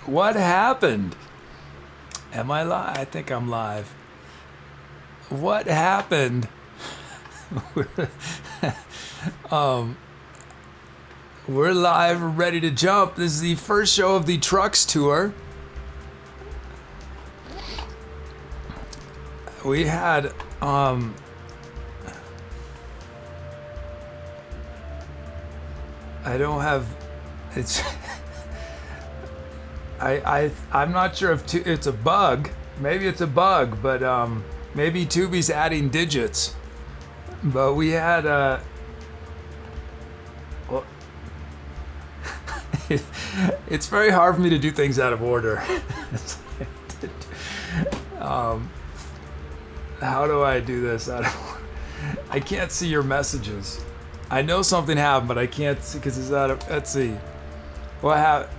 What happened? Am I live? I think I'm live. What happened? We're live, we're ready to jump. This is the first show of the Trucks tour. We had I don't have it's I'm not sure if it's a bug. Maybe it's a bug, but maybe Tubi's adding digits. But we had well, it's very hard for me to do things out of order. How do I do this out of order? I can't see your messages. I know something happened, but I can't see because it's out of. Let's see. What happened?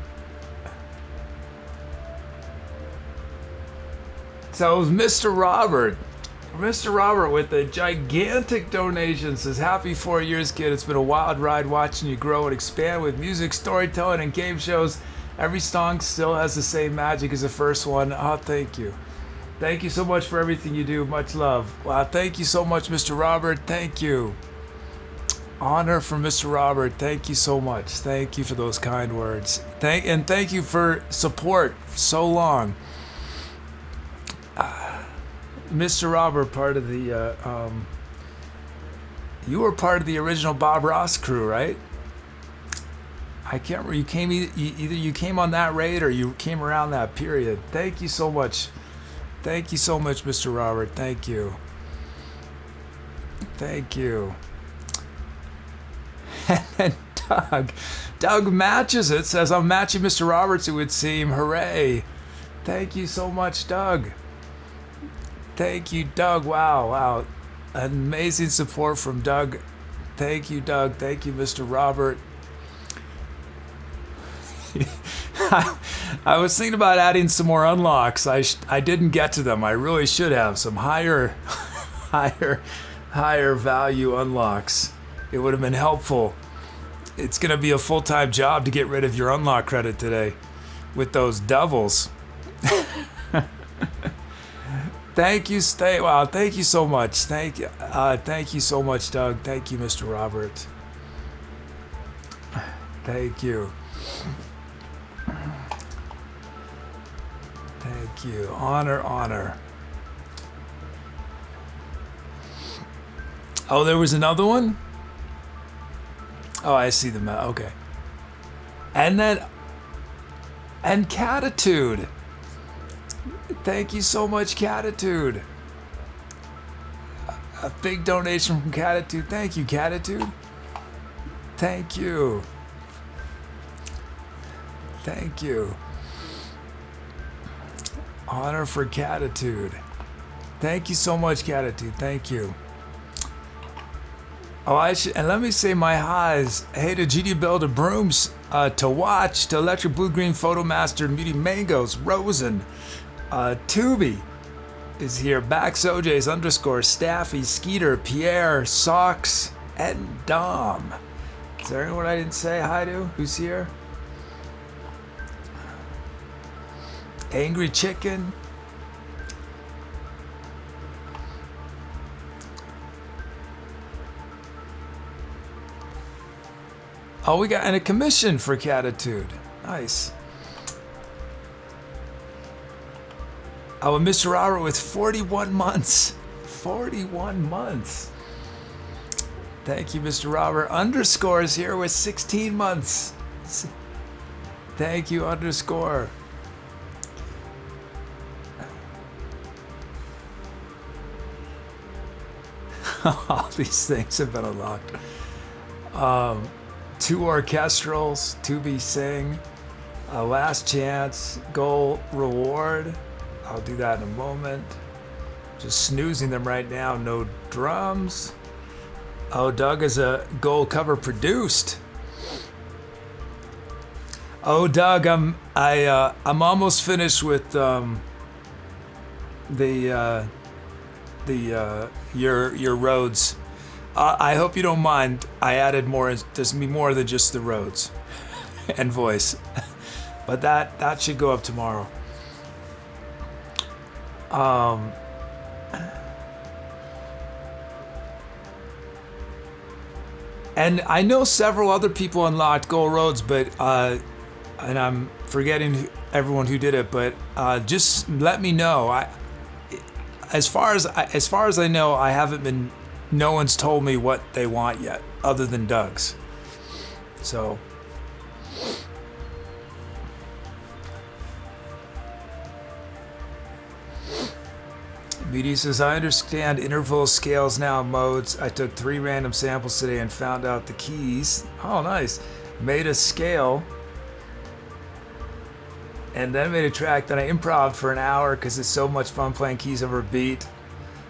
So it was Mr. Robert. Mr. Robert with a gigantic donation says, "Happy 4 years, kid. It's been a wild ride watching you grow and expand with music, storytelling, and game shows. Every song still has the same magic as the first one." Oh, thank you. Thank you so much for everything you do. Much love. Wow, thank you so much, Mr. Robert. Thank you. Honor from Mr. Robert. Thank you so much. Thank you for those kind words. Thank you for support so long. Mr. Robert, part of the you were part of the original Bob Ross crew, right? I can't remember. You came either you came on that raid or you came around that period. Thank you so much. Thank you so much, Mr. Robert. Thank you. Thank you. And then Doug matches it. Says, "I'm matching Mr. Roberts, it would seem. Hooray." Thank you so much, Doug. Thank you, Doug. Wow. Amazing support from Doug. Thank you, Doug. Thank you, Mr. Robert. I was thinking about adding some more unlocks. I didn't get to them. I really should have some higher value unlocks. It would have been helpful. It's going to be a full-time job to get rid of your unlock credit today with those devils. Thank you, wow, thank you so much. Thank you so much, Doug. Thank you, Mr. Robert. Thank you. Thank you. Honor. Oh, there was another one? Oh, I see them. Okay. And Catitude. Thank you so much, Catitude. A big donation from Catitude. Thank you, Catitude. Thank you. Thank you. Honor for Catitude. Thank you so much, Catitude. Thank you. Oh, and let me say my highs. Hey to GD Bell, to Brooms, to Watch, to Electric Blue Green Photomaster, Muty Mangoes, Rosen, Tubi is here, Bax OJ's _ Staffy, Skeeter, Pierre, Socks, and Dom. Is there anyone I didn't say hi to? Who's here? angryCHKN. Oh, we got a commission for Catitude. Nice. Oh, and Mr. Robert with 41 months. 41 months. Thank you, Mr. Robert. _ is here with 16 months. Thank you, _ All these things have been unlocked. 2 orchestrals, Tubi Sing, Last Chance, Goal Reward. I'll do that in a moment. Just snoozing them right now. No drums. Oh, Doug is a gold cover produced. Oh, Doug, I'm almost finished with your Rhodes. I hope you don't mind. I added more. There's me more than just the Rhodes and voice. But that should go up tomorrow. And I know several other people unlocked Gold Rhodes, but and I'm forgetting everyone who did it, but just let me know. As far as I know, I haven't been. No one's told me what they want yet, other than Doug's. So. BD says, I understand interval scales now, modes. I took 3 random samples today and found out the keys. Oh, nice. Made a scale. And then made a track that I improv'd for an hour because it's so much fun playing keys over a beat.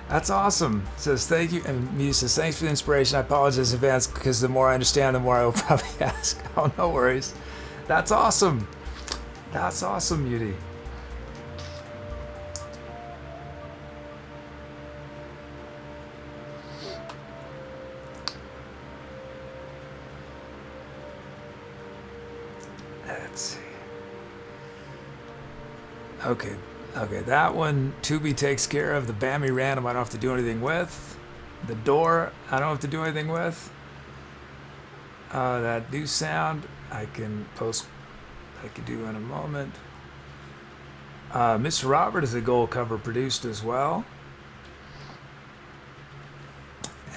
That's awesome. Says, thank you. And Muse says, thanks for the inspiration. I apologize in advance because the more I understand, the more I will probably ask. Oh, no worries. That's awesome. That's awesome, Muti. Let's see. Okay, that one Tubi takes care of. The Bammy Random I don't have to do anything with. The Door I don't have to do anything with. That new sound I can do in a moment. Mr. Robert is a gold cover produced as well.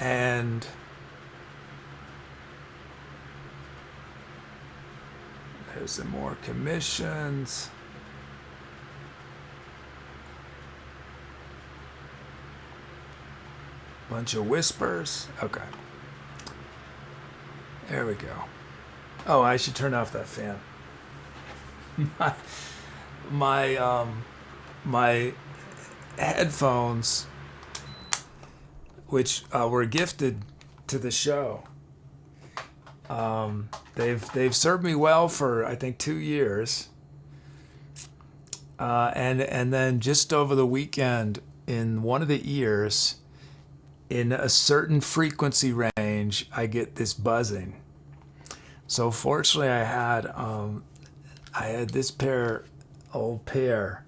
And there's some more commissions. Bunch of whispers. Okay. There we go. Oh, I should turn off that fan. My headphones, which were gifted to the show, they've served me well for I think 2 years, and then just over the weekend in one of the ears, in a certain frequency range, I get this buzzing. So fortunately, I had this old pair,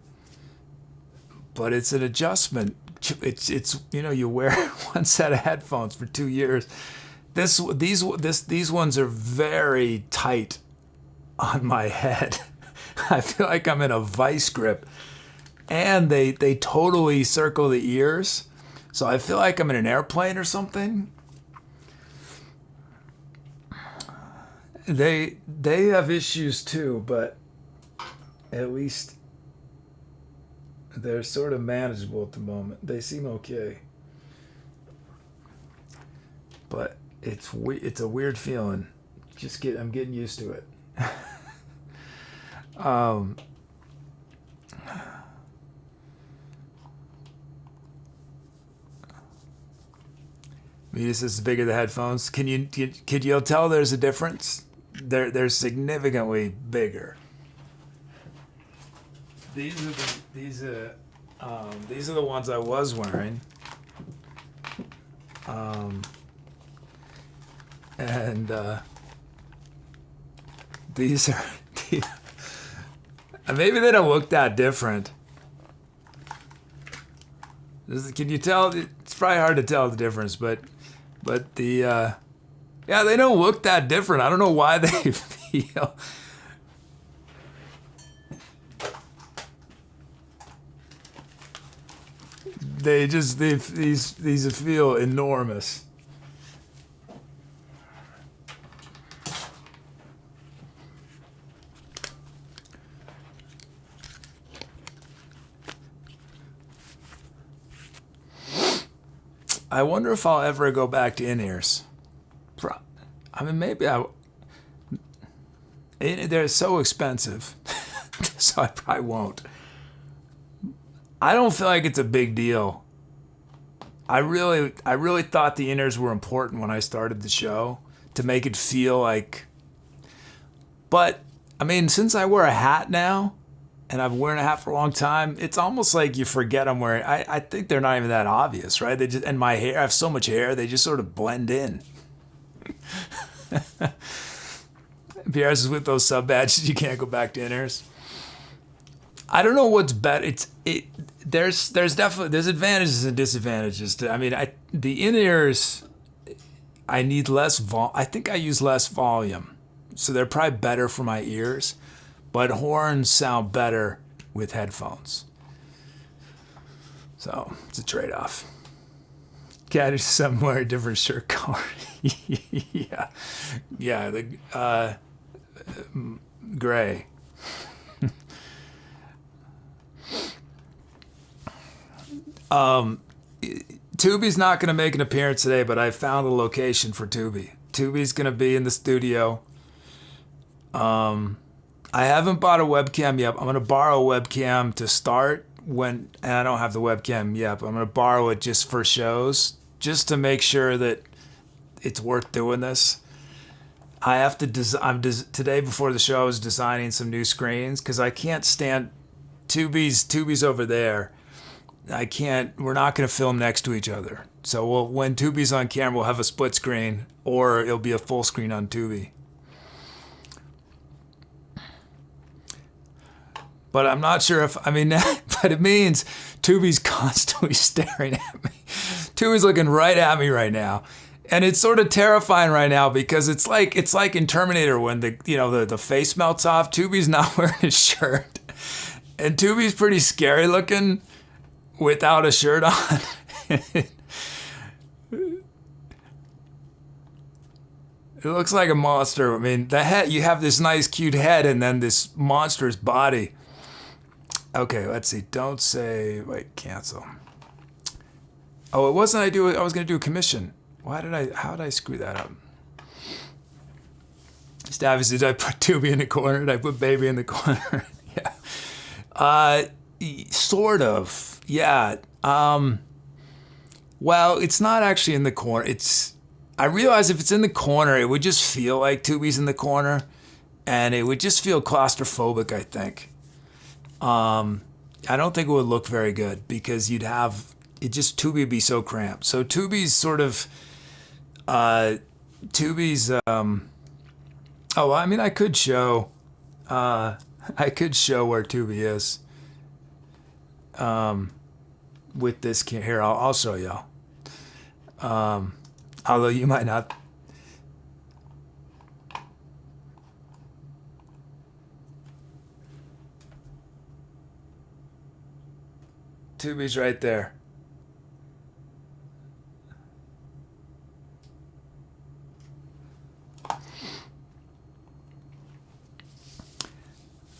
but it's an adjustment. It's you wear one set of headphones for 2 years. These ones are very tight on my head. I feel like I'm in a vice grip, and they totally circle the ears. So I feel like I'm in an airplane or something. They have issues too, but at least they're sort of manageable at the moment. They seem okay. But it's a weird feeling. I'm getting used to it. This is bigger the headphones. Could you tell there's a difference? They're significantly bigger. These are the ones I was wearing. And these are maybe they don't look that different. Can you tell? It's probably hard to tell the difference, but they don't look that different. I don't know why they feel. These feel enormous. I wonder if I'll ever go back to in-ears. I mean, maybe they're so expensive, so I probably won't. I don't feel like it's a big deal. I really thought the in-ears were important when I started the show to make it feel like. But I mean, since I wear a hat now, and I've worn a hat for a long time, it's almost like you forget I'm wearing. I think they're not even that obvious, right? And my hair, I have so much hair, they just sort of blend in. PRs is with those sub badges. You can't go back to in-ears. I don't know what's better. There's definitely advantages and disadvantages to. I mean, the in-ears. I need less I think I use less volume, so they're probably better for my ears. But horns sound better with headphones. So it's a trade-off. Cat is somewhere a different shirt color. Yeah. The gray. Tubi's not going to make an appearance today, but I found a location for Tubi. Tubi's going to be in the studio. I haven't bought a webcam yet. I'm going to borrow a webcam to start and I don't have the webcam yet, but I'm going to borrow it just for shows, just to make sure that it's worth doing this. I have to today before the show I was designing some new screens because I can't stand Tubi's over there. We're not going to film next to each other. So when Tubi's on camera, we'll have a split screen or it'll be a full screen on Tubi. But I'm not sure but it means Tubi's constantly staring at me. Tubi's looking right at me right now. And it's sort of terrifying right now because it's like in Terminator when the face melts off. Tubi's not wearing his shirt. And Tubi's pretty scary looking without a shirt on. It looks like a monster. I mean, the head, you have this nice cute head and then this monstrous body. Okay, let's see. Don't say, cancel. Oh, it wasn't I was going to do a commission. How did I screw that up? Stavis, did I put Tubi in the corner? Did I put Baby in the corner? Yeah. Sort of. Yeah. Well, it's not actually in the corner. I realize if it's in the corner, it would just feel like Tubi's in the corner and it would just feel claustrophobic, I think. I don't think it would look very good because Tubi would be so cramped. So Tubi's sort of, I could show where Tubi is, with this here. I'll show y'all. Although you might not. Tubi's right there.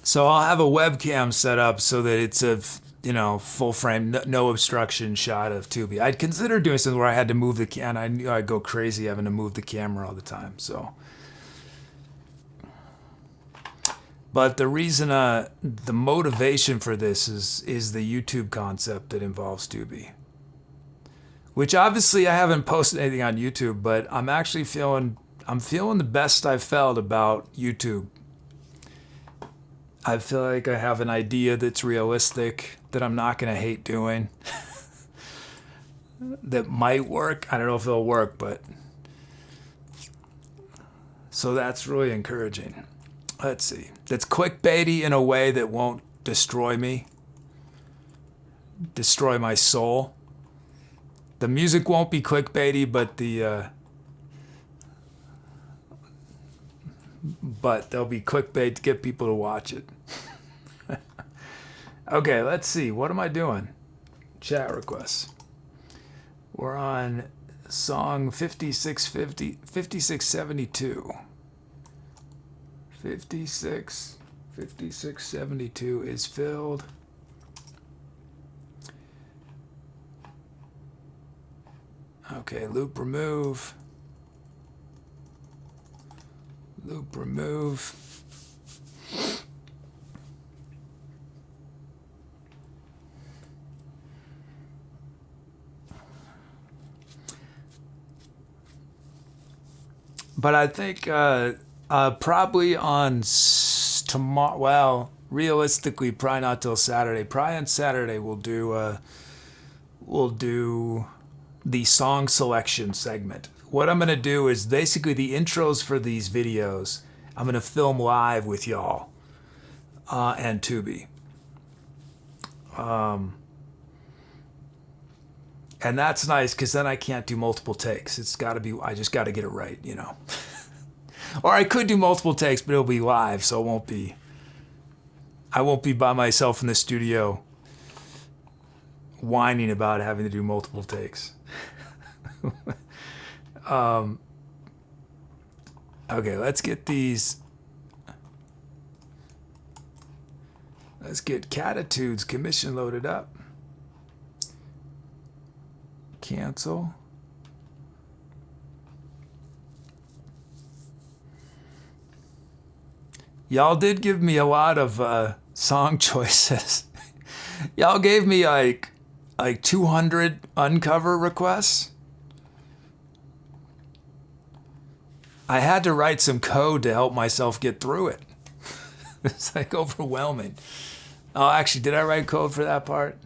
So I'll have a webcam set up so that it's a full frame, no obstruction shot of Tubi. I'd consider doing something where I had to move the camera. I knew I'd go crazy having to move the camera all the time. So, but the reason, the motivation for this is the YouTube concept that involves Tubi, which obviously I haven't posted anything on YouTube, but I'm actually feeling the best I've felt about YouTube. I feel like I have an idea that's realistic, that I'm not going to hate doing, that might work. I don't know if it'll work, but so that's really encouraging. Let's see. That's clickbaity in a way that won't destroy me, destroy my soul. The music won't be clickbaity, but there'll be clickbait to get people to watch it. Okay, let's see. What am I doing? Chat requests. We're on song 5672. 5672 is filled. Okay, loop remove. Loop remove. But I think probably on tomorrow. Well, realistically, probably not till Saturday. Probably on Saturday we'll do the song selection segment. What I'm gonna do is basically the intros for these videos. I'm going to film live with y'all and Tubi. And that's nice because then I can't do multiple takes. It's got to be, I just got to get it right, you know. Or I could do multiple takes, but it'll be live, so I won't be by myself in the studio whining about having to do multiple takes. Okay, let's get these. Let's get Catitudes commission loaded up. Cancel. Y'all did give me a lot of song choices. Y'all gave me like 200 uncover requests. I had to write some code to help myself get through it. It's like overwhelming. Oh, actually, did I write code for that part?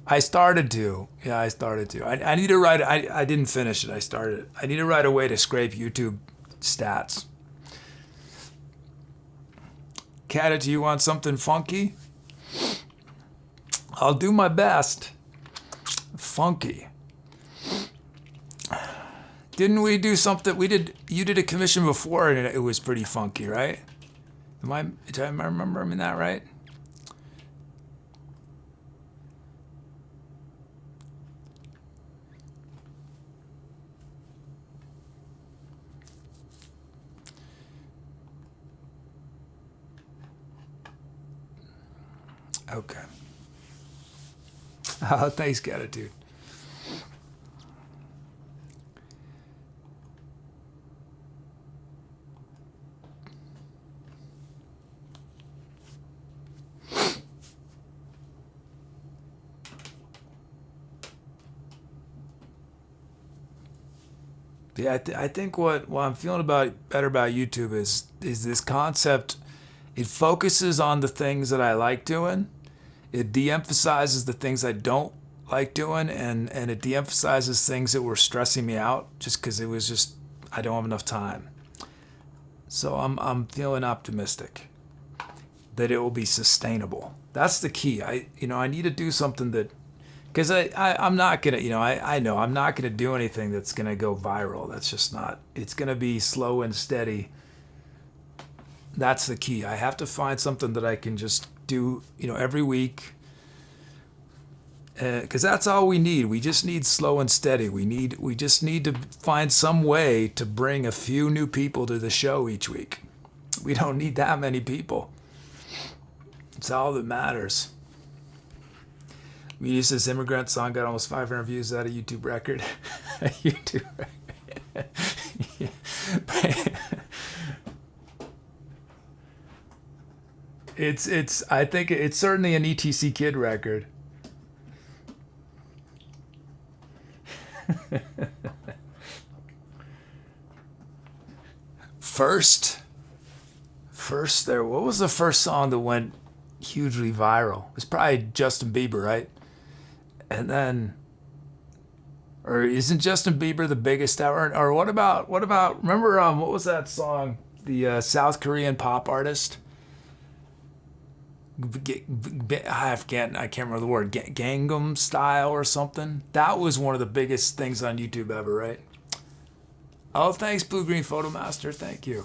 I started to. Yeah, I started to. I need to write. I didn't finish it. I started. I need to write a way to scrape YouTube stats. Cat, do you want something funky? I'll do my best. Funky. Didn't we do something? You did a commission before, and it was pretty funky, right? Did I remember that right? Okay. Oh, thanks, Gratitude. Yeah, I think what I'm feeling better about YouTube is this concept. It focuses on the things that I like doing. It de-emphasizes the things I don't like doing, and it de-emphasizes things that were stressing me out just because I don't have enough time. So I'm feeling optimistic that it will be sustainable. That's the key. I need to do something that, because I'm not gonna, I know I'm not gonna do anything that's gonna go viral. That's just not. It's gonna be slow and steady. That's the key. I have to find something that I can just do, every week. Because that's all we need. We just need slow and steady. We just need to find some way to bring a few new people to the show each week. We don't need that many people. It's all that matters. Media says Immigrant song got almost 500 views. Is that a YouTube record? A YouTube record. Yeah. I think it's certainly an ETC Kid record. First there, what was the first song that went hugely viral? It was probably Justin Bieber, right? And then, or isn't Justin Bieber the biggest ever? Or what about, remember, what was that song? The South Korean pop artist? I can't remember the word. Gangnam Style or something. That was one of the biggest things on YouTube ever, right? Oh, thanks, Blue Green Photo Master. Thank you.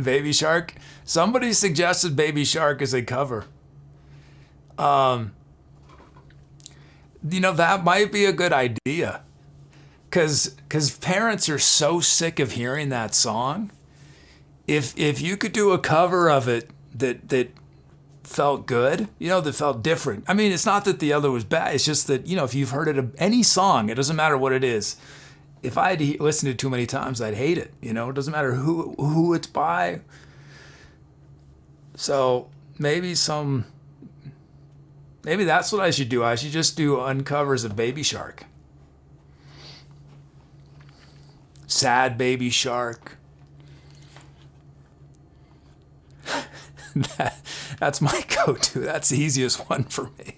Baby Shark. Somebody suggested Baby Shark as a cover. That might be a good idea. Because parents are so sick of hearing that song. If you could do a cover of it that felt good, that felt different. I mean, it's not that the other was bad. It's just that, if you've heard it, any song, it doesn't matter what it is. If I had to listen to it too many times, I'd hate it. It doesn't matter who it's by. So maybe that's what I should do. I should just do uncovers of Baby Shark. Sad Baby Shark. That's my go-to. That's the easiest one for me.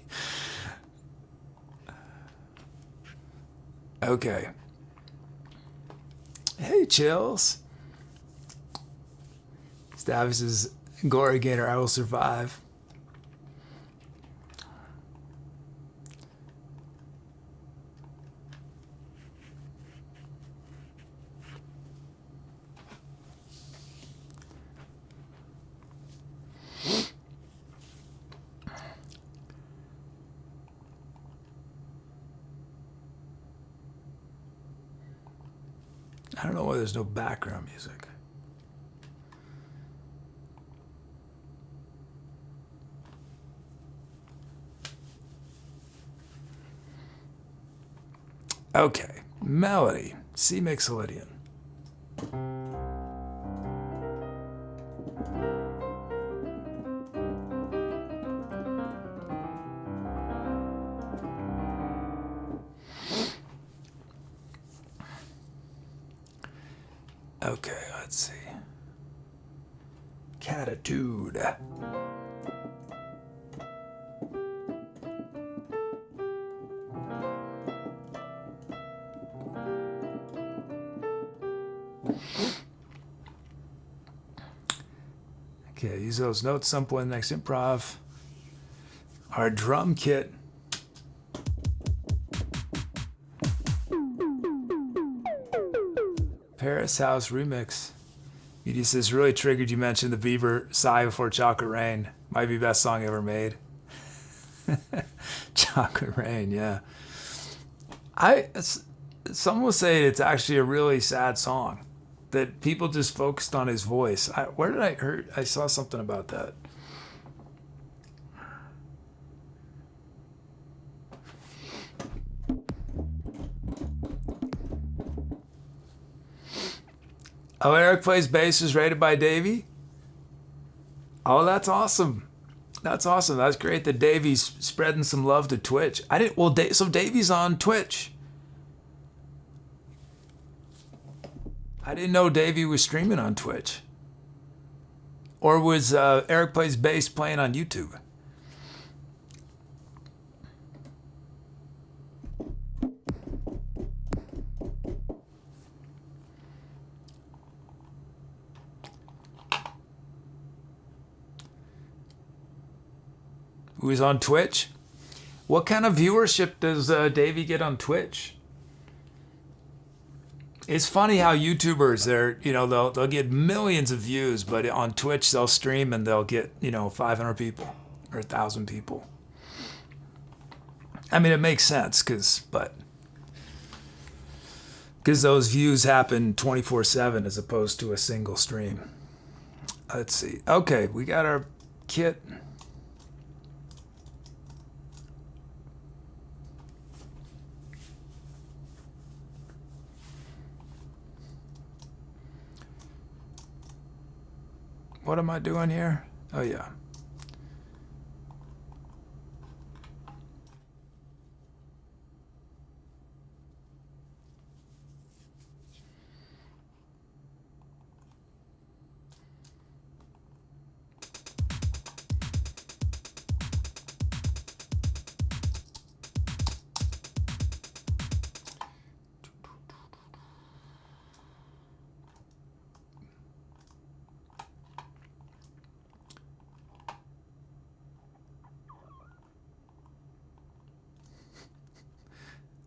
Okay. Hey, Chills. Stavis says, Glory Gator, I will survive. I don't know why there's no background music. Okay, melody, C Mixolydian. Okay, let's see. Catitude. Okay, use those notes some point in the next improv. Our drum kit. Paris House remix. Media says, really triggered you mentioned the Bieber Sigh Before Chocolate Rain. Might be best song ever made. Chocolate Rain, yeah. Some will say it's actually a really sad song. That people just focused on his voice. Where did I heard? I saw something about that. Oh, Eric Plays Bass is rated by Davey. Oh, that's awesome. That's awesome. That's great that Davey's spreading some love to Twitch. I didn't. Well, so Davey's on Twitch. I didn't know Davey was streaming on Twitch. Or was Eric Plays Bass playing on YouTube? Who is on Twitch? What kind of viewership does Davey get on Twitch? It's funny how YouTubers, they'll get millions of views, but on Twitch they'll stream and they'll get 500 people or 1,000 people. I mean, it makes sense because those views happen 24/7 as opposed to a single stream. Let's see. Okay, we got our kit. What am I doing here? Oh, yeah.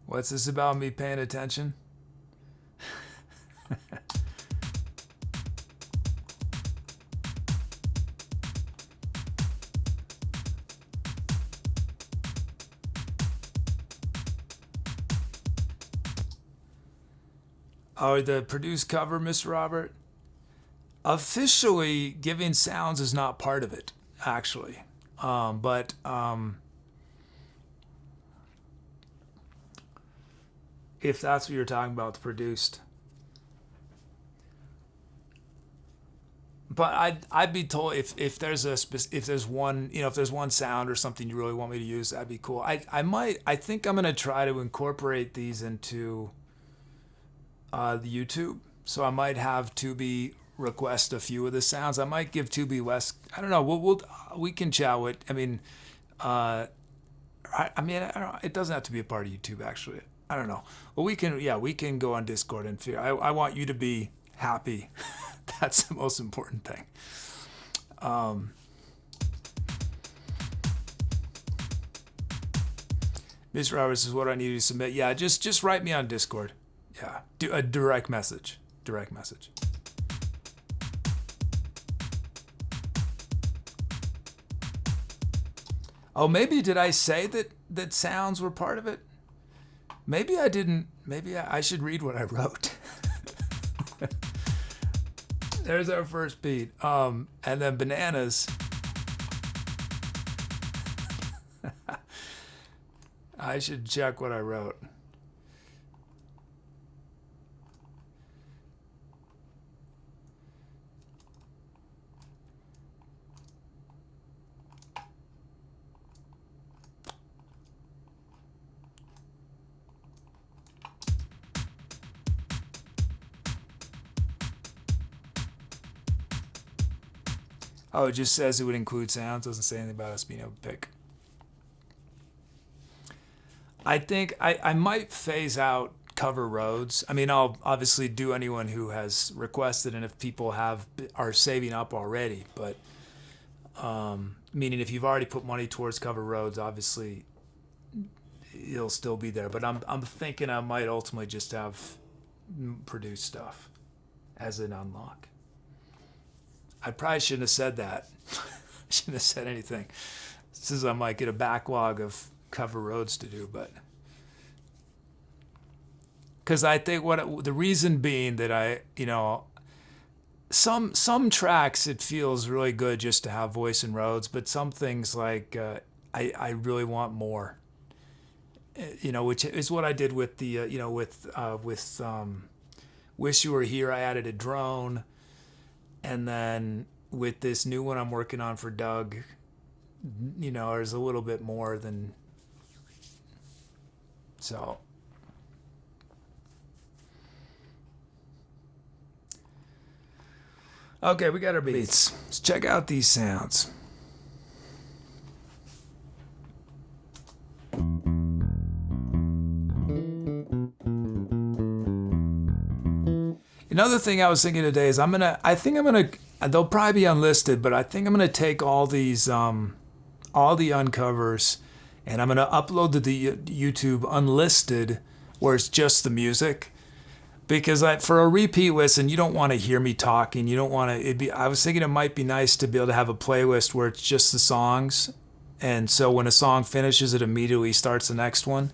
What's this about me paying attention? Oh, the produced cover, Mr. Robert? Officially, giving sounds is not part of it, actually. But if that's what you're talking about, the produced. But I'd be told if there's one sound or something you really want me to use, that'd be cool. I think I'm gonna try to incorporate these into the YouTube. So I might have Tubi request a few of the sounds. I might give Tubi less. I don't know. We can chat with. I mean, I don't know. It doesn't have to be a part of YouTube actually. I don't know. Well, we can go on Discord and figure. I want you to be happy. That's the most important thing. Mr. Roberts is what I need to submit. Yeah, just write me on Discord. Yeah, do a direct message. Direct message. Oh, maybe did I say that sounds were part of it? Maybe I didn't. Maybe I should read what I wrote. There's our first beat. And then bananas. I should check what I wrote. Oh, it just says it would include sounds. Doesn't say anything about us being able to pick. I think I might phase out cover Rhodes. I mean, I'll obviously do anyone who has requested, and if people are saving up already. But meaning if you've already put money towards cover Rhodes, obviously it'll still be there. But I'm thinking I might ultimately just have produce stuff as an unlock. I probably shouldn't have said that. Shouldn't have said anything. Since I might get a backlog of cover Rhodes to do, but because I think the reason being that some tracks it feels really good just to have voice and Rhodes, but some things like I really want more. Which is what I did with the with Wish You Were Here. I added a drone. And then with this new one I'm working on for Doug, there's a little bit more than so. Okay, we got our beats. Let's check out these sounds. Another thing I was thinking today is they'll probably be unlisted, but I think I'm gonna take all these all the uncovers and I'm gonna upload to the YouTube unlisted where it's just the music, because for a repeat listen you don't want to hear me talking. You don't want to. I was thinking it might be nice to be able to have a playlist where it's just the songs, and so when a song finishes it immediately starts the next one.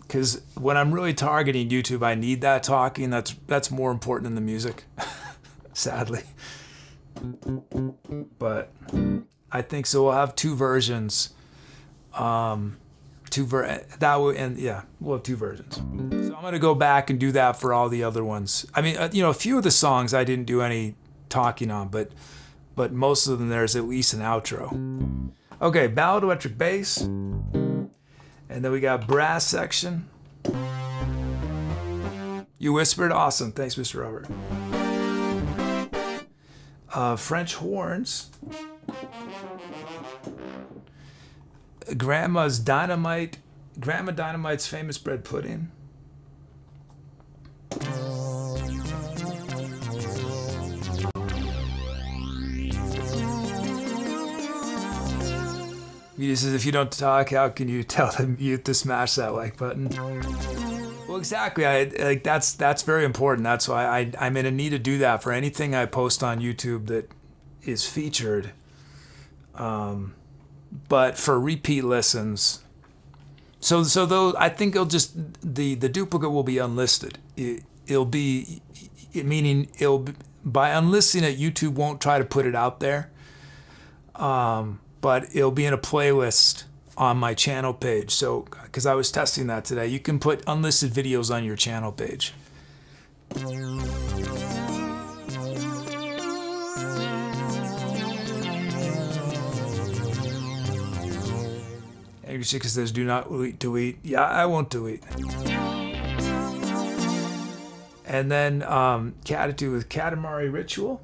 Because when I'm really targeting YouTube, I need that talking. That's more important than the music, sadly. But I think so. We'll have two versions. We'll have two versions. So I'm gonna go back and do that for all the other ones. I mean, a few of the songs I didn't do any talking on, but most of them there's at least an outro. Okay, ballad electric bass. And then we got brass section. You whispered, awesome. Thanks, Mr. Robert. French horns. Grandma Dynamite's famous bread pudding. He says, if you don't talk, how can you tell them mute to smash that like button? Well, exactly. That's very important. That's why I'm in a need to do that for anything I post on YouTube that is featured. But for repeat listens, so though I think it'll just the duplicate will be unlisted. By unlisting it, YouTube won't try to put it out there. But it'll be in a playlist on my channel page. So, because I was testing that today, you can put unlisted videos on your channel page. angryCHKN says, do not delete. Yeah, I won't delete. And then Catitude with Katamari Ritual.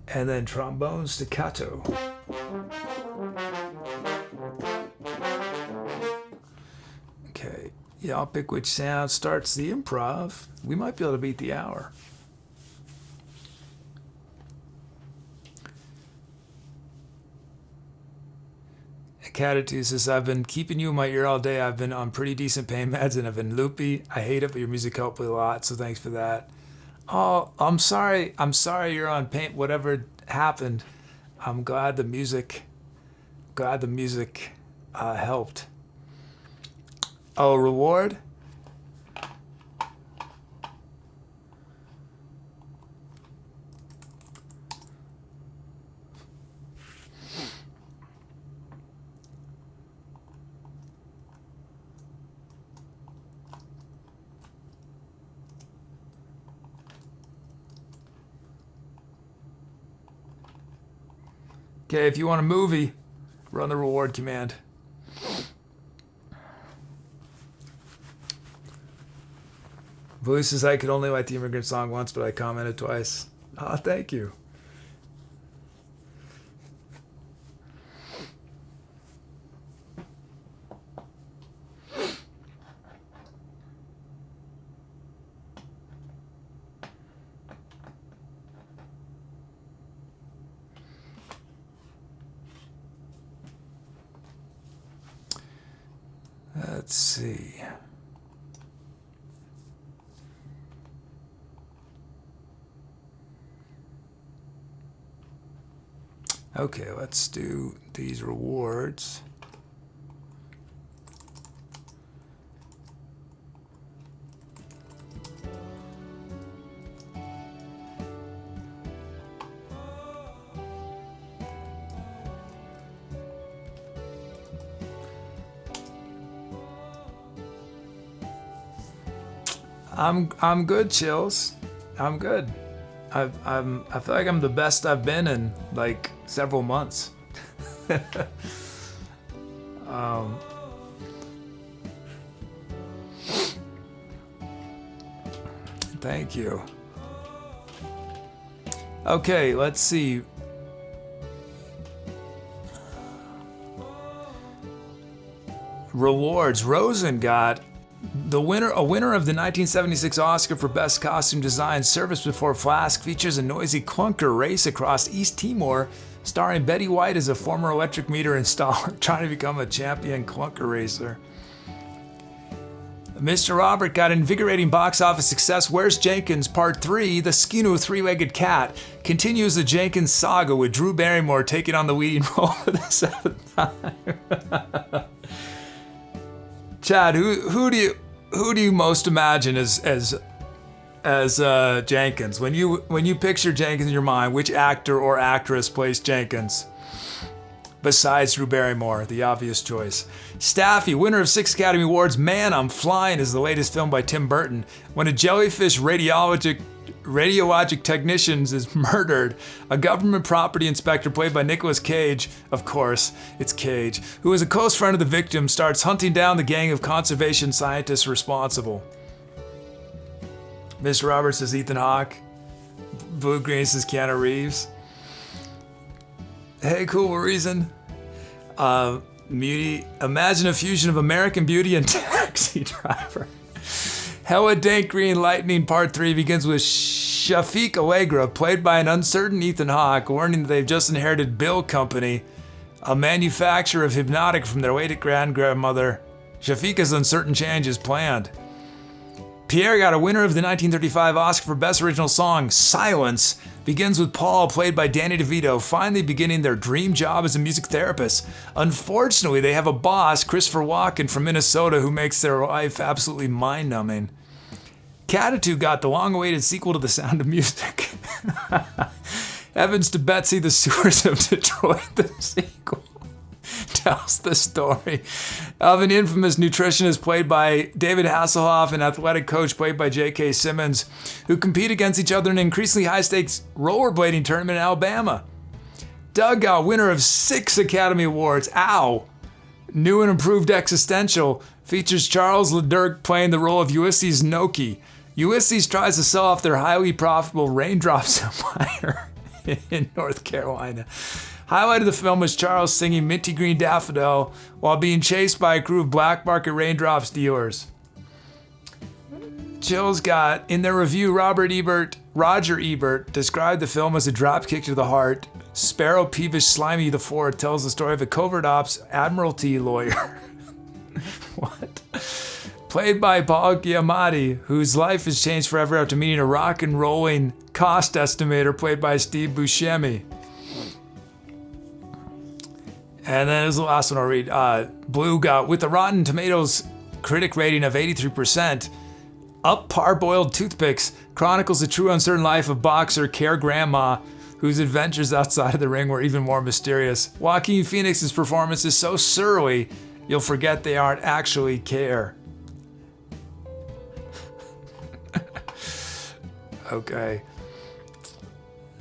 And then Trombone Staccato. Okay, yeah, I'll pick which sound starts the improv. We might be able to beat the hour. Catitude says, I've been keeping you in my ear all day. I've been on pretty decent pain meds and I've been loopy. I hate it, but your music helped me a lot, so thanks for that. Oh, I'm sorry. I'm sorry you're on pain. Whatever happened, I'm glad the music helped. Oh, reward? Okay, if you want a movie, run the reward command. Blue says, I could only like the Immigrant Song once, but I commented twice. Oh, thank you. Let's see. Okay, let's do these rewards. I'm good, Chills. I'm good. I feel like I'm the best I've been in like several months. Thank you. Okay, let's see. Rewards. Rosen got a winner of the 1976 Oscar for Best Costume Design. Service Before Flask features a noisy clunker race across East Timor, starring Betty White as a former electric meter installer trying to become a champion clunker racer. Mr. Robert got invigorating box office success. Where's Jenkins? Part 3, The Skinny Three-Legged Cat, continues the Jenkins saga with Drew Barrymore taking on the leading role for the 7th time. Chad, who do you most imagine as Jenkins? When you picture Jenkins in your mind, which actor or actress plays Jenkins? Besides Drew Barrymore, the obvious choice. Staffy, winner of 6 Academy Awards, Man, I'm Flying is the latest film by Tim Burton. When a jellyfish radiologic technician is murdered, a government property inspector played by Nicolas Cage, of course, it's Cage, who is a close friend of the victim, starts hunting down the gang of conservation scientists responsible. Mr. Roberts says Ethan Hawke. Blue Green says Keanu Reeves. Hey, cool reason. Imagine a fusion of American Beauty and Taxi Driver. Hella Dank Green Lightning Part 3 begins with Shafiq Allegra, played by an uncertain Ethan Hawke, learning that they've just inherited Bill Company, a manufacturer of hypnotic from their late grandmother. Shafiq has uncertain changes planned. Pierre got a winner of the 1935 Oscar for Best Original Song, Silence, begins with Paul, played by Danny DeVito, finally beginning their dream job as a music therapist. Unfortunately, they have a boss, Christopher Walken from Minnesota, who makes their life absolutely mind-numbing. Catitude got the long-awaited sequel to The Sound of Music. Evans to Betsy, The Sewers of Detroit, the sequel, tells the story of an infamous nutritionist played by David Hasselhoff and athletic coach played by J.K. Simmons, who compete against each other in an increasingly high-stakes rollerblading tournament in Alabama. Doug got winner of 6 Academy Awards. Ow! New and improved Existential features Charles Ledurk playing the role of Ulysses Noki. Ulysses tries to sell off their highly profitable Raindrops Empire in North Carolina. Highlight of the film was Charles singing Minty Green Daffodil while being chased by a crew of black market Raindrops dealers. Chill's got, in their review, Roger Ebert described the film as a dropkick to the heart. Sparrow Peevish Slimy IV tells the story of a covert ops admiralty lawyer. What? Played by Paul Giamatti, whose life has changed forever after meeting a rock and rolling cost estimator played by Steve Buscemi. And then this is the last one I'll read. Blue got, with the Rotten Tomatoes critic rating of 83%, Up Parboiled Toothpicks chronicles the true uncertain life of boxer Care Grandma, whose adventures outside of the ring were even more mysterious. Joaquin Phoenix's performance is so surly, you'll forget they aren't actually Care. Okay.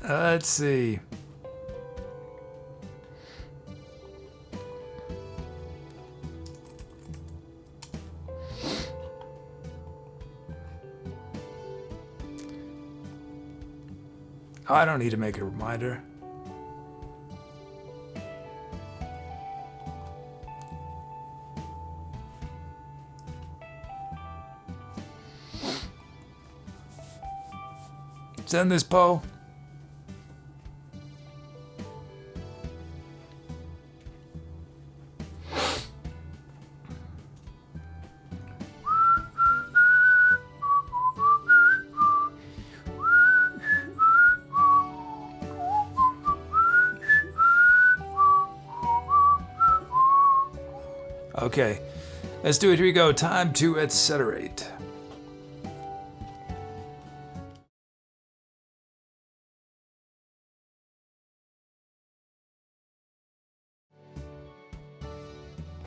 Let's see. Oh, I don't need to make a reminder. Send this, Poe. Okay, let's do it. Here we go. Time to etceterate.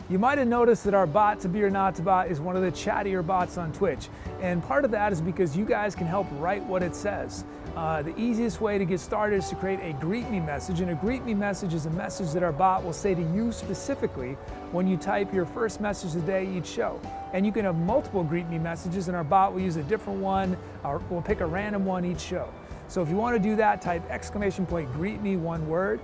You might have noticed that our bot, To Be or Not to Bot, is one of the chattier bots on Twitch. And part of that is because you guys can help write what it says. The easiest way to get started is to create a Greet Me message. And a Greet Me message is a message that our bot will say to you specifically when you type your first message of the day each show. And you can have multiple Greet Me messages, and our bot will use a different one, or we'll pick a random one each show. So if you want to do that, type !Greet Me, one word,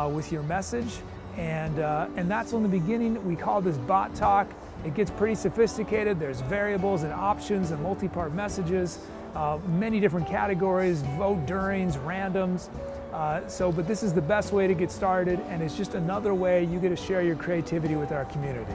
with your message. And that's on the beginning. We call this bot talk. It gets pretty sophisticated. There's variables and options and multi-part messages, many different categories, vote durings, randoms. But this is the best way to get started, and it's just another way you get to share your creativity with our community.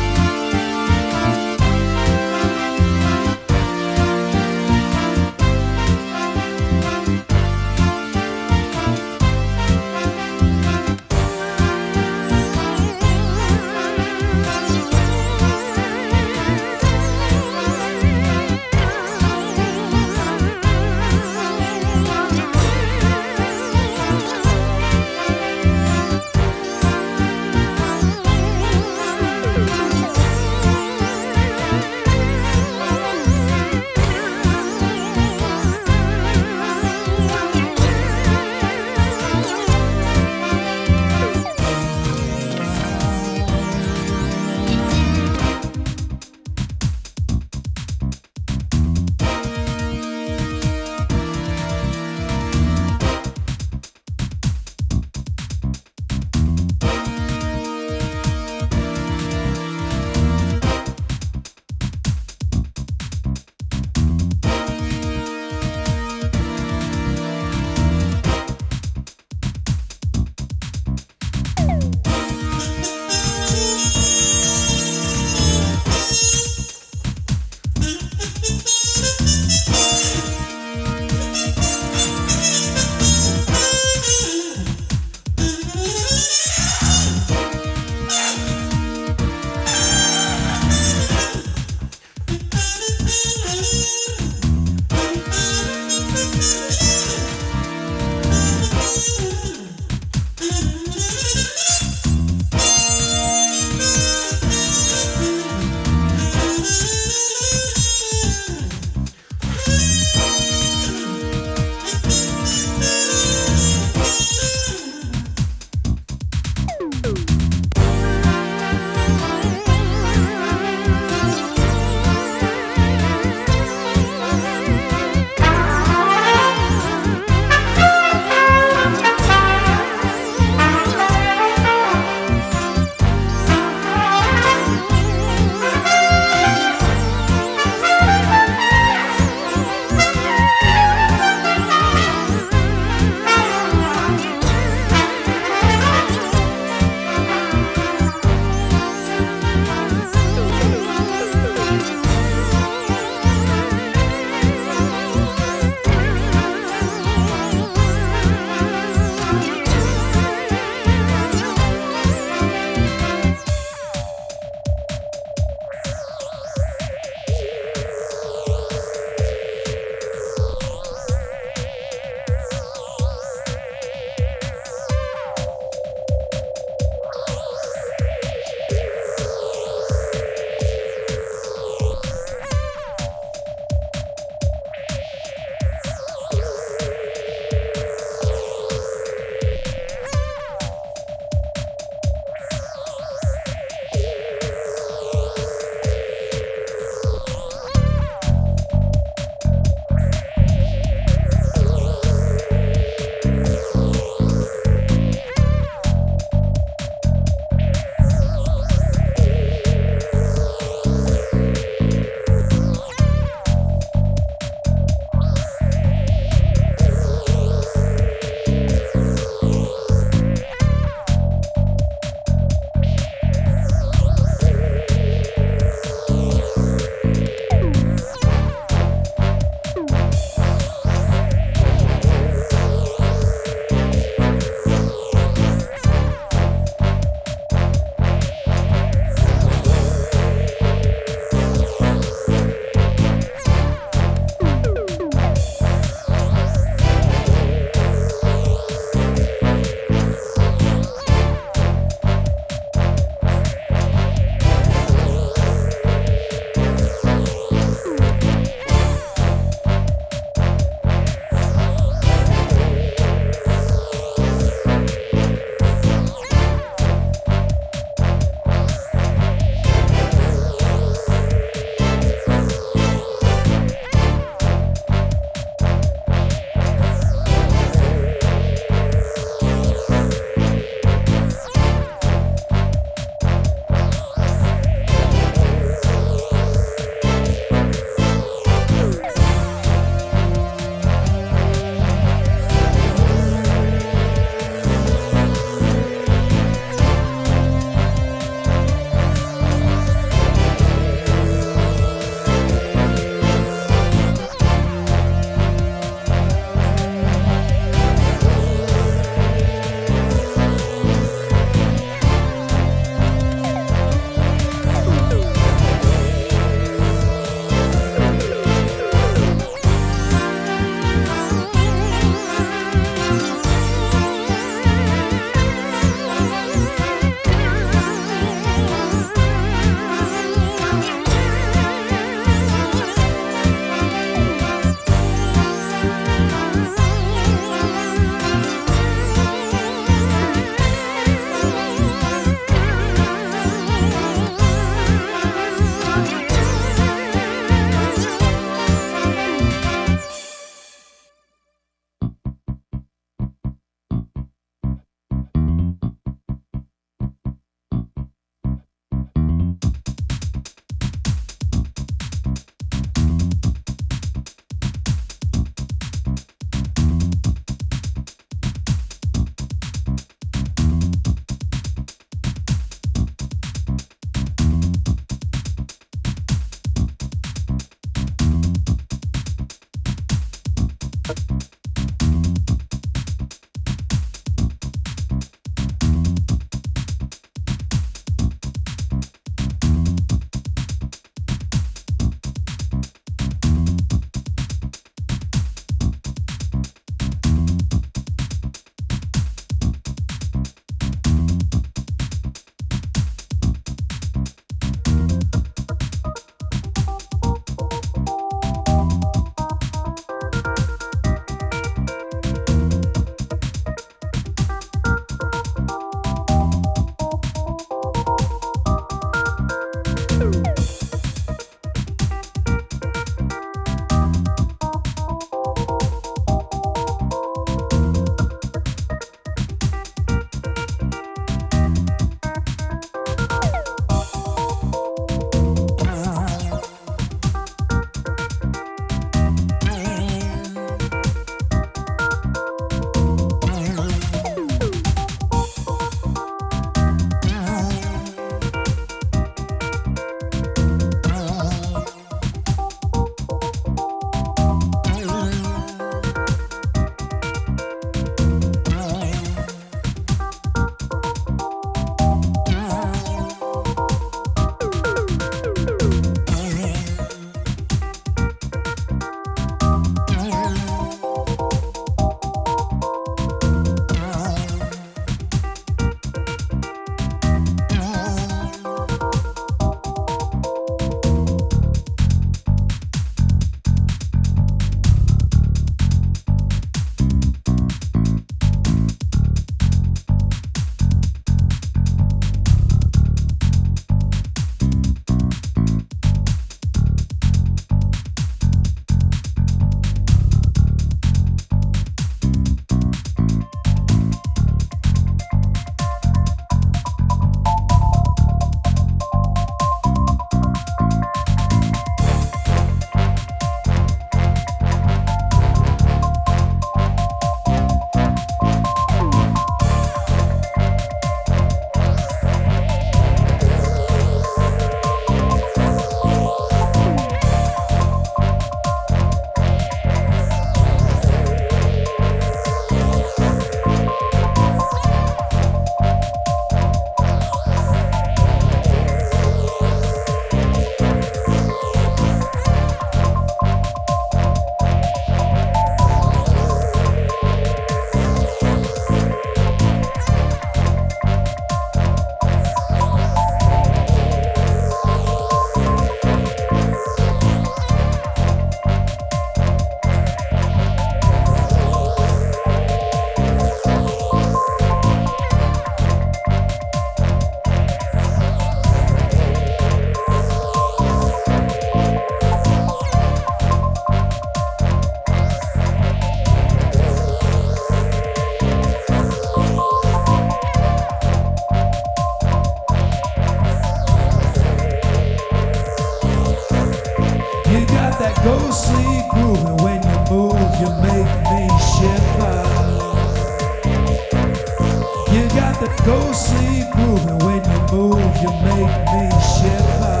you make me shiver.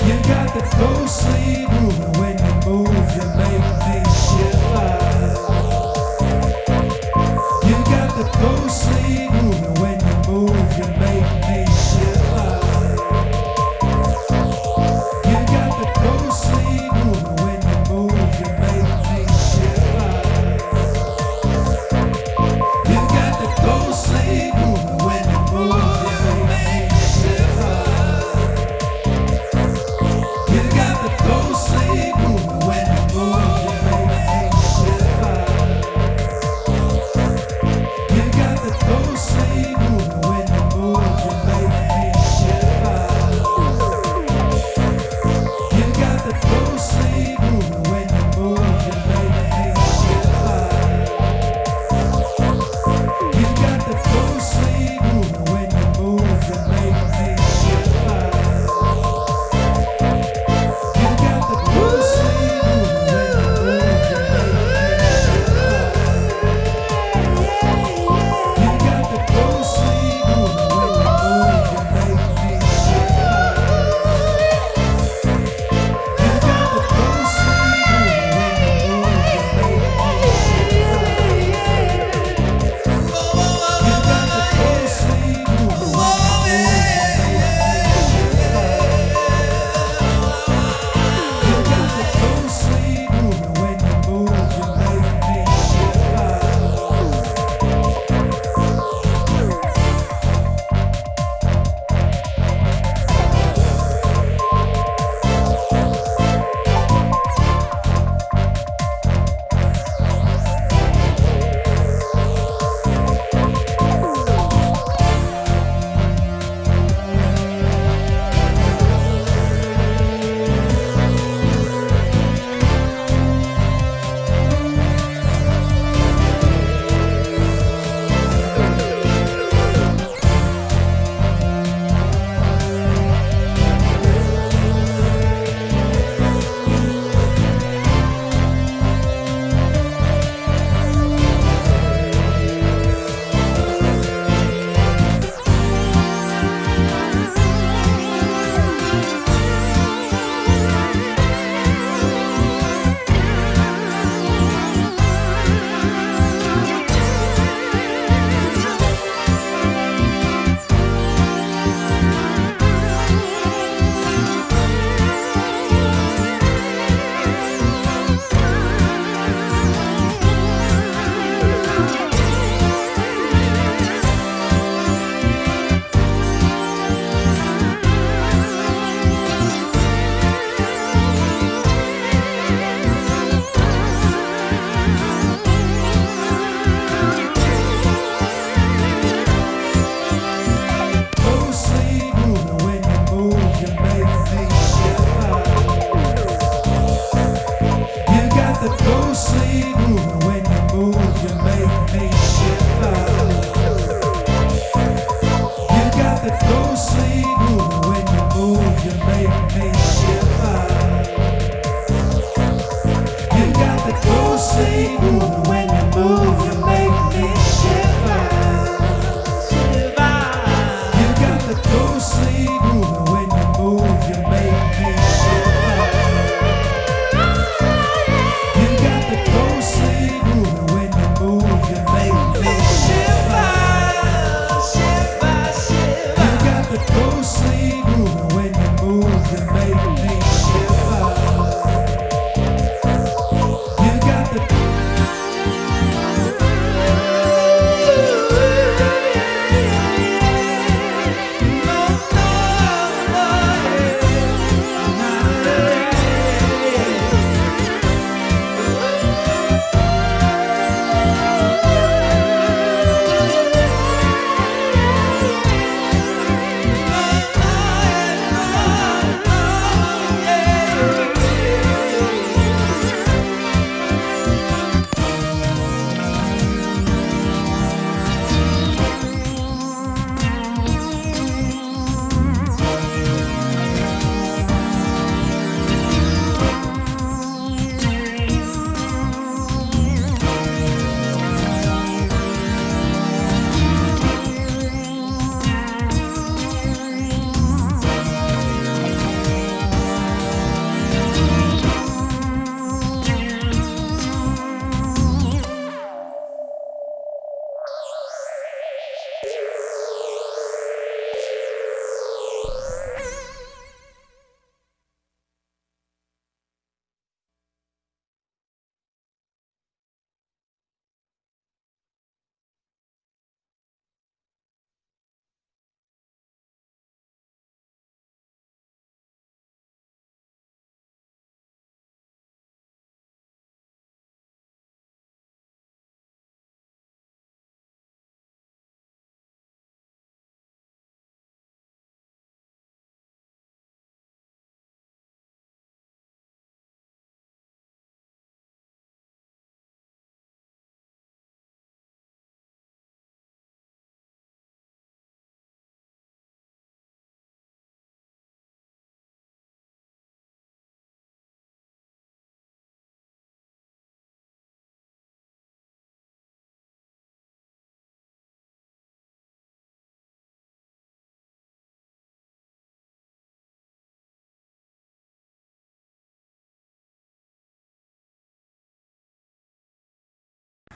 You got the ghostly groove, when you move, you make me shiver. You got the ghostly groove, when you move, you make me shiver. You got the ghostly groove, when you move, you make me shiver. You got the ghostly groove, when you move, you make me shiver. You got the ghostly groove, when you move, you make me shiver. You got the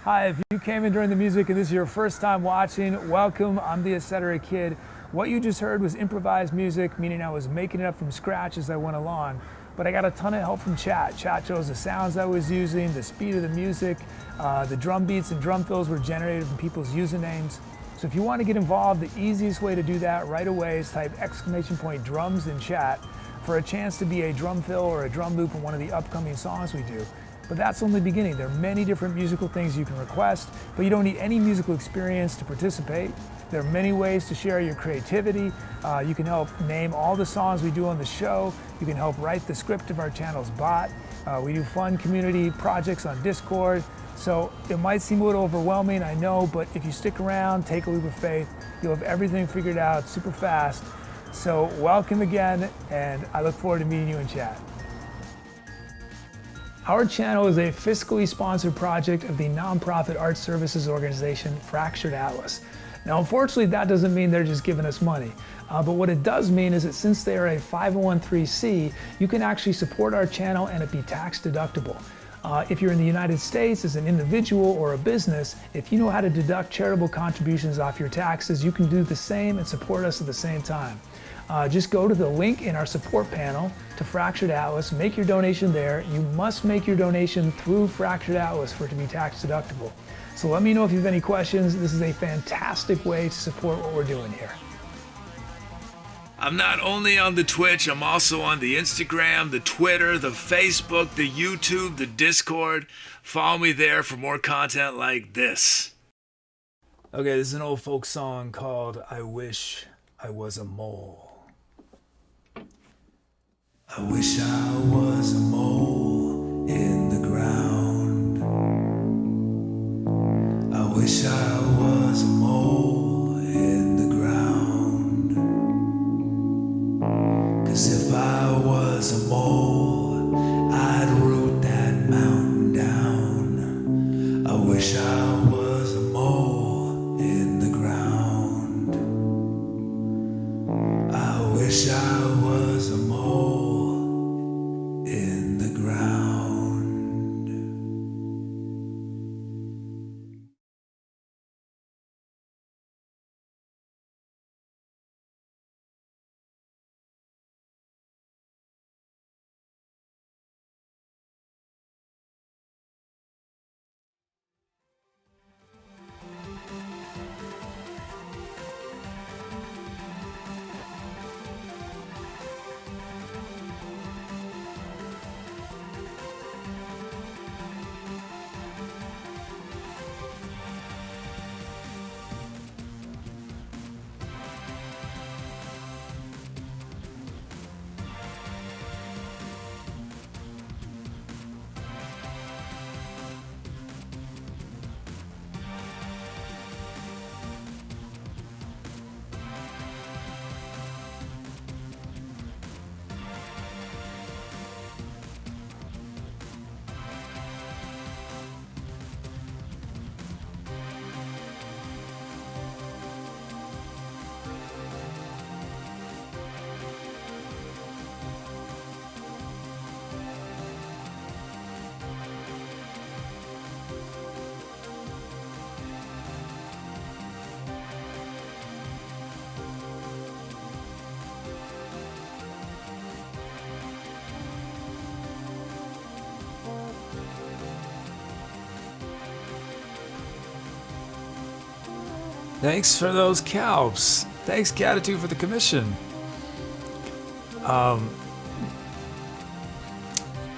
Hi, if you came in during the music and this is your first time watching, welcome. I'm the EtC. What you just heard was improvised music, meaning I was making it up from scratch as I went along. But I got a ton of help from chat. Chat chose the sounds I was using, the speed of the music, the drum beats and drum fills were generated from people's usernames. So if you want to get involved, the easiest way to do that right away is type !drums in chat for a chance to be a drum fill or a drum loop in one of the upcoming songs we do. But that's only the beginning. There are many different musical things you can request, but you don't need any musical experience to participate. There are many ways to share your creativity. You can help name all the songs we do on the show. You can help write the script of our channel's bot. We do fun community projects on Discord. So it might seem a little overwhelming, I know, but if you stick around, take a leap of faith, you'll have everything figured out super fast. So welcome again, and I look forward to meeting you in chat. Our channel is a fiscally sponsored project of the nonprofit art services organization Fractured Atlas. Now, unfortunately, that doesn't mean they're just giving us money. But what it does mean is that since they are a 501(c), you can actually support our channel and it be tax deductible. If you're in the United States as an individual or a business, if you know how to deduct charitable contributions off your taxes, you can do the same and support us at the same time. Just go to the link in our support panel to Fractured Atlas, make your donation there. You must make your donation through Fractured Atlas for it to be tax deductible. So let me know if you have any questions. This is a fantastic way to support what we're doing here. I'm not only on the Twitch, I'm also on the Instagram, the Twitter, the Facebook, the YouTube, the Discord. Follow me there for more content like this. Okay, this is an old folk song called I Wish I Was a Mole. I wish I was a mole in the ground. I wish I was a mole in the ground. 'Cause if I was a mole, I'd root that mountain down. I wish I was a mole in the ground. I wish I was a mole in the ground. Thanks for those calps. Thanks, Catitude, for the commission.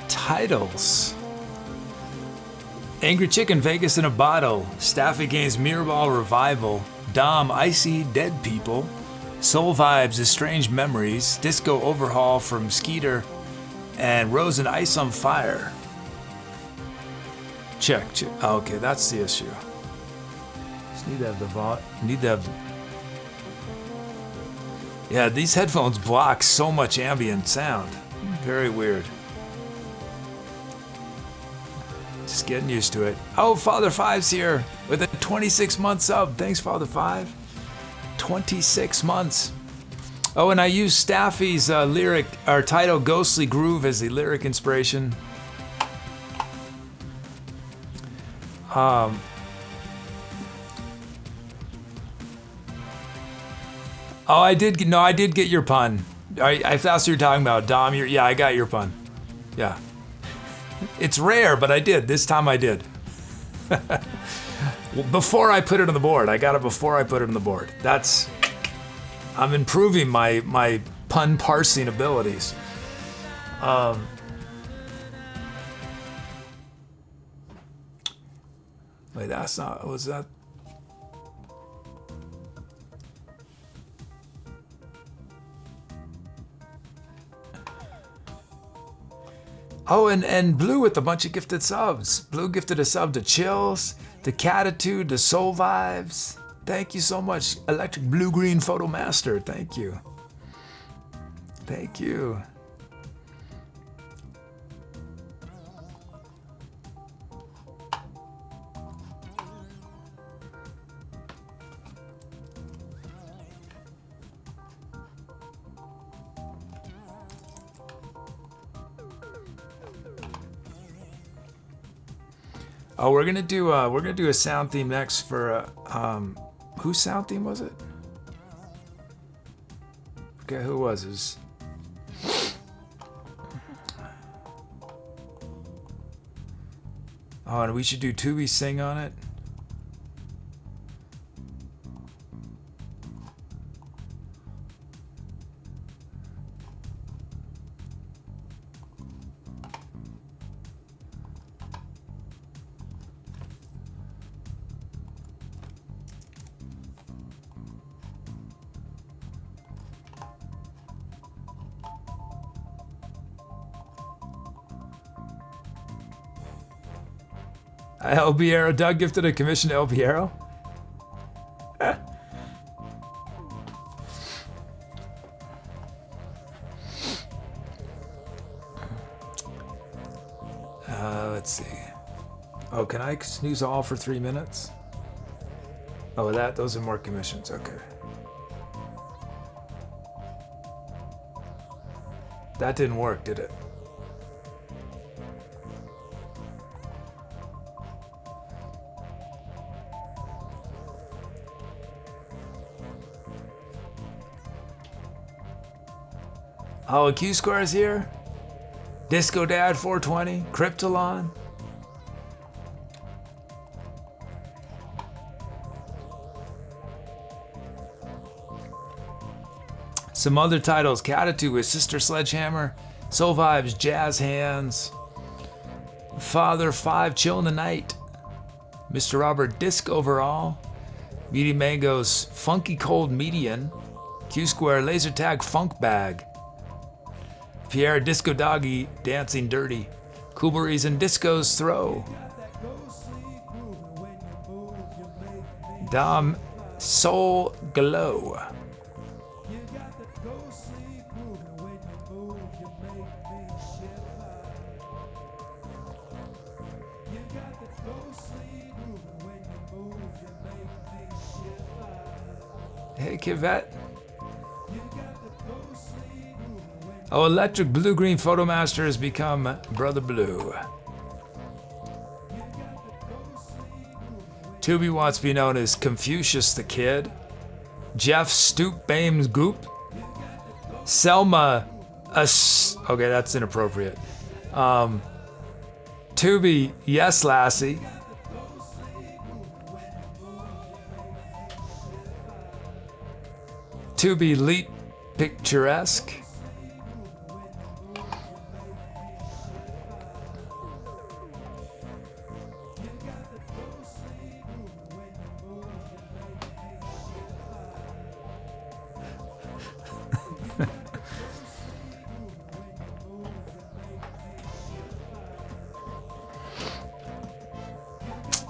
Titles. angryCHKN, Vegas in a Bottle. Staffy Games, Mirrorball Revival. Dom, Icy Dead People. Soul Vibes, Estranged Memories. Disco Overhaul from Skeeter. And Rose and Ice on Fire. Check. Oh, okay, that's the issue. Just need to have the Yeah, these headphones block so much ambient sound. Very weird. Just getting used to it. Oh, Father Five's here with a 26-month sub. Thanks, Father Five. 26 months. Oh, and I used Staffy's lyric, or title, Ghostly Groove, as the lyric inspiration. Oh, I did get your pun. If that's what you're talking about, Dom, yeah, I got your pun. Yeah. It's rare, but I did. This time I did. Before I put it on the board. I got it before I put it on the board. I'm improving my pun parsing abilities. Wait, that's not, was that? Oh, and Blue with a bunch of gifted subs. Blue gifted a sub to Chills, to Catitude, to Soul Vibes. Thank you so much. Electric Blue Green Photo Master. Thank you. Thank you. Oh, we're gonna do a sound theme next for whose sound theme was it? Okay, who was his? Oh, and we should do Tubi sing on it. ElBierro, Doug gifted a commission to ElBierro. Let's see. Oh, can I snooze all for 3 minutes? Oh, those are more commissions. Okay. That didn't work, did it? Oh, Q Square is here. Disco Dad 420, Kryptolon. Some other titles: Catitude with Sister Sledgehammer, Soul Vibes, Jazz Hands, Father Five, Chillin' the Night, Mr. Robert, Disc Overall, Meaty Mangoes, Funky Cold Median, Q Square, Laser Tag, Funk Bag, Pierre, Disco Doggy, Dancing Dirty, Kuberies and Disco's Throw, Dom, Soul Glow, hey Kivette. Oh, Electric Blue Green Photo Master has become Brother Blue. Tubi wants to be known as Confucius the Kid. Jeff Stoop Bames Goop. Selma okay, that's inappropriate. Tubi, Yes Lassie. to be leap picturesque.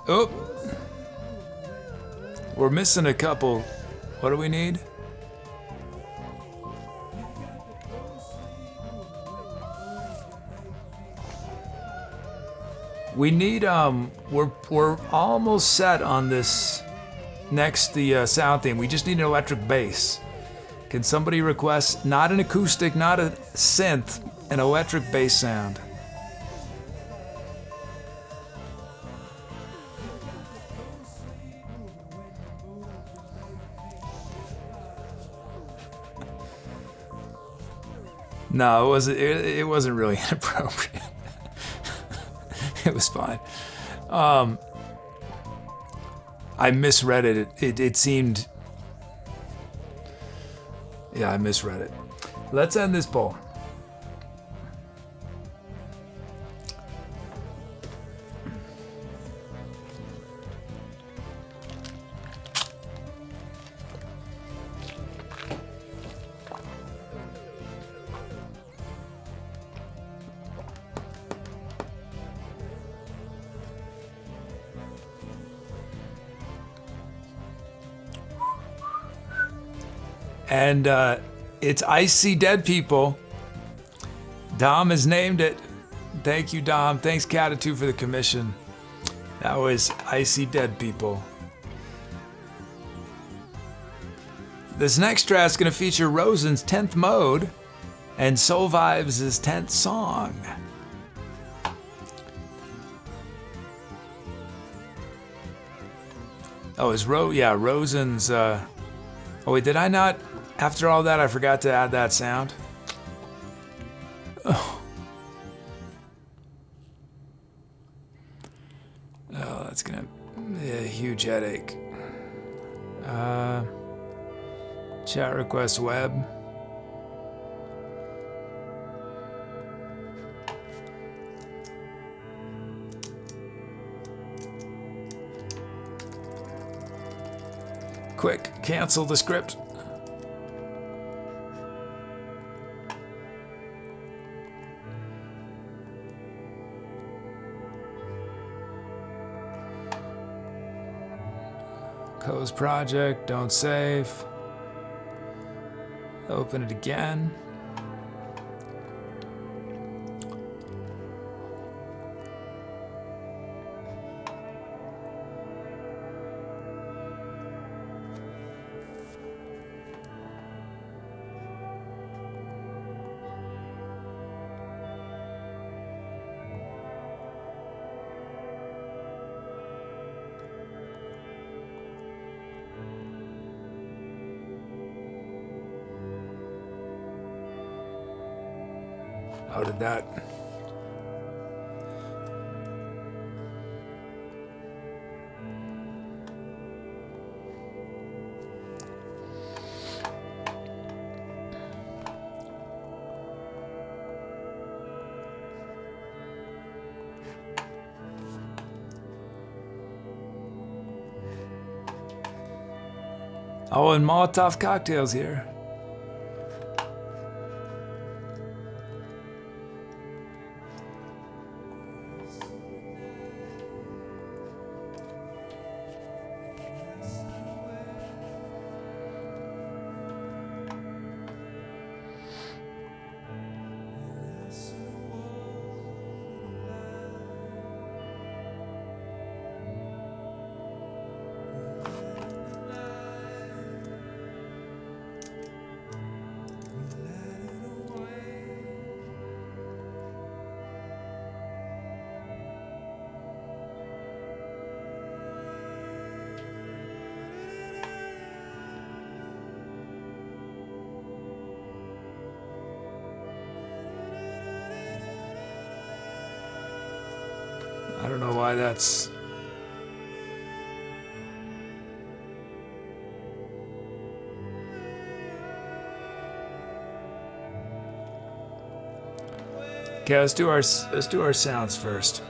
Oh, we're missing a couple. What do we need? We need we're almost set on this next the sound theme. We just need an electric bass. Can somebody request not an acoustic, not a synth, an electric bass sound? No, it wasn't really inappropriate. It was fine. I misread it. It seemed... Yeah, I misread it. Let's end this poll. And it's Icy Dead People. Dom has named it. Thank you, Dom. Thanks, Catitude, for the commission. That was Icy Dead People. This next track is going to feature Rosen's 10th mode and Soul Vibes' 10th song. Oh, it's Rosen's... Oh, wait, did I not... After all that, I forgot to add that sound. Oh, that's gonna be a huge headache. Chat request web. Quick, cancel the script. Close project, don't save. Open it again. How did that? Oh, and Molotov cocktails here. I don't know why that's... Okay, let's do our sounds first.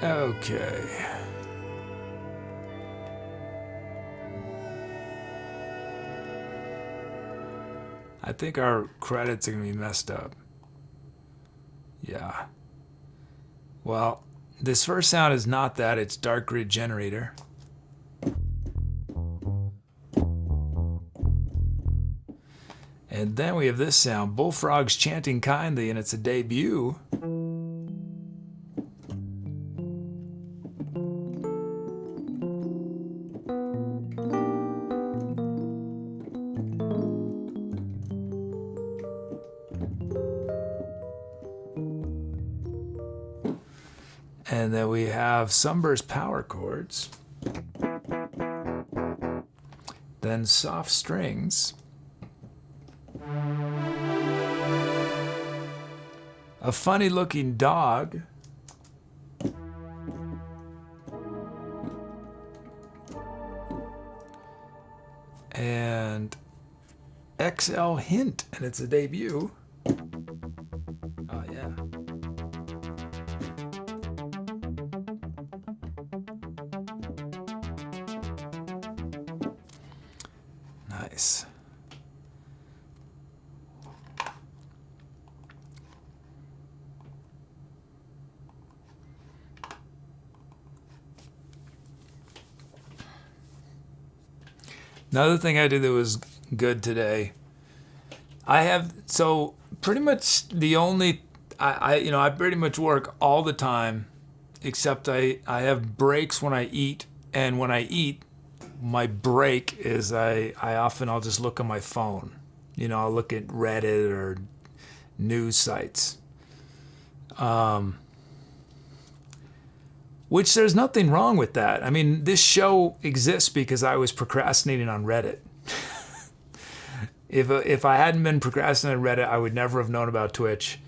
Okay. I think our credits are gonna be messed up. Yeah. Well, this first sound is not that, it's Dark Grid Generator. And then we have this sound, Bullfrogs Chanting Kindly, and it's a debut. And then we have Sunburst Power Chords. Then Soft Strings. A Funny Looking Dog. And XL Hint, and it's a debut. Oh yeah. Nice. Another thing I did that was good today. I have, so pretty much the only, I pretty much work all the time, except I have breaks when I eat, and when I eat, my break is I'll just look on my phone. I'll look at Reddit or news sites. Which there's nothing wrong with that. I mean, this show exists because I was procrastinating on Reddit. If I hadn't been procrastinating on Reddit, I would never have known about Twitch.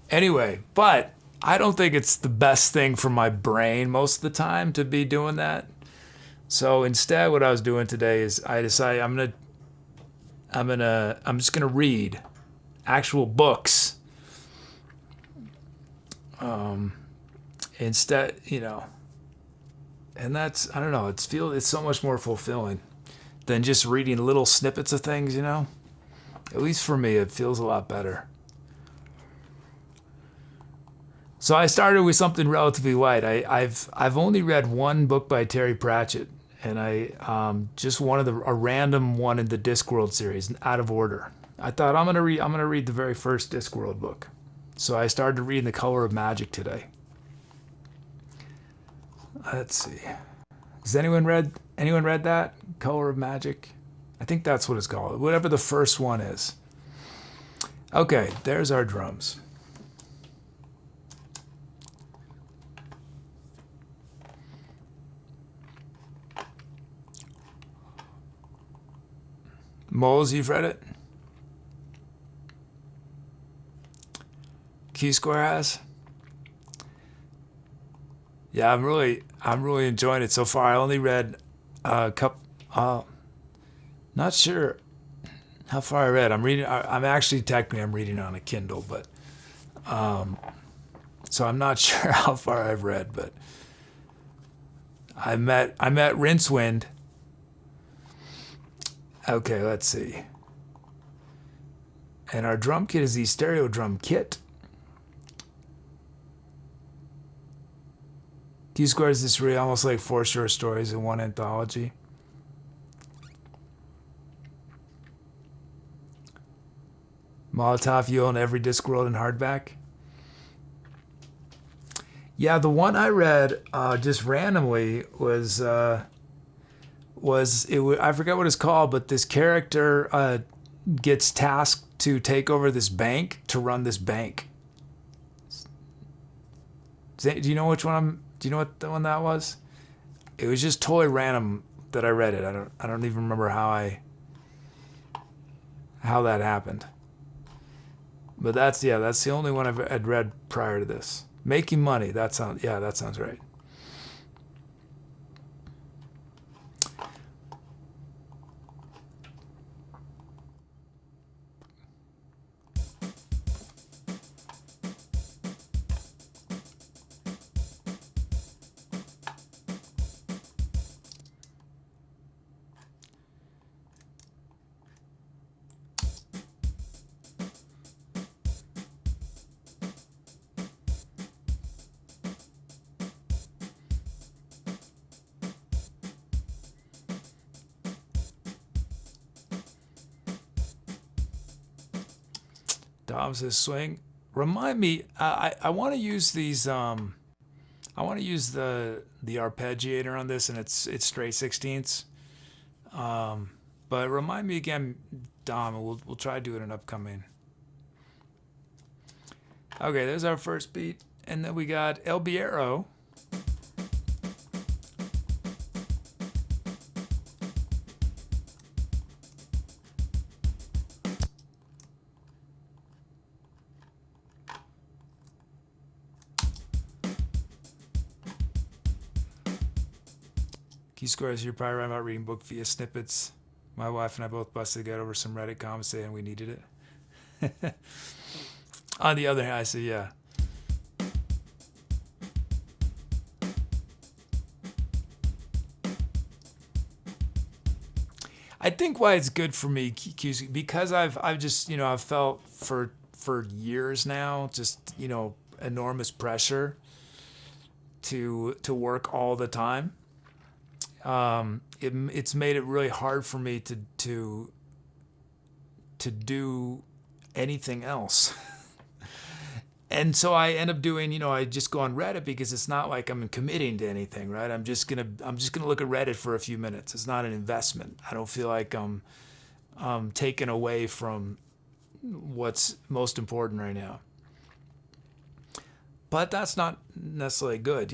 Anyway, but I don't think it's the best thing for my brain most of the time to be doing that. So instead, what I was doing today is I decided I'm just gonna read actual books. Instead, and that's, I don't know, it's so much more fulfilling than just reading little snippets of things, At least for me, it feels a lot better. So I started with something relatively light. I've only read one book by Terry Pratchett, and I just a random one in the Discworld series, out of order. I thought I'm gonna read the very first Discworld book. So I started reading The Color of Magic today. Let's see. Has anyone read that? Color of Magic? I think that's what it's called. Whatever the first one is. Okay, there's our drums. Moles, you've read it? Q Square has? Yeah, I'm really enjoying it so far. I only read a couple. Not sure how far I read. I'm reading it on a Kindle, but so I'm not sure how far I've read. But I met Rincewind. Okay, let's see. And our drum kit is the Stereo Drum Kit. Q Square is this really almost like 4 short stories in one anthology. Molotov, you own every Discworld in hardback. Yeah, the one I read just randomly was I forget what it's called, but this character gets tasked to take over this bank, to run this bank. Do you know which one do you know what the one that was? It was just totally random that I read it. I don't even remember how that happened. But that's the only one I'd read prior to this. Making Money. That sounds right. Dom says swing. Remind me, I want to use these. I want to use the arpeggiator on this, and it's straight 16ths. But remind me again, Dom, and we'll try to do it in upcoming. Okay, there's our first beat, and then we got ElBierro. Key scores, you're probably right about reading book via snippets. My wife and I both busted together over some Reddit comments saying we needed it. On the other hand, I say, yeah. I think why it's good for me, because I've just, I've felt for years now, just, enormous pressure to work all the time. It's made it really hard for me to do anything else. And so I end up doing, I just go on Reddit because it's not like I'm committing to anything, right? I'm just gonna look at Reddit for a few minutes. It's not an investment. I don't feel like I'm taken away from what's most important right now. But that's not necessarily good,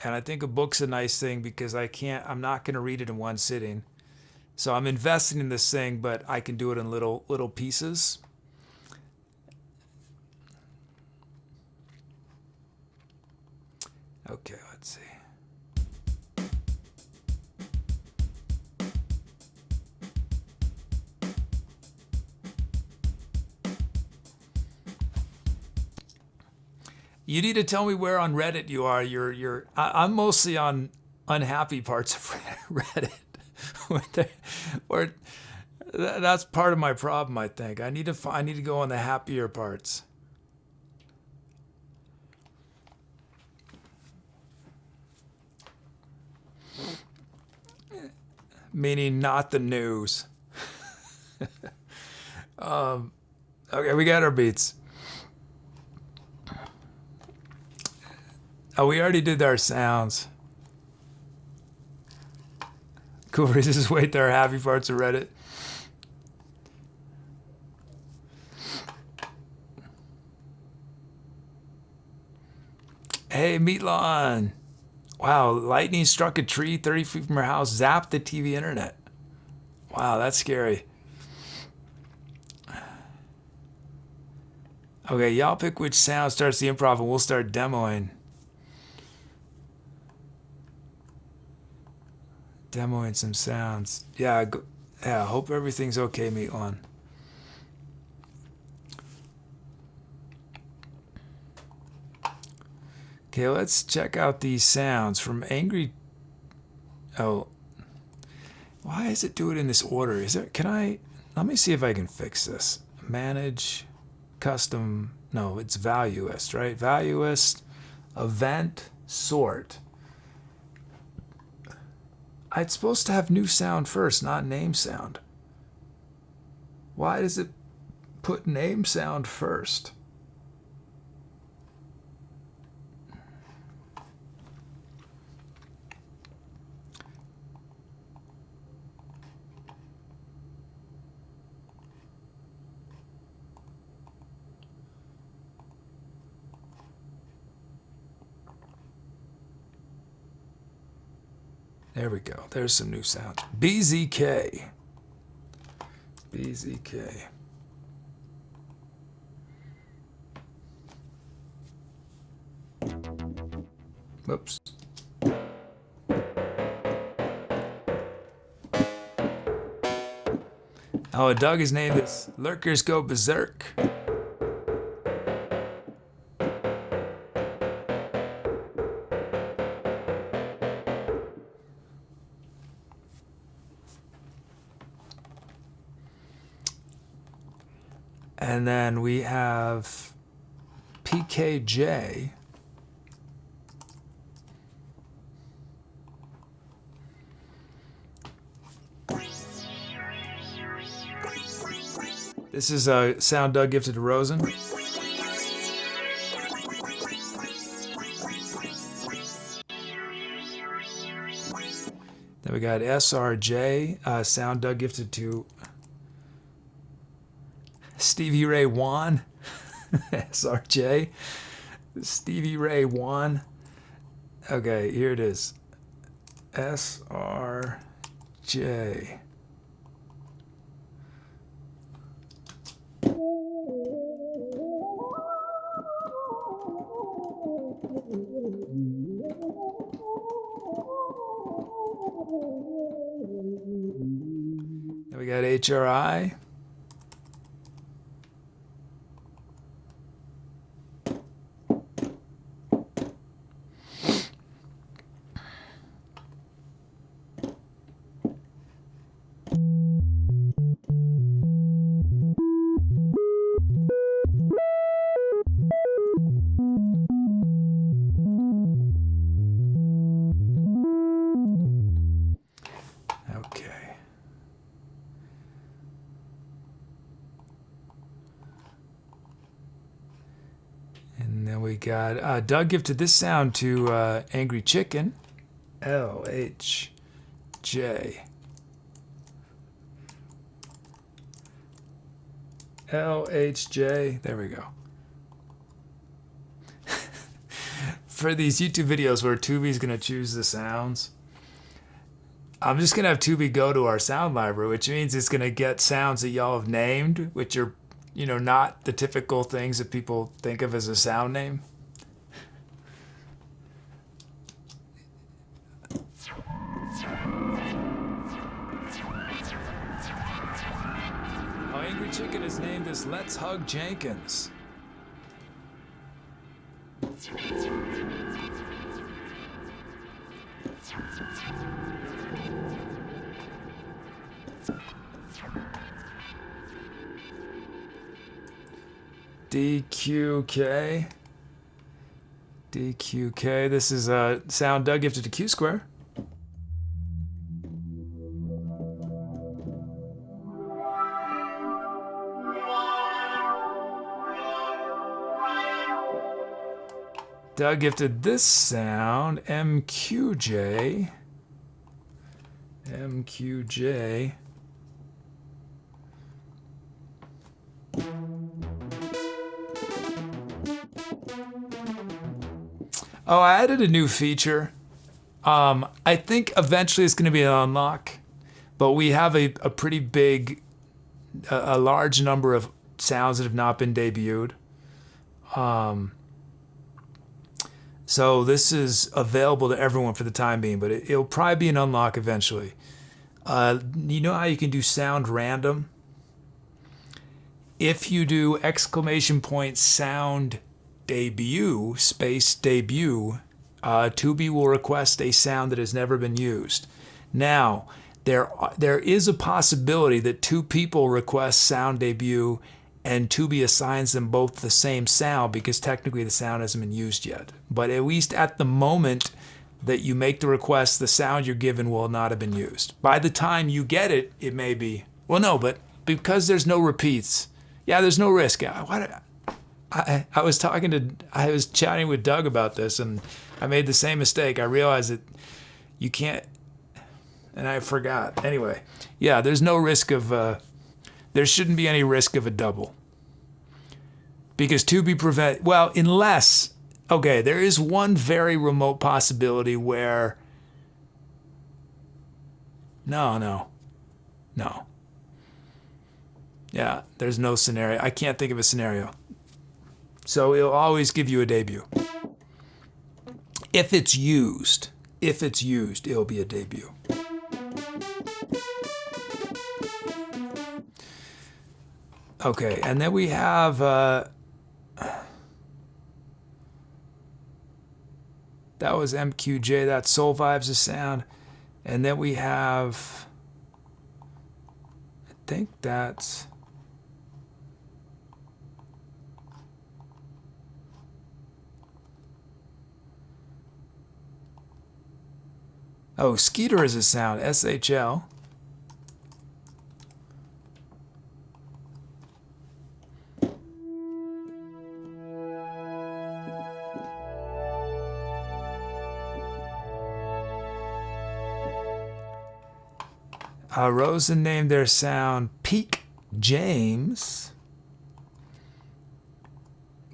and I think a book's a nice thing because I'm not gonna read it in one sitting. So I'm investing in this thing, but I can do it in little pieces. Okay, let's see. You need to tell me where on Reddit you are. I'm mostly on unhappy parts of Reddit. Or that's part of my problem, I think. I need to go on the happier parts. Meaning not the news. Okay, we got our beats. Oh, we already did our sounds. Cool. Just wait there. Happy parts of Reddit. Hey, Meatlon. Wow, lightning struck a tree 30 feet from her house, zapped the TV internet. Wow, that's scary. Okay, y'all pick which sound starts the improv and we'll start demoing. Demoing some sounds. Yeah, hope everything's okay, Meatlon. Okay, let's check out these sounds from Angry. Oh, why does it do it in this order? Let me see if I can fix this. Manage, custom. No, it's Valuist, right? Valuist, event, sort. It's supposed to have new sound first, not name sound. Why does it put name sound first? There we go. There's some new sounds. BZK. BZK. Whoops. Oh, Doug, his name is Lurkers Go Berserk. And then we have PKJ. This is a sound Doug gifted to Rosen. Then we got SRJ, sound Doug gifted to Stevie Ray Wan. SRJ. Stevie Ray Wan. Okay, here it is. SRJ. Then we got HRI. Got Doug gifted this sound to angryCHKN, LHJ. LHJ, there we go. For these YouTube videos where Tubi's gonna choose the sounds, I'm just gonna have Tubi go to our sound library, which means it's gonna get sounds that y'all have named, which are, you know, not the typical things that people think of as a sound name. Oh, angryCHKN is named as Let's Hug Jenkins. DQK. DQK. This is a sound Doug gifted to Q Square. Doug gifted this sound, MQJ. MQJ. Oh, I added a new feature. I think eventually it's going to be an unlock, but we have a pretty big, a large number of sounds that have not been debuted. So this is available to everyone for the time being, but it'll probably be an unlock eventually. You know how you can do sound random? If you do !sound debut, space debut, Tubi will request a sound that has never been used. Now, there is a possibility that two people request sound debut and Tubi assigns them both the same sound because technically the sound hasn't been used yet. But at least at the moment that you make the request, the sound you're given will not have been used. By the time you get it, it may be, well, no, but because there's no repeats, yeah, there's no risk. I was chatting with Doug about this, and I made the same mistake. I realized that you can't, and I forgot. Anyway, yeah, there's no risk of, there shouldn't be any risk of a double. Because unless, okay, there is one very remote possibility where, no. Yeah, there's no scenario. I can't think of a scenario. So it'll always give you a debut. If it's used, it'll be a debut. Okay, and then we have that was MQJ, that's Soul Vibes of Sound. And then we have, I think that's, oh, Skeeter is a sound, SHL. Rosen named their sound Peak James.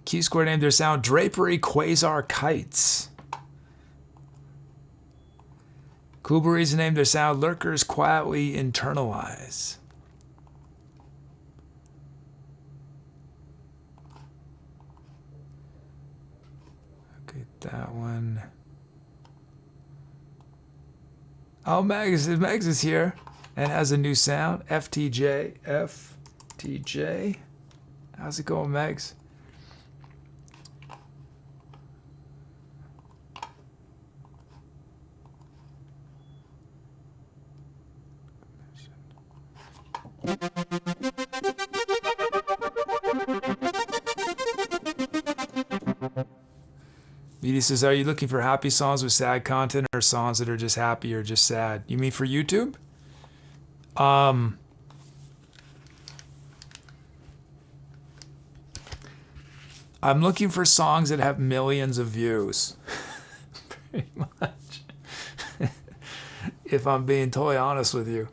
Q Square named their sound Drapery Quasar Kites. Coolberries named their sound Lurkers Quietly Internalize. Okay, that one. Oh, Megs is here and has a new sound. FTJ. How's it going, Megs? Vidi says, are you looking for happy songs with sad content or songs that are just happy or just sad? You mean for YouTube? I'm looking for songs that have millions of views. Pretty much. If I'm being totally honest with you.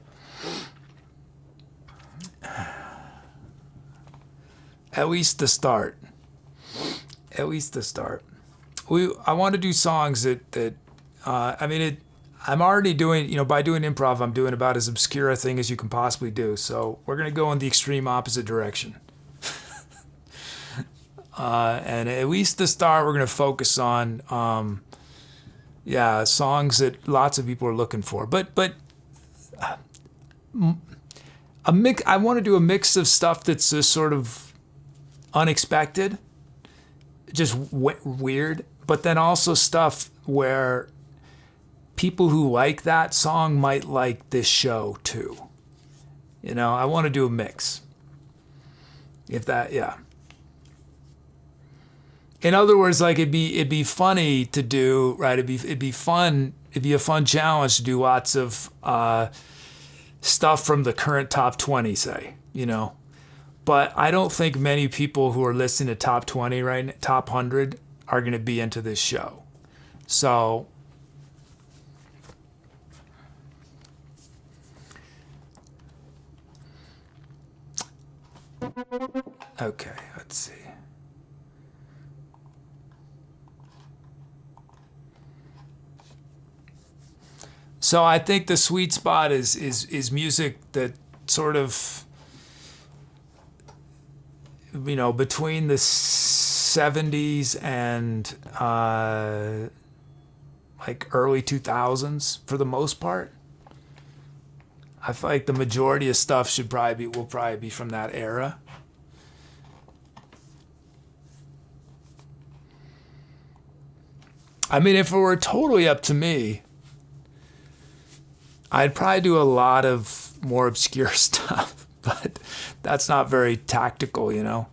At least the start. At least the start. I want to do songs that I'm already doing, by doing improv, I'm doing about as obscure a thing as you can possibly do. So we're going to go in the extreme opposite direction. And at least the start, we're going to focus on, songs that lots of people are looking for. But a mix. I want to do a mix of stuff that's just sort of unexpected, just weird, but then also stuff where people who like that song might like this show too. I want to do a mix. If that, yeah. In other words, like it'd be funny to do, right? It'd be fun. It'd be a fun challenge to do lots of stuff from the current top 20, say, But I don't think many people who are listening to top 20 right now, top 100 are going to be into this show. So okay, let's see. So I think the sweet spot is music that sort of, between the 70s and like early 2000s for the most part. I feel like the majority of stuff will probably be from that era. I mean, if it were totally up to me, I'd probably do a lot of more obscure stuff, but that's not very tactical, I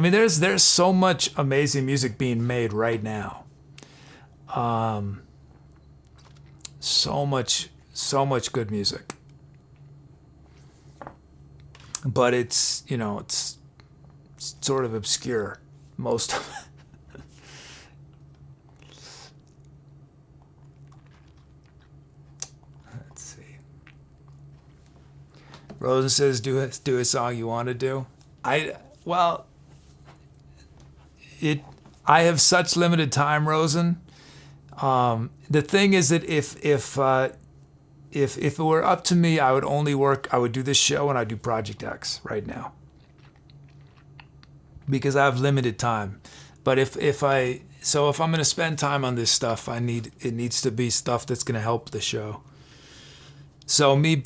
mean, there's so much amazing music being made right now. So much good music. But it's, it's sort of obscure, most of it. Rosen says, do a song you want to do. I have such limited time, Rosen. The thing is that if it were up to me, I would do this show and I'd do Project X right now. because I have limited time. But if I'm going to spend time on this stuff, it needs to be stuff that's going to help the show. So me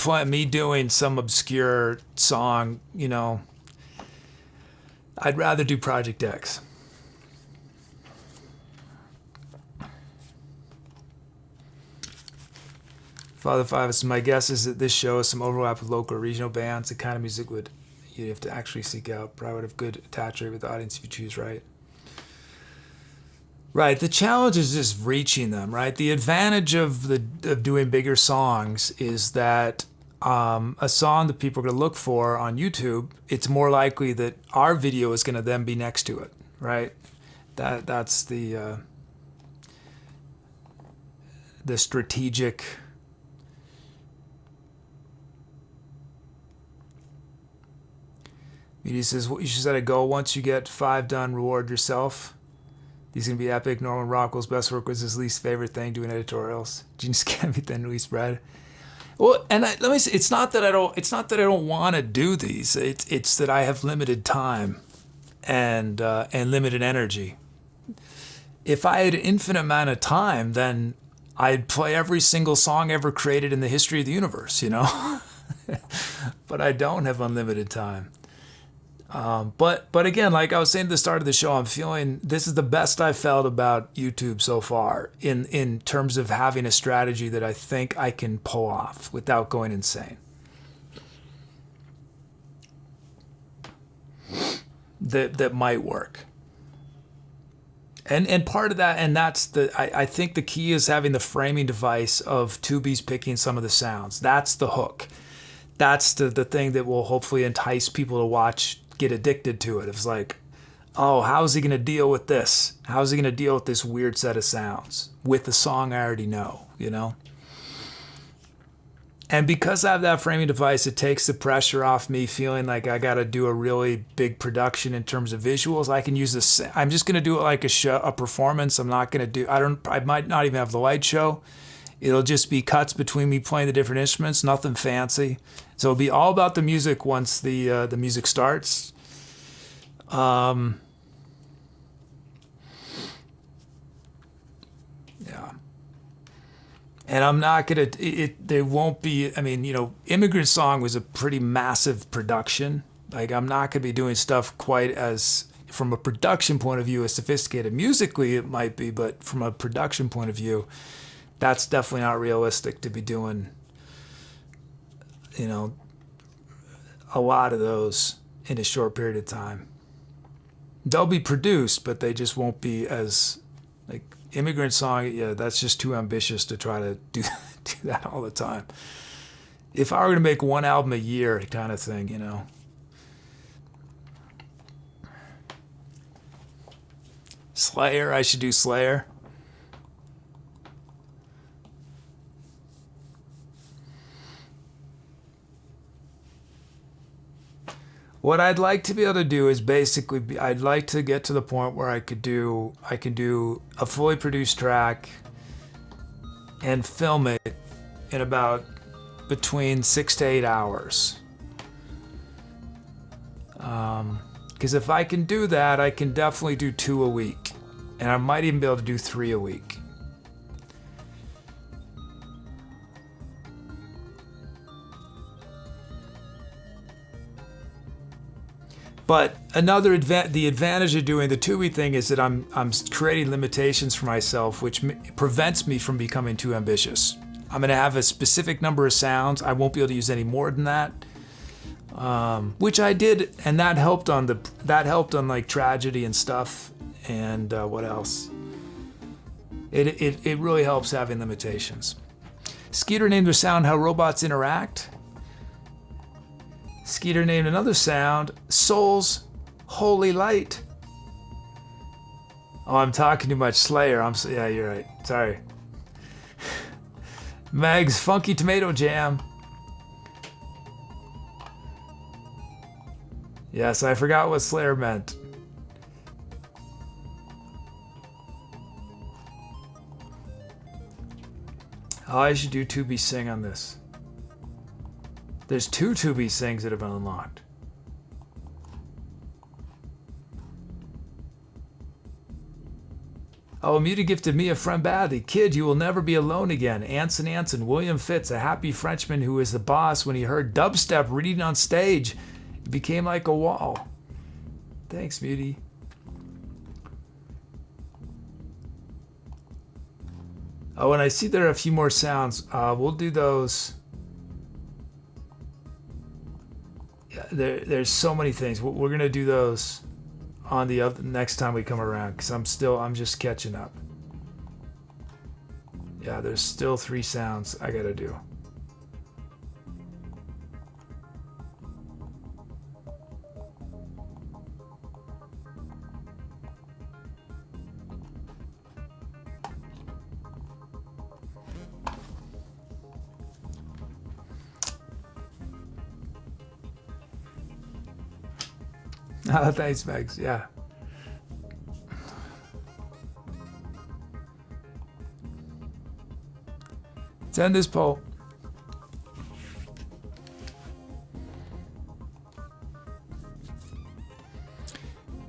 doing some obscure song, you know, I'd rather do Project X. Father Five, my guess is that this show has some overlap with local or regional bands. The kind of music you'd have to actually seek out. Probably would have good attach rate with the audience if you choose right. Right, the challenge is just reaching them, right? The advantage of doing bigger songs is that a song that people are going to look for on YouTube, it's more likely that our video is going to then be next to it, right? That's the strategic. He says, you should set a goal. Once you get 5 done, reward yourself. These can be epic. Norman Rockwell's best work was his least favorite thing, doing editorials. Genius can't be thin least bread. Well, and let me say, it's not that I don't want to do these. It's that I have limited time and limited energy. If I had an infinite amount of time, then I'd play every single song ever created in the history of the universe, you know. But I don't have unlimited time. But again, like I was saying at the start of the show, I'm feeling this is the best I've felt about YouTube so far in terms of having a strategy that I think I can pull off without going insane. That might work. And part of that, and that's I think the key is having the framing device of Tubi's picking some of the sounds. That's the hook. That's the thing that will hopefully entice people to watch, get addicted to it. It's like, oh, how's he going to deal with this? How's he going to deal with this weird set of sounds with the song I already know, you know? And because I have that framing device, it takes the pressure off me feeling like I got to do a really big production in terms of visuals. I can use this. I'm just going to do it like a performance. I'm not going to do, I might not even have the light show. It'll just be cuts between me playing the different instruments, nothing fancy. So it'll be all about the music once the music starts. Yeah. And I'm not gonna. There won't be. I mean, you know, Immigrant Song was a pretty massive production. Like, I'm not gonna be doing stuff quite as, from a production point of view, as sophisticated. Musically, it might be, but from a production point of view, that's definitely not realistic to be doing, you know, a lot of those in a short period of time. They'll be produced, but they just won't be as, like, Immigrant Song, yeah, that's just too ambitious to try to do that all the time. If I were to make one album a year kind of thing, you know. Slayer, I should do Slayer. What I'd like to be able to do is basically, I'd like to get to the point where I can do a fully produced track and film it in about between 6 to 8 hours. Because if I can do that, I can definitely do 2 a week. And I might even be able to do 3 a week. But the advantage of doing the two-week thing is that I'm creating limitations for myself, which prevents me from becoming too ambitious. I'm going to have a specific number of sounds. I won't be able to use any more than that, which I did, and that helped on like Tragedy and stuff. And what else? It really helps having limitations. Skeeter named their sound How Robots Interact. Skeeter named another sound, Soul's Holy Light. Oh, I'm talking too much. Slayer. Yeah, you're right. Sorry. Meg's Funky Tomato Jam. Yes, I forgot what Slayer meant. Oh, I should do Tubi Sing on this. There's 2 Tubi Sings that have been unlocked. Oh, Muta gifted me a friend badly. Kid, you will never be alone again. Anson, William Fitz, a happy Frenchman who was the boss when he heard dubstep reading on stage. It became like a wall. Thanks, Muty. Oh, and I see there are a few more sounds. We'll do those. Yeah, there's so many things. We're gonna do those on the next time we come around, because I'm just catching up. Yeah, there's still 3 sounds I gotta do. Oh, thanks, Megs. Yeah. Let's end this poll.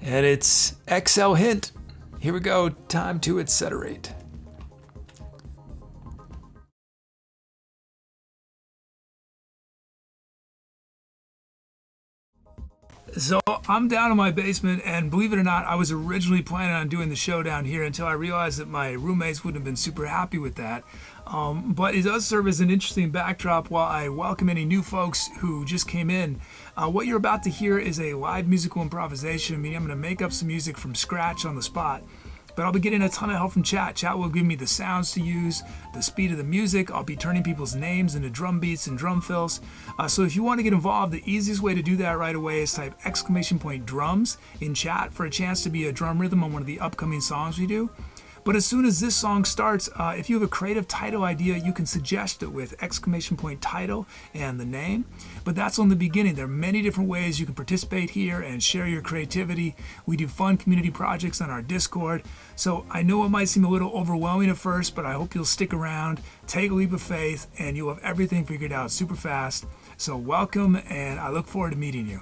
And it's XL hint. Here we go. Time to etceterate. So I'm down in my basement, and believe it or not, I was originally planning on doing the show down here until I realized that my roommates wouldn't have been super happy with that. But it does serve as an interesting backdrop while I welcome any new folks who just came in. What you're about to hear is a live musical improvisation, meaning I'm going to make up some music from scratch on the spot. But I'll be getting a ton of help from chat. Chat will give me the sounds to use, the speed of the music. I'll be turning people's names into drum beats and drum fills. So if you want to get involved, the easiest way to do that right away is type !drums in chat for a chance to be a drum rhythm on one of the upcoming songs we do. But as soon as this song starts, if you have a creative title idea, you can suggest it with !title and the name. But that's on the beginning. There are many different ways you can participate here and share your creativity. We do fun community projects on our Discord. So I know it might seem a little overwhelming at first, but I hope you'll stick around, take a leap of faith, and you'll have everything figured out super fast. So welcome, and I look forward to meeting you.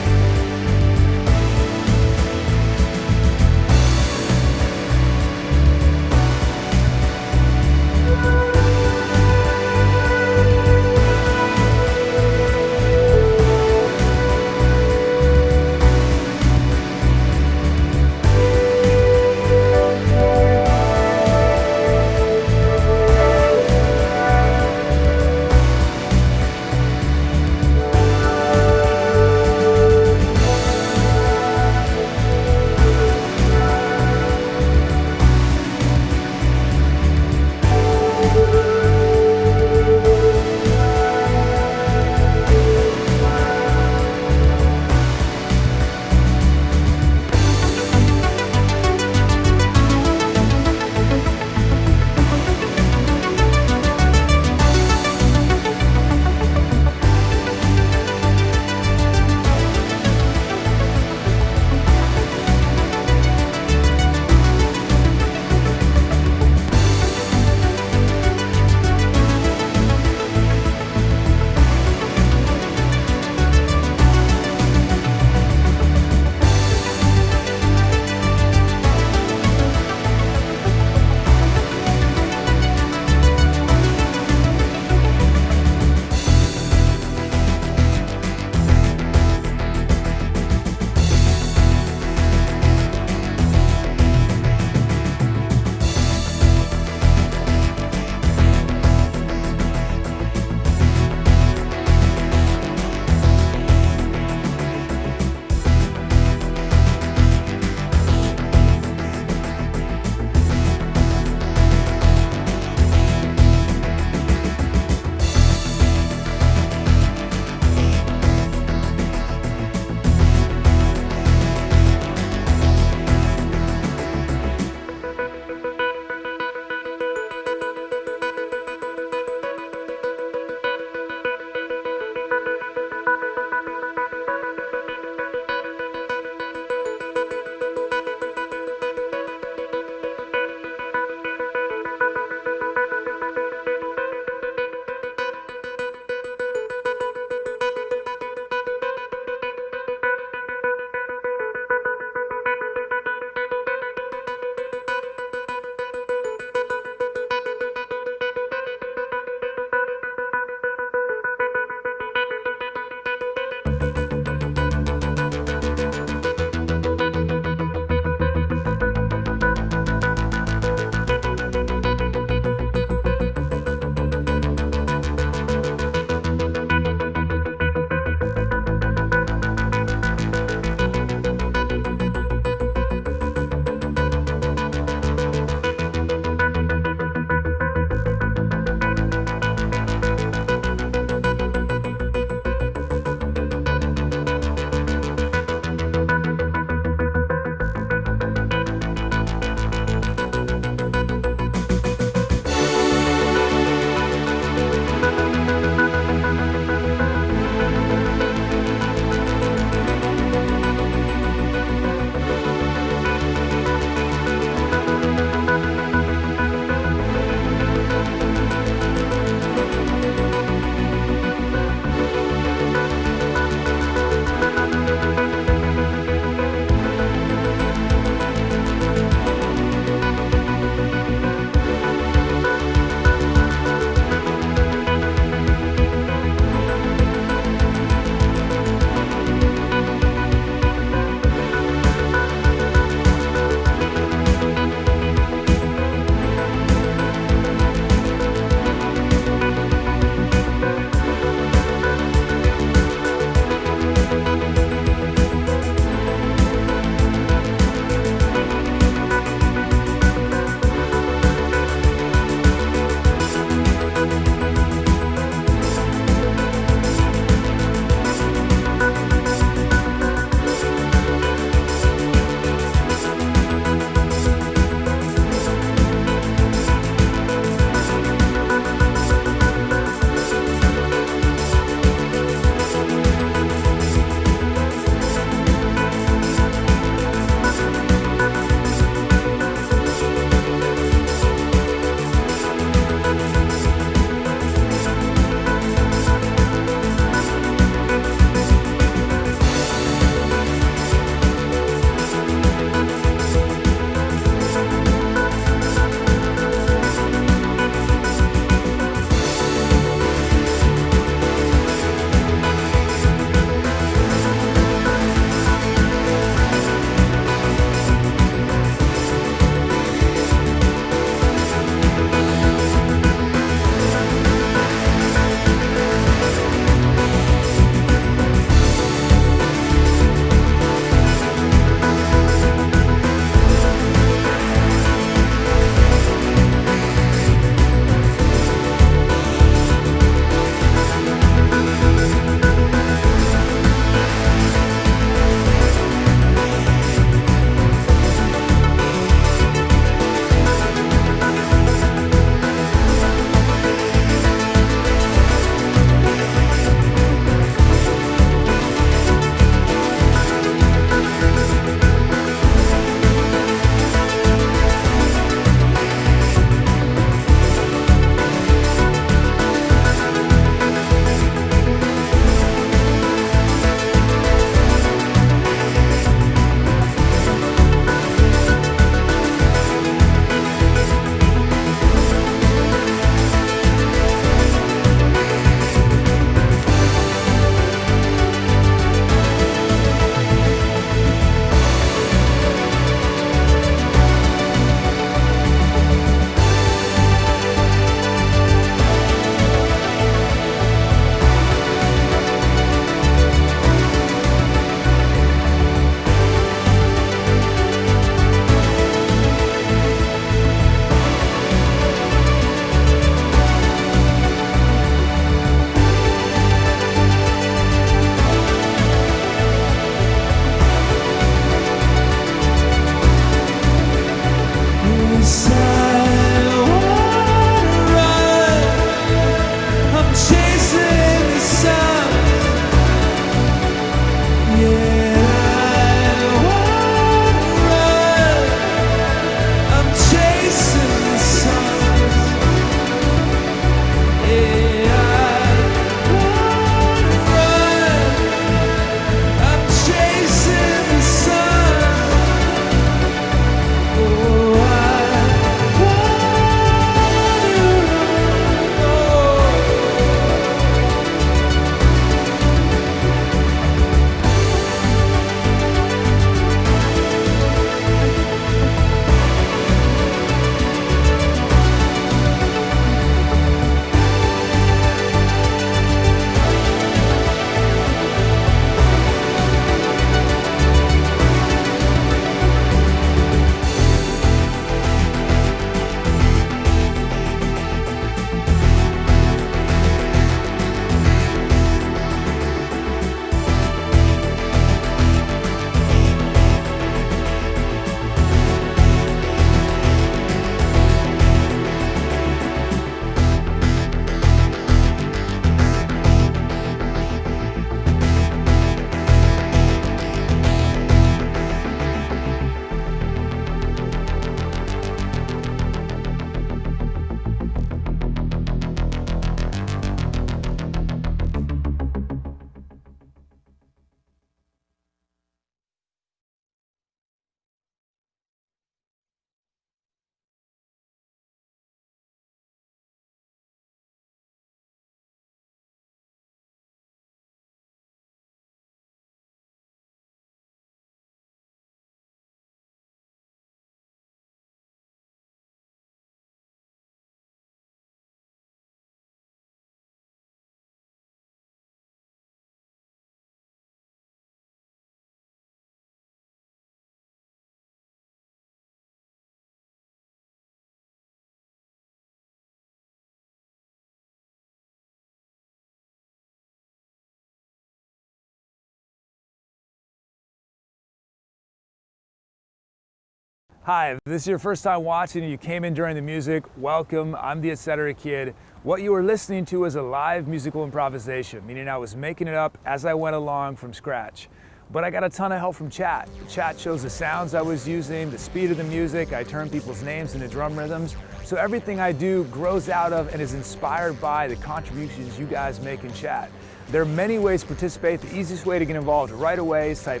Hi, if this is your first time watching and you came in during the music, welcome. I'm the Etc. Kid. What you were listening to is a live musical improvisation, meaning I was making it up as I went along from scratch. But I got a ton of help from chat. The chat shows the sounds I was using, the speed of the music, I turn people's names into drum rhythms. So everything I do grows out of and is inspired by the contributions you guys make in chat. There are many ways to participate. The easiest way to get involved right away is type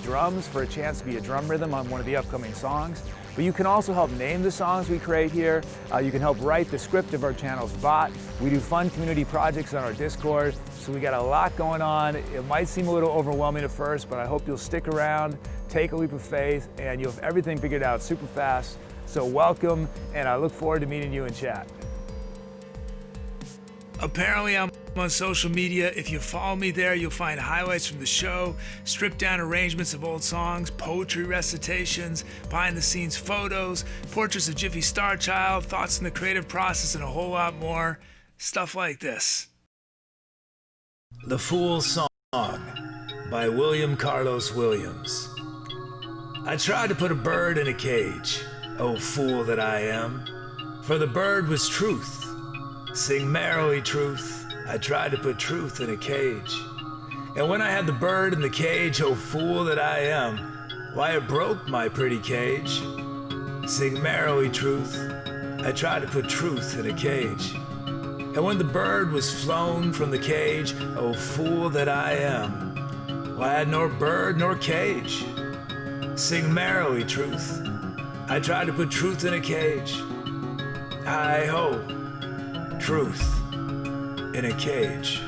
!drums for a chance to be a drum rhythm on one of the upcoming songs. But you can also help name the songs we create here. You can help write the script of our channel's bot. We do fun community projects on our Discord. So we got a lot going on. It might seem a little overwhelming at first, but I hope you'll stick around, take a leap of faith, and you'll have everything figured out super fast. So welcome, and I look forward to meeting you in chat. Apparently I'm on social media. If you follow me there, you'll find highlights from the show, stripped down arrangements of old songs, poetry recitations, behind the scenes photos, portraits of Jiffy Star Child, thoughts on the creative process, and a whole lot more. Stuff like this. The Fool Song by William Carlos Williams. I tried to put a bird in a cage, oh fool that I am, for the bird was truth. Sing merrily, truth. I tried to put truth in a cage. And when I had the bird in the cage, oh fool that I am, why it broke my pretty cage. Sing merrily, truth. I tried to put truth in a cage. And when the bird was flown from the cage, oh fool that I am, why I had nor bird nor cage. Sing merrily, truth. I tried to put truth in a cage. Hi-ho, truth in a cage.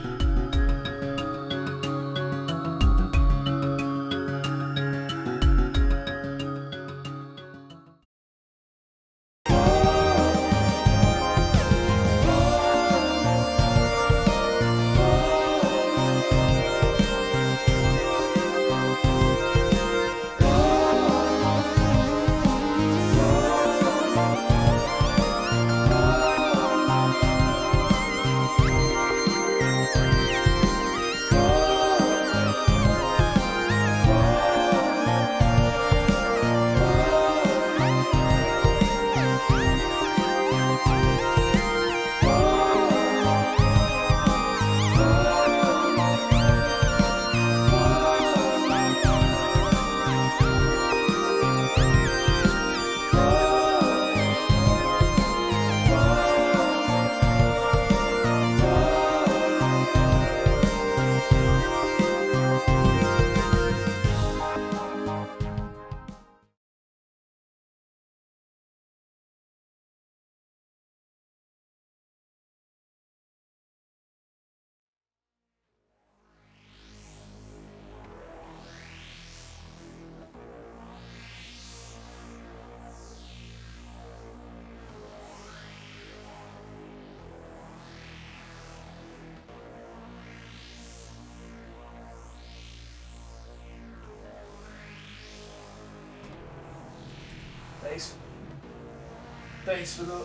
Thanks for the...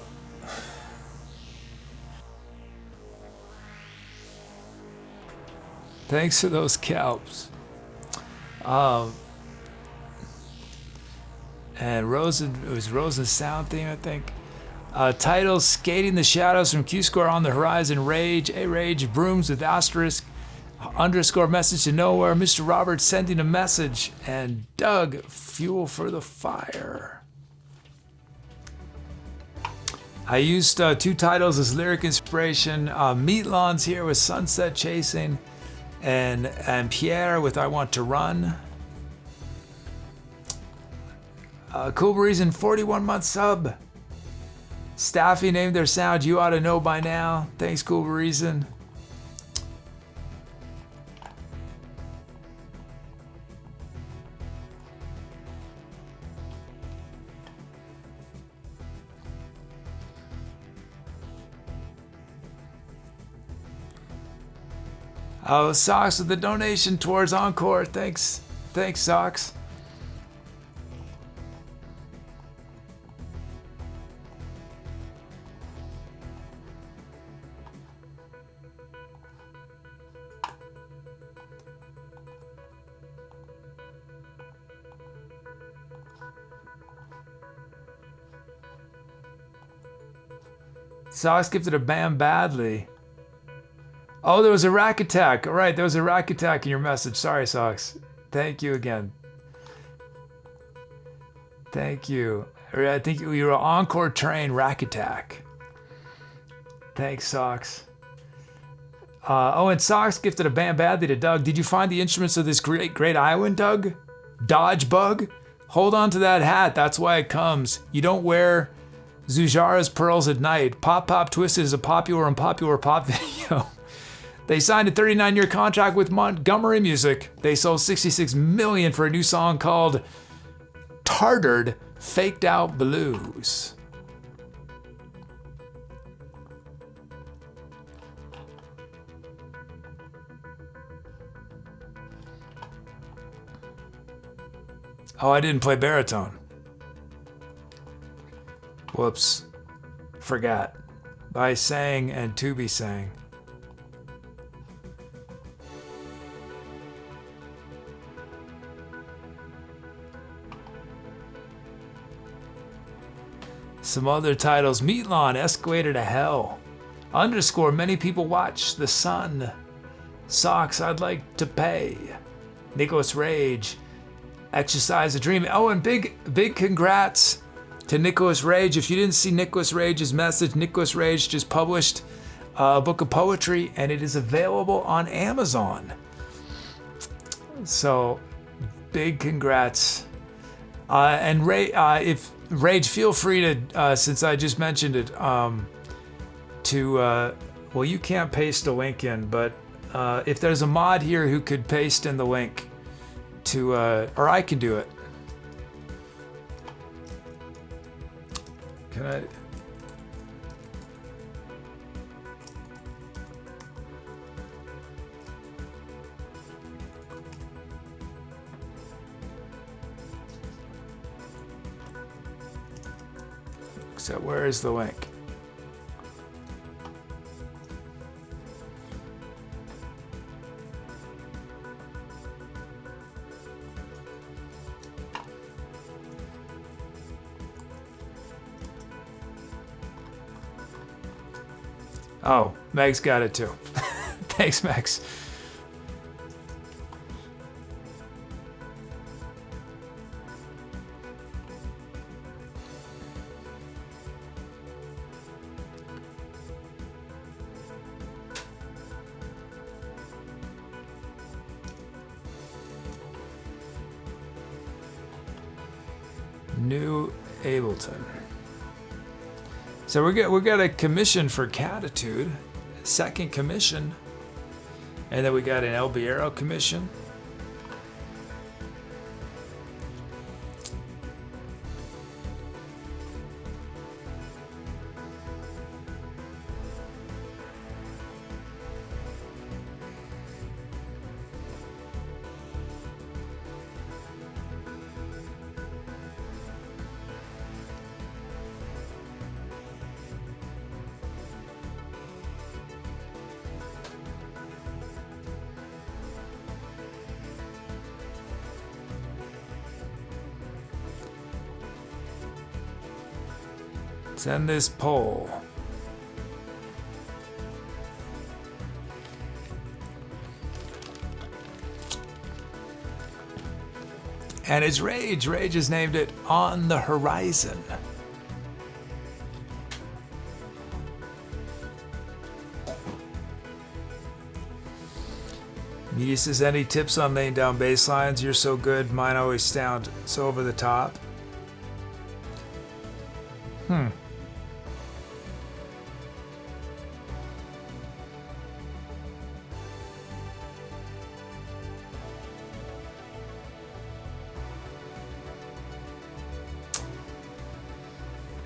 Thanks for those calps. And Rhodes, it was Rhodes' sound theme, I think. Titles, Skating the Shadows from Q-Score on the Horizon, Rage, A Rage, Brooms with asterisk, _ message to nowhere, Mr. Robert sending a message, and Doug, Fuel for the Fire. I used two titles as lyric inspiration. Meatlon's here with Sunset Chasing, and Pierre with I Want to Run. Cool Reason, 41-month sub. Staffy named their sound You Ought to Know by Now. Thanks, Cool Reason. Oh, Socks with the donation towards Encore. Thanks, Socks. Socks gifted a Bam Badly. Oh, there was a rack attack. All right, there was a rack attack in your message. Sorry, Socks. Thank you again. Thank you. I think you were Encore Train rack attack. Thanks, Socks. And Socks gifted a Bam Badly to Doug. Did you find the instruments of this great Iowan, Doug? dugDbug? Hold on to that hat. That's why it comes. You don't wear Zujara's pearls at night. Pop Pop Twisted is a popular and popular pop video. They signed a 39-year contract with Montgomery Music. They sold 66 million for a new song called Tartared Faked Out Blues. Oh, I didn't play baritone. Whoops. Forgot. By sang and to be sang. Some other titles. Meatlawn, Escalator to Hell. Underscore, many people watch. The Sun. Socks, I'd like to pay. Nicholas Rage. Exercise a Dream. Oh, and big congrats to Nicholas Rage. If you didn't see Nicholas Rage's message, Nicholas Rage just published a book of poetry, and it is available on Amazon. So, big congrats. And if Rage, feel free to, since I just mentioned it, well, you can't paste a link in, but if there's a mod here who could paste in the link to, or I can do it. Can I? So where is the link? Oh, Meg's got it too. Thanks, Megs. New Ableton. So we got a commission for Catitude, second commission, and then we got an ElBierro commission. Send this poll. And it's Rage. Rage has named it On the Horizon. Media says, any tips on laying down bass lines? You're so good. Mine always sound so over the top.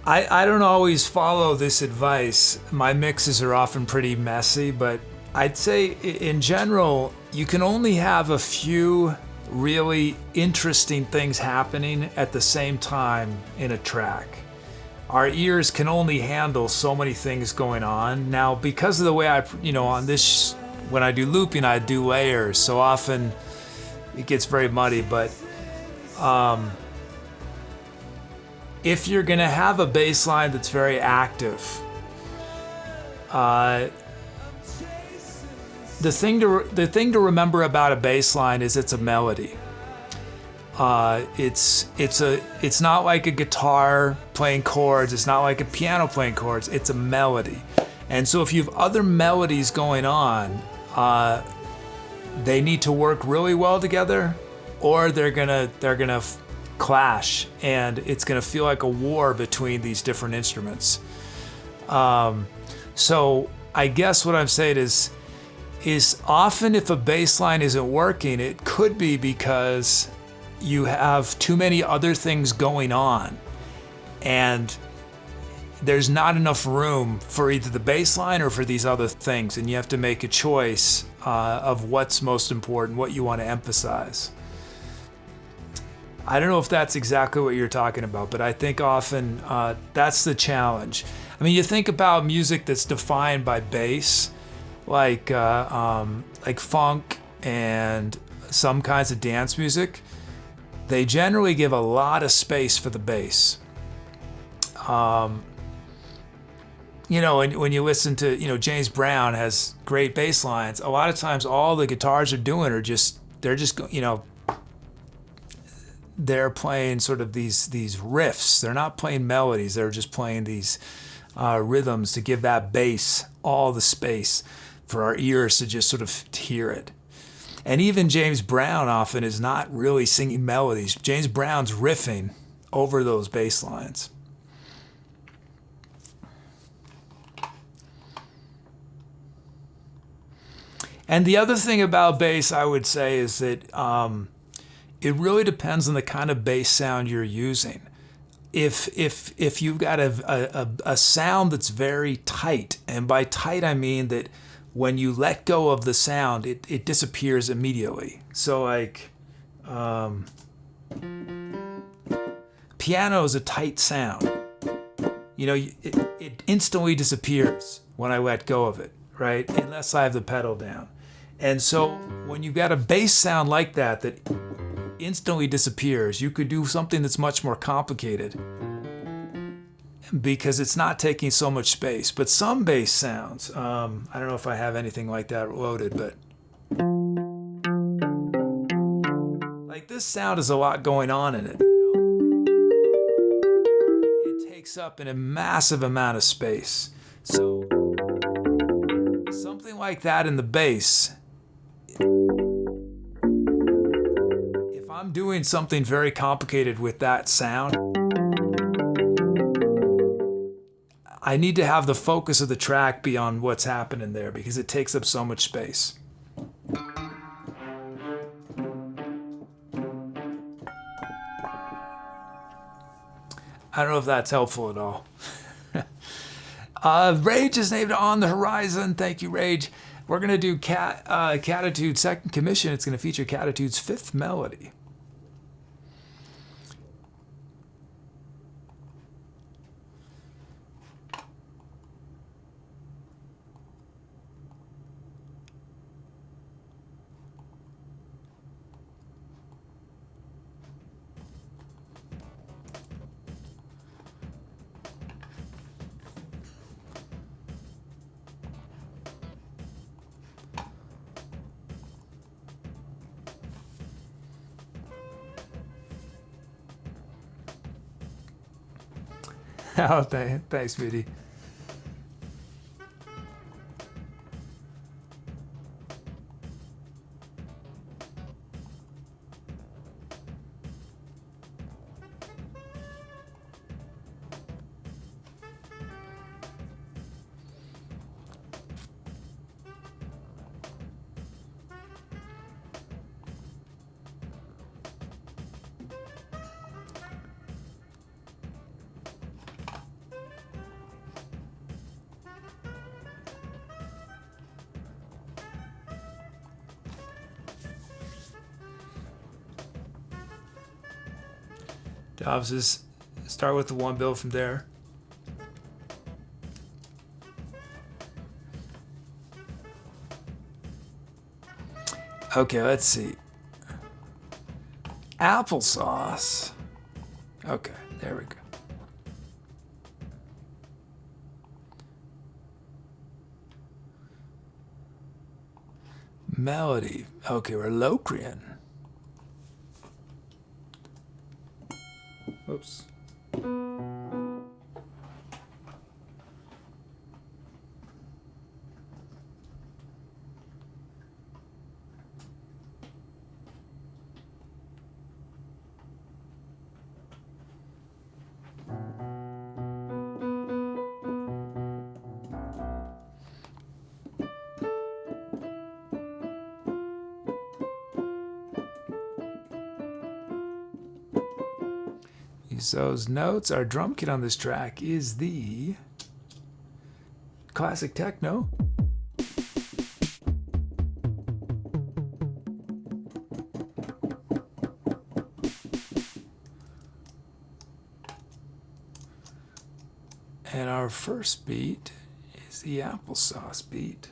I don't always follow this advice. My mixes are often pretty messy, but I'd say in general, you can only have a few really interesting things happening at the same time in a track. Our ears can only handle so many things going on. Now, because of the way on this, when I do looping, I do layers, so often it gets very muddy, but if you're gonna have a bass line that's very active, The thing to remember about a bass line is it's a melody. It's not like a guitar playing chords. It's not like a piano playing chords. It's a melody. And so if you have other melodies going on, they need to work really well together, or they're gonna clash, and it's gonna feel like a war between these different instruments. So I guess what I'm saying is often if a bass line isn't working, it could be because you have too many other things going on, and there's not enough room for either the bass line or for these other things, and you have to make a choice of what's most important, what you want to emphasize. I don't know if that's exactly what you're talking about, but I think often that's the challenge. I mean, you think about music that's defined by bass, like funk and some kinds of dance music. They generally give a lot of space for the bass. You know, when you listen to, you know, James Brown has great bass lines. A lot of times all the guitars are doing are they're playing sort of these riffs. They're not playing melodies. They're just playing these rhythms to give that bass all the space for our ears to just sort of hear it. And even James Brown often is not really singing melodies. James Brown's riffing over those bass lines. And the other thing about bass, I would say, is that it really depends on the kind of bass sound you're using. If you've got a sound that's very tight, and by tight I mean that when you let go of the sound, it disappears immediately. So like, piano is a tight sound. You know, it instantly disappears when I let go of it, right? Unless I have the pedal down. And so when you've got a bass sound like that instantly disappears, you could do something that's much more complicated because it's not taking so much space. But some bass sounds, I don't know if I have anything like that loaded, but like this sound has a lot going on in it. You know? It takes up a massive amount of space. So something like that in the bass, if I'm doing something very complicated with that sound, I need to have the focus of the track be on what's happening there because it takes up so much space. I don't know if that's helpful at all. Rage is named On the Horizon. Thank you, Rage. We're going to do Catitude's second commission. It's going to feature Catitude's fifth melody. Oh, thanks, sweetie. Dobbs is start with the one bill from there. Okay, let's see. Applesauce. Okay, there we go. Melody. Okay, we're Locrian. Oops. Use those notes. Our drum kit on this track is the classic techno. And our first beat is the applesauce beat.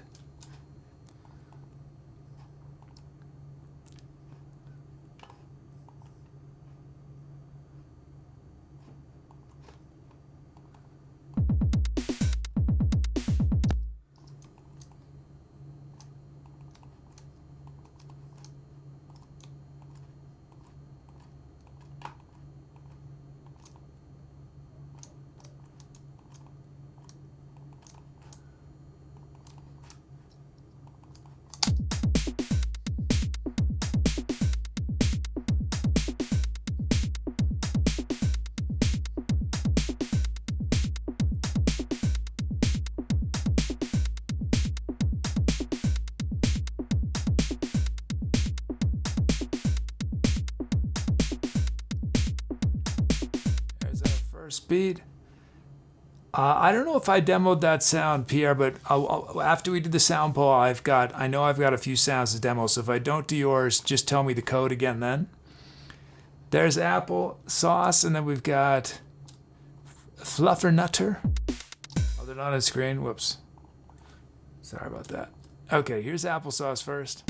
Speed. I don't know if I demoed that sound, Pierre, but after we did the sound poll, I know I've got a few sounds to demo. So if I don't do yours, just tell me the code again. Then there's apple sauce, and then we've got fluffernutter. Oh, they're not on screen. Whoops. Sorry about that. Okay, here's applesauce first.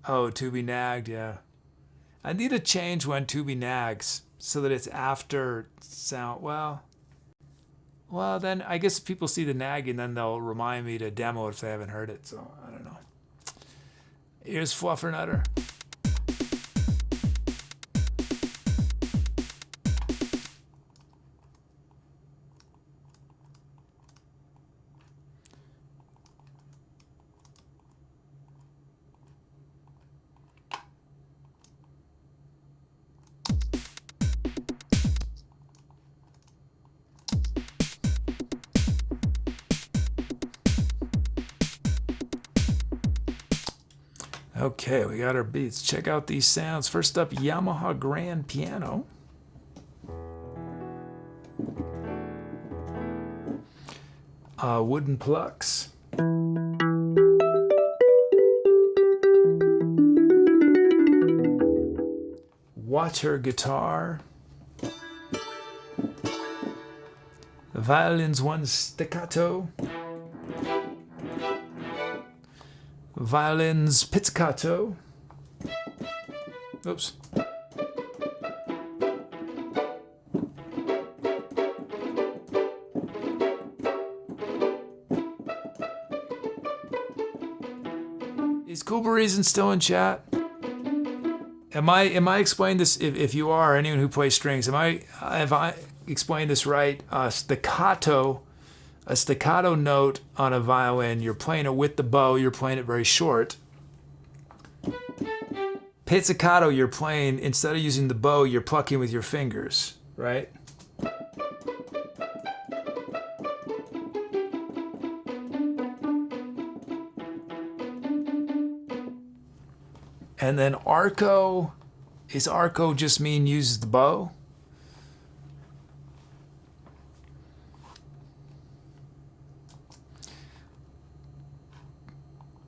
Oh, to be nagged, yeah. I need to change when to be nags so that it's after sound. Well, then I guess if people see the nagging, then they'll remind me to demo it if they haven't heard it. So I don't know. Here's fluffernutter. Okay, we got our beats. Check out these sounds. First up, Yamaha Grand Piano. Wooden plucks. Water guitar. Violins one staccato. Violins pizzicato. Oops. Is Cool Reason still in chat? Am I explaining this? If you are, anyone who plays strings, have I explained this right? A staccato note on a violin, you're playing it with the bow, you're playing it very short. Pizzicato, you're playing, instead of using the bow, you're plucking with your fingers, right? And then arco, is arco just mean uses the bow?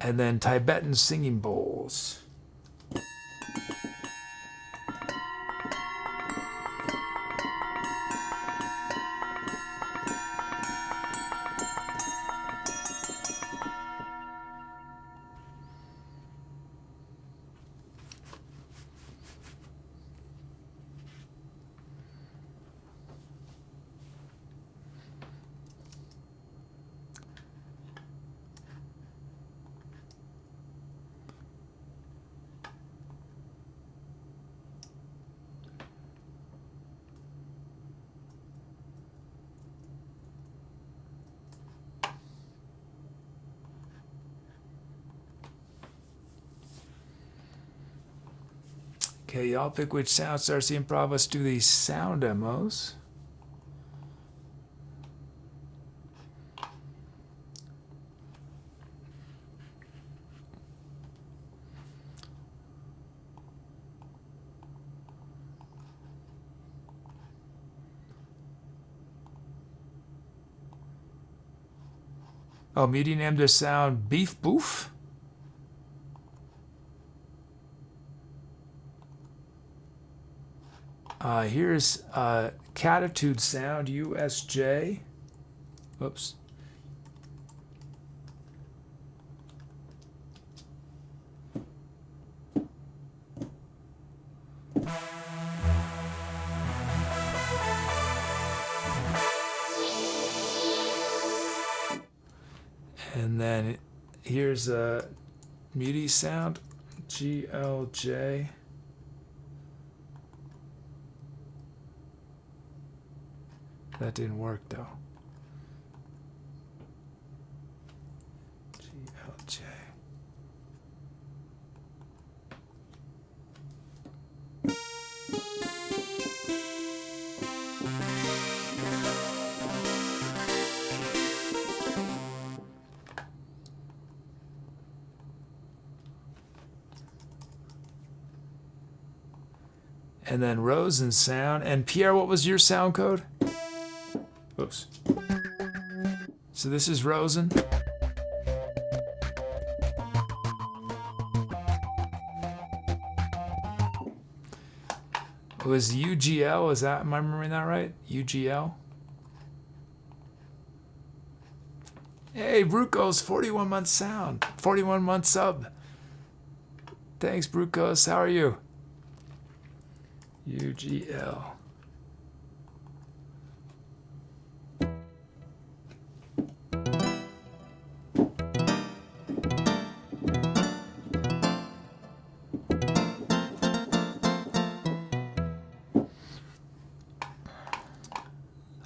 And then Tibetan singing bowls. Okay, y'all pick which sound starts the improv. Let's do these sound demos. Oh, Meaty named their sound Beef Boof. Here's Catitude sound USJ. Oops. And then here's a Muty sound, GLJ. That didn't work though. GLJ. And then Rhodes and sound. And Pierre, what was your sound code? Oops. So this is Rosen. It was UGL, is that, am I remembering that right? UGL? Hey, Brucos, 41 month sound, 41 month sub. Thanks, Brucos, how are you? UGL.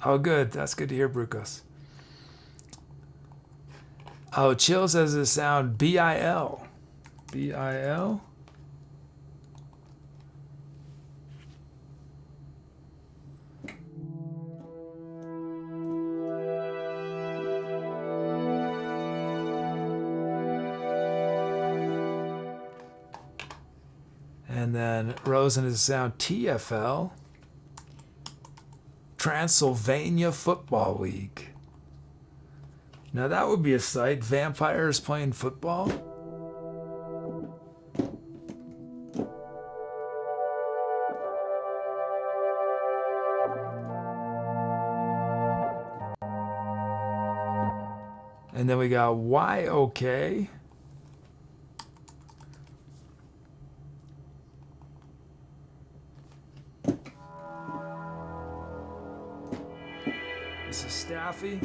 Oh, good. That's good to hear, Brucos. Oh, Chill says the sound BIL. BIL? And then Rosen is the sound TFL. Transylvania Football League. Now that would be a sight. Vampires playing football. And then we got YOK. This is Staffy.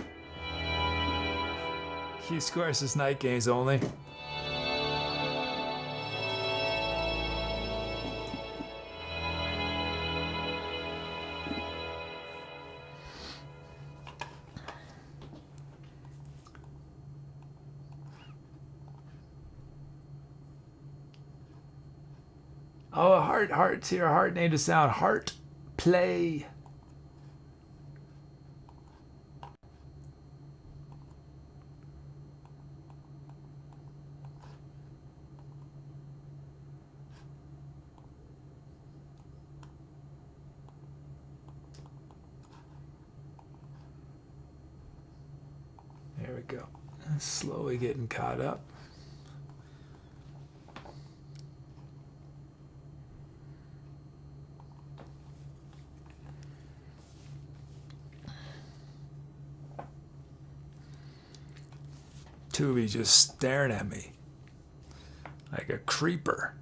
Q Squares is night games only. Oh, Heart's here. Heart named a sound. Heart Play. There we go. Slowly getting caught up. Tubi just staring at me like a creeper.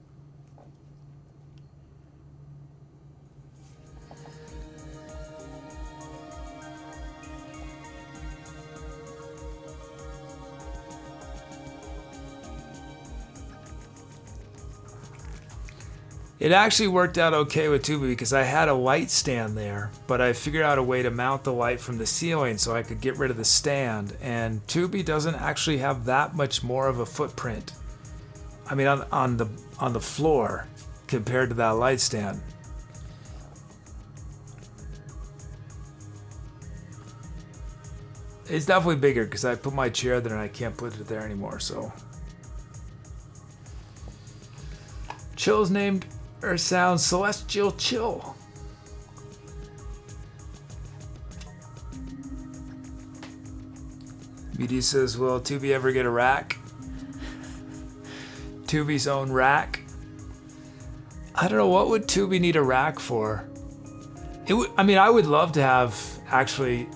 It actually worked out okay with Tubi because I had a light stand there, but I figured out a way to mount the light from the ceiling so I could get rid of the stand. And Tubi doesn't actually have that much more of a footprint. I mean, on the floor. compared to that light stand. It's definitely bigger because I put my chair there and I can't put it there anymore, so. Chill's named her sound Celestial Chill. BD says, will Tubi ever get a rack? Tubi's own rack? I don't know, what would Tubi need a rack for? It would, I mean, I would love to have, actually,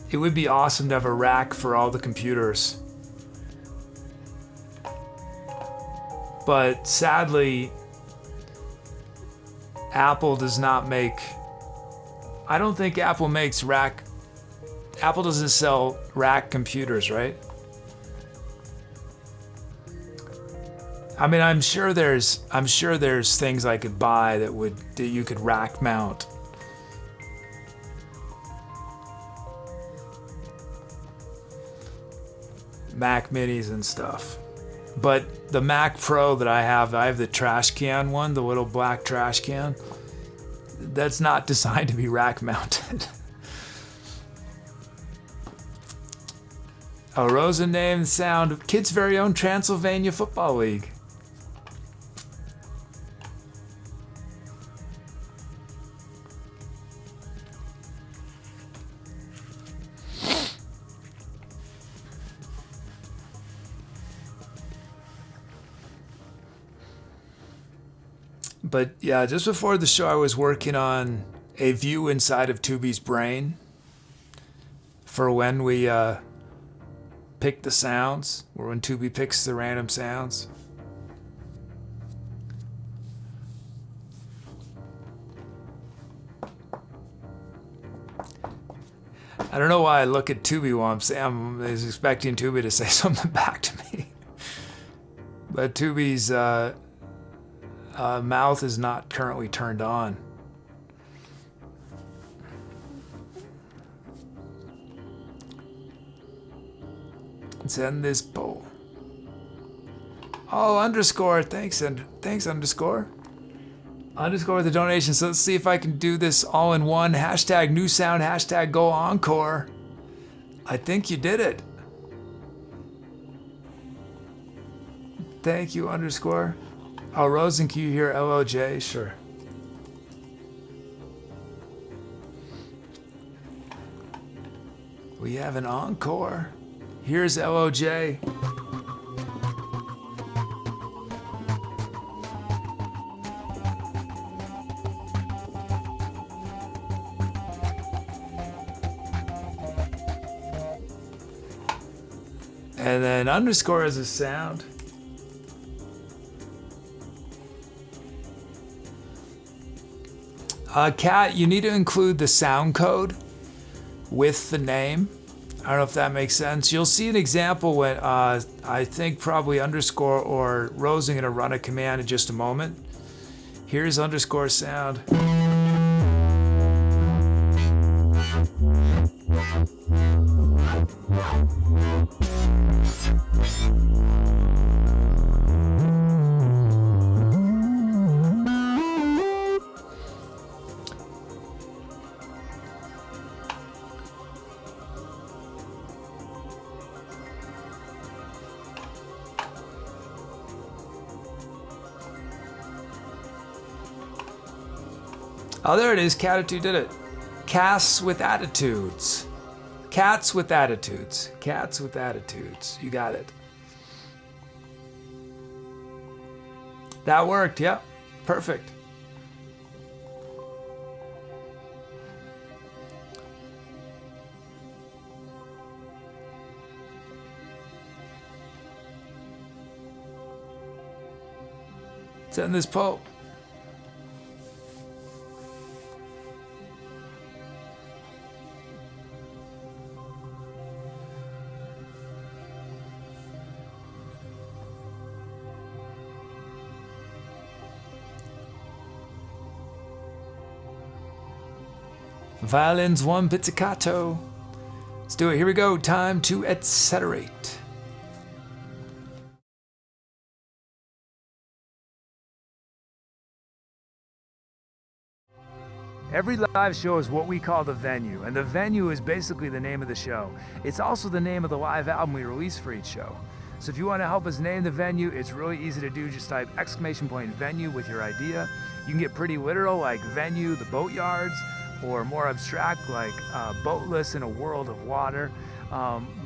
it would be awesome to have a rack for all the computers. But sadly, Apple does not make, I don't think Apple makes rack, Apple doesn't sell rack computers, right? I mean, I'm sure there's things I could buy that you could rack mount. Mac Minis and stuff. But the Mac Pro that I have the trash can one, the little black trash can. That's not designed to be rack mounted. Oh, Rosen named the sound of Kid's very own Transylvania Football League. But yeah, just before the show, I was working on a view inside of Tubi's brain for when we pick the sounds, or when Tubi picks the random sounds. I don't know why I look at Tubi while I'm saying, I was expecting Tubi to say something back to me. But Tubi's mouth is not currently turned on. Let's end this poll. Oh, underscore, thanks underscore. Underscore with the donation. So let's see if I can do this all in one. Hashtag new sound, hashtag go encore. I think you did it. Thank you, underscore. Oh, Rosen, can you hear LOJ? Sure. We have an encore. Here's LOJ. And then underscore is a sound. Kat, you need to include the sound code with the name. I don't know if that makes sense. You'll see an example when I think probably underscore or Rose are going to run a command in just a moment. Here's underscore sound. Oh, there it is. Catitude did it. Casts with attitudes. Cats with attitudes. Cats with attitudes. You got it. That worked. Yep. Perfect. Let's end this poll. Violins 1 pizzicato. Let's do it. Here we go. Time to etceterate. Every live show is what we call the venue, and the venue is basically the name of the show. It's also the name of the live album we release for each show. So if you want to help us name the venue, it's really easy to do. Just type !venue with your idea. You can get pretty literal like venue, the boatyards, or more abstract like boatless in a world of water.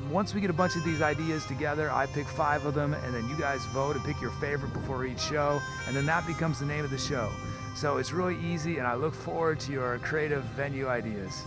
Once we get a bunch of these ideas together, I pick 5 of them, and then you guys vote and pick your favorite before each show, and then that becomes the name of the show. So it's really easy, and I look forward to your creative venue ideas.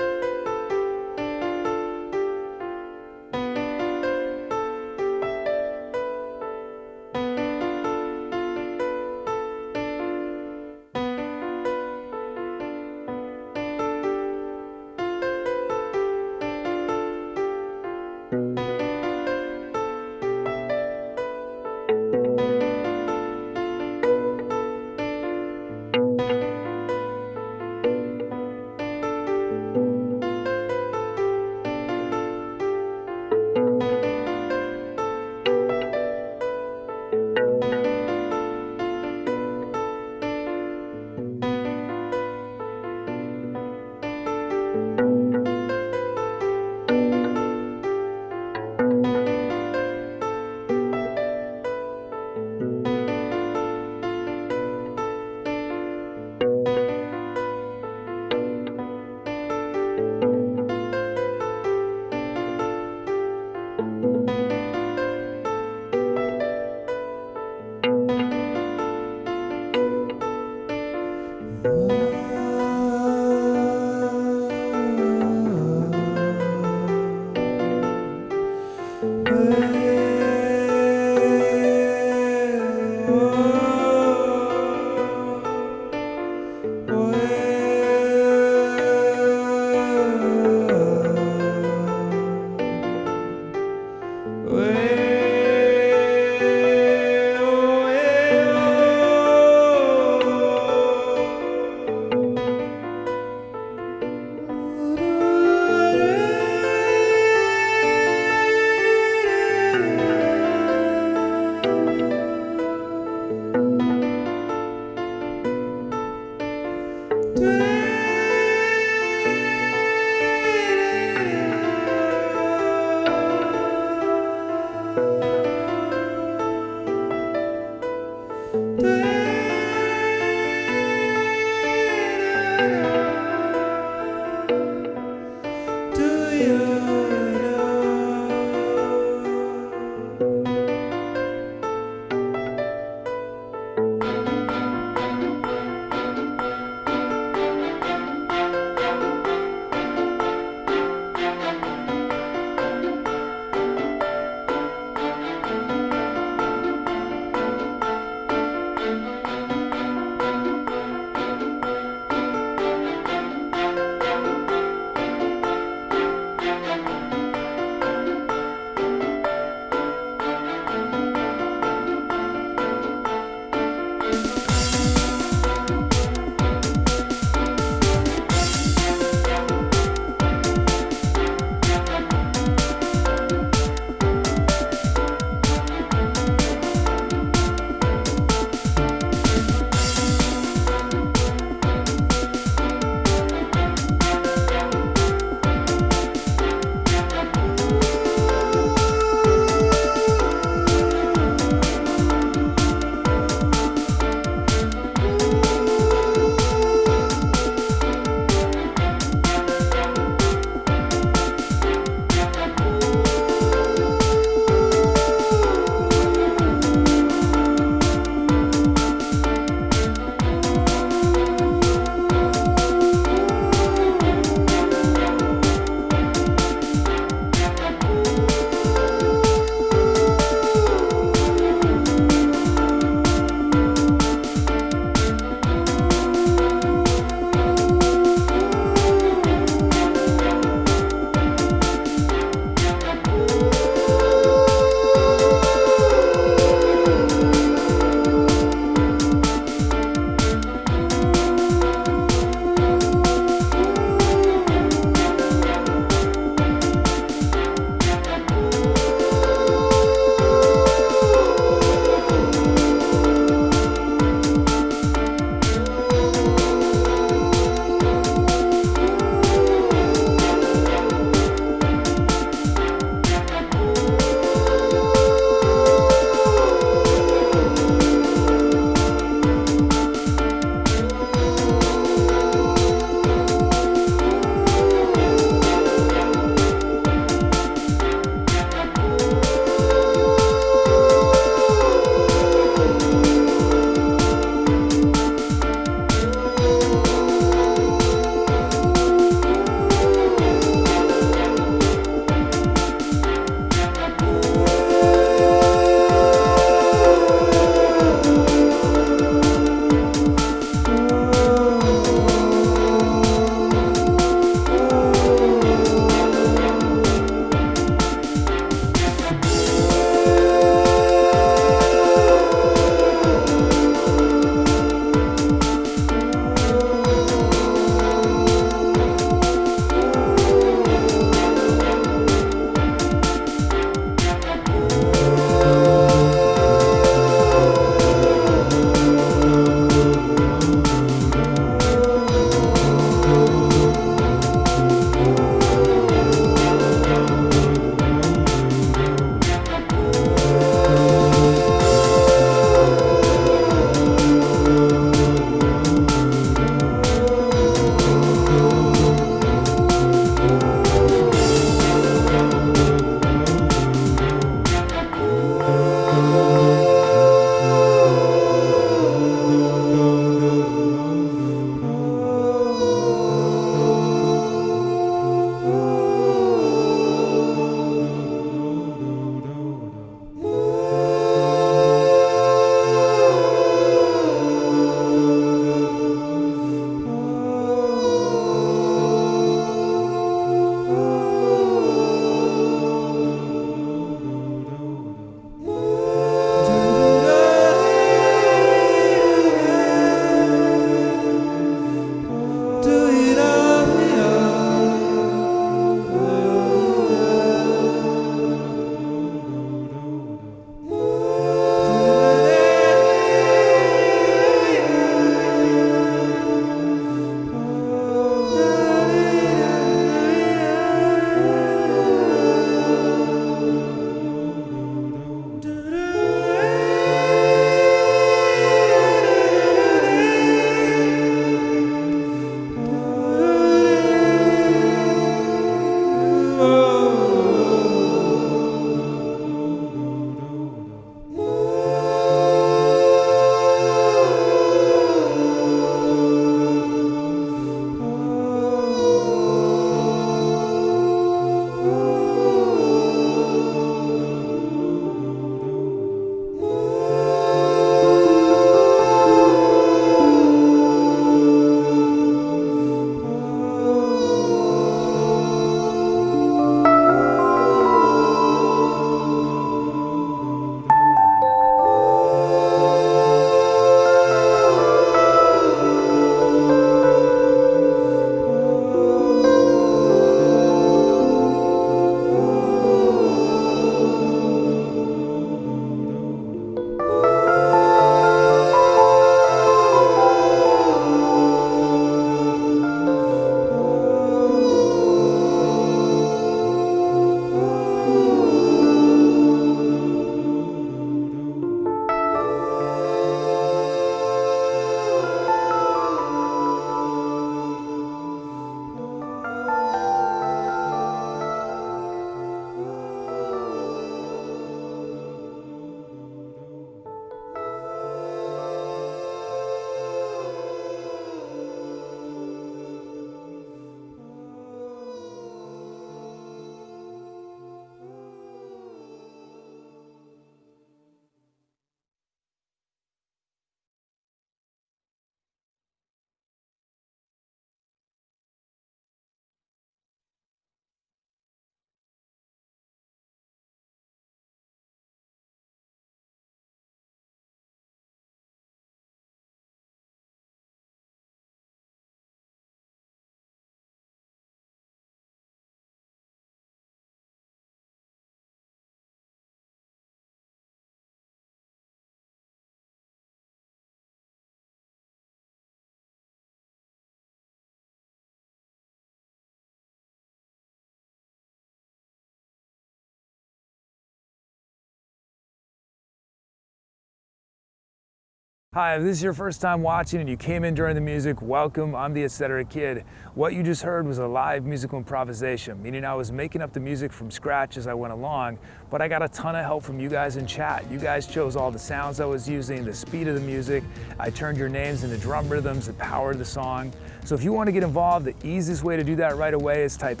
Hi, if this is your first time watching and you came in during the music, welcome. I'm the EtC. What you just heard was a live musical improvisation, meaning I was making up the music from scratch as I went along, but I got a ton of help from you guys in chat. You guys chose all the sounds I was using, the speed of the music. I turned your names into drum rhythms that powered the song. So if you want to get involved, the easiest way to do that right away is type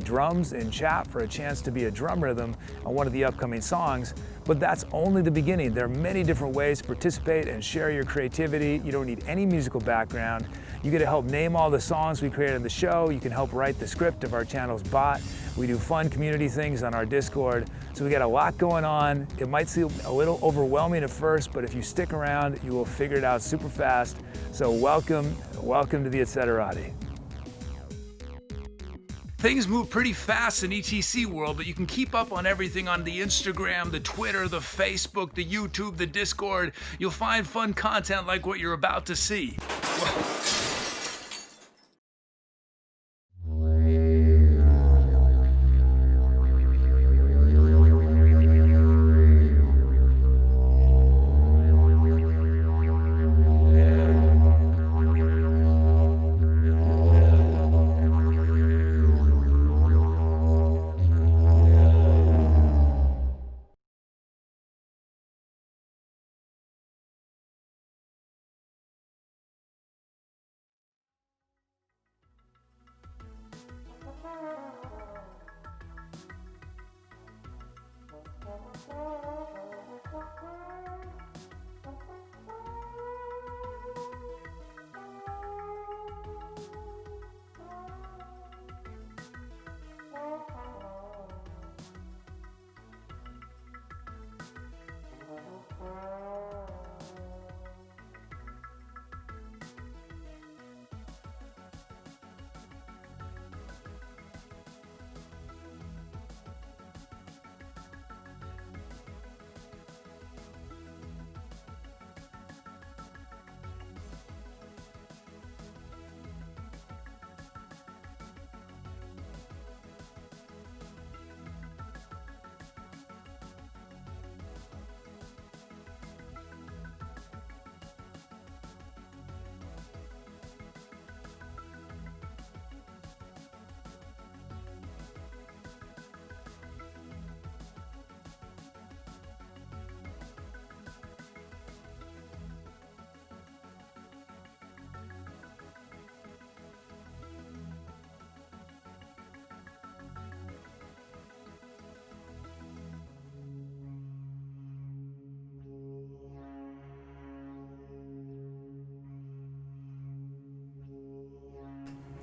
!drums in chat for a chance to be a drum rhythm on one of the upcoming songs. But that's only the beginning. There are many different ways to participate and share your creativity. You don't need any musical background. You get to help name all the songs we created in the show. You can help write the script of our channel's bot. We do fun community things on our Discord. So we got a lot going on. It might seem a little overwhelming at first, but if you stick around, you will figure it out super fast. So welcome to the EtC. Things move pretty fast in ETC world, but you can keep up on everything on the Instagram, the Twitter, the Facebook, the YouTube, the Discord. You'll find fun content like what you're about to see.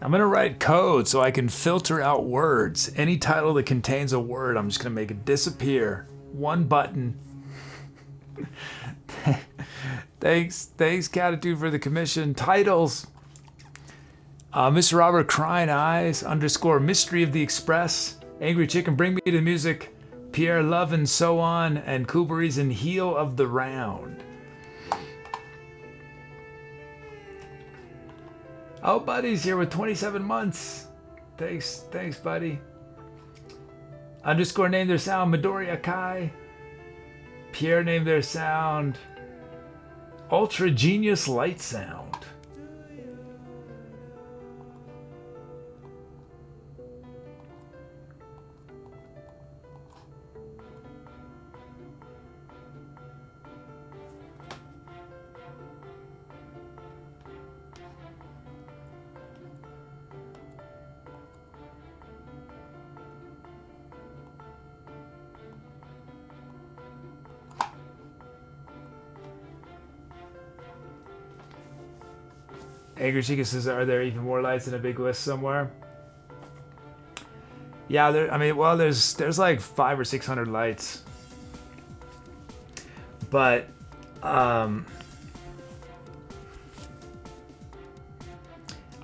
I'm gonna write code so I can filter out words. Any title that contains a word, I'm just gonna make it disappear. One button. Thanks, Catitude for the commission. Titles. Mr. Robert Crying Eyes _ Mystery of the Express. angryCHKN, Bring Me to Music. Pierre Love and So On, and Kuberries and Heel of the Round. Oh, Buddy's here with 27 months. Thanks, buddy. _ named their sound Midori Akai. Pierre named their sound Ultra Genius Light Sound. angryCHKN says, are there even more lights in a big list somewhere? Yeah, there's like 500 or 600 lights. But I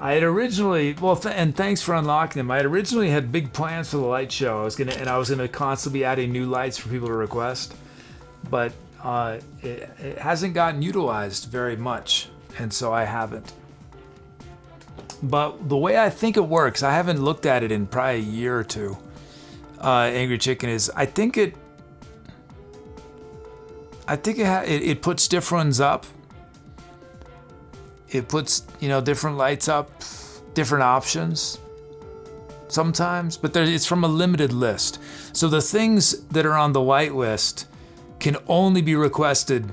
had originally, and thanks for unlocking them. I had originally had big plans for the light show. I was gonna constantly be adding new lights for people to request, but it hasn't gotten utilized very much, and so I haven't. But the way I think it works, I haven't looked at it in probably a year or two. angryCHKN is, I think it puts different ones up it puts, you know, different lights up, different options sometimes, but it's from a limited list. So the things that are on the white list can only be requested.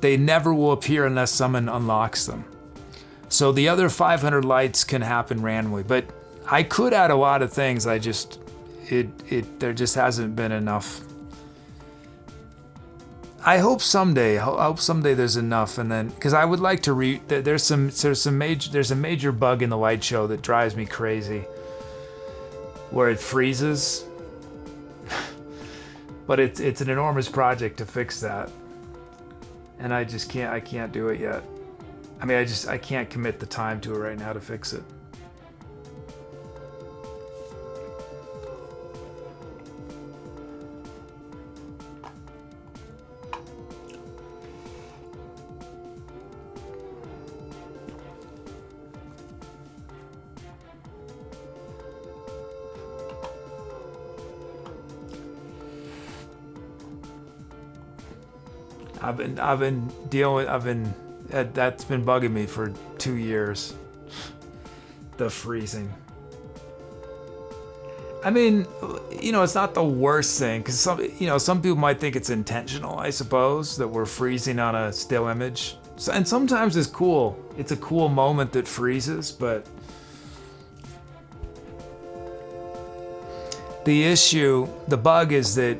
They never will appear unless someone unlocks them. So the other 500 lights can happen randomly, but I could add a lot of things. I just, there just hasn't been enough. I hope someday there's enough, and then, because I would like to there's a major bug in the light show that drives me crazy, where it freezes. But it's an enormous project to fix that, and I can't do it yet. I mean, I can't commit the time to it right now to fix it. That's been bugging me for 2 years. The freezing. I mean, you know, it's not the worst thing, because some people might think it's intentional, I suppose, that we're freezing on a still image. And sometimes it's cool. It's a cool moment that freezes, but the bug is that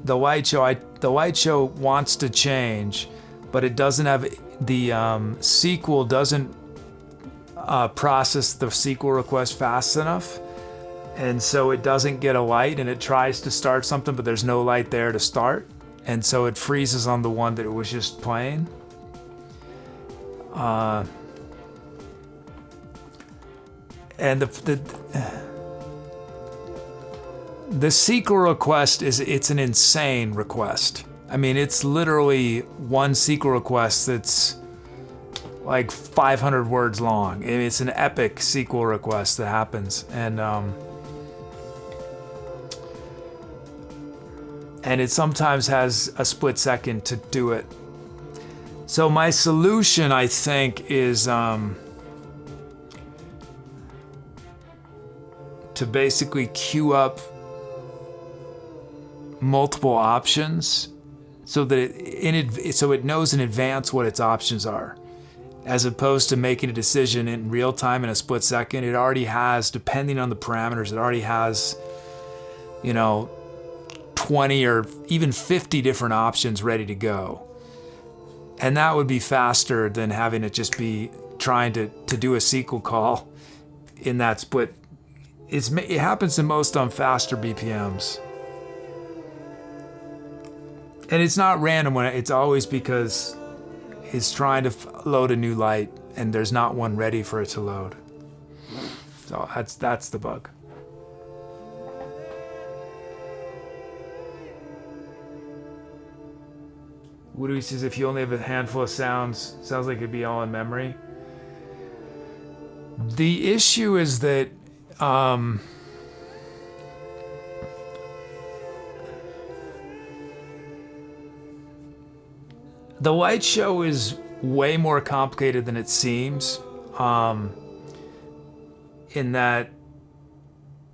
the light show wants to change, but it doesn't have the SQL doesn't process the SQL request fast enough, and so it doesn't get a light, and it tries to start something, but there's no light there to start, and so it freezes on the one that it was just playing. And the SQL request it's an insane request. I mean, it's literally one SQL request that's like 500 words long. I mean, it's an epic SQL request that happens, and it sometimes has a split second to do it. So my solution, I think, is to basically queue up multiple options so that it knows in advance what its options are, as opposed to making a decision in real time in a split second. It already has, depending on the parameters, it already has, 20 or even 50 different options ready to go. And that would be faster than having it just be trying to do a SQL call in that split. It happens the most on faster BPMs. And it's not random it's always because it's trying to load a new light and there's not one ready for it to load. So that's the bug. Woody says, if you only have a handful of sounds, sounds like it'd be all in memory. The issue is that the light show is way more complicated than it seems, in that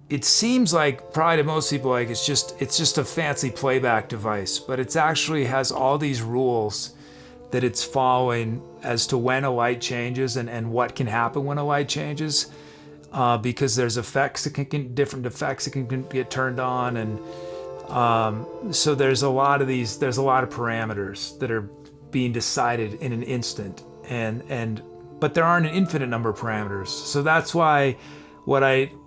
it seems like probably to most people like it's just a fancy playback device, but it actually has all these rules that it's following as to when a light changes and what can happen when a light changes, because there's different effects that can get turned on, and so there's a lot of parameters that are being decided in an instant, but there aren't an infinite number of parameters. So that's why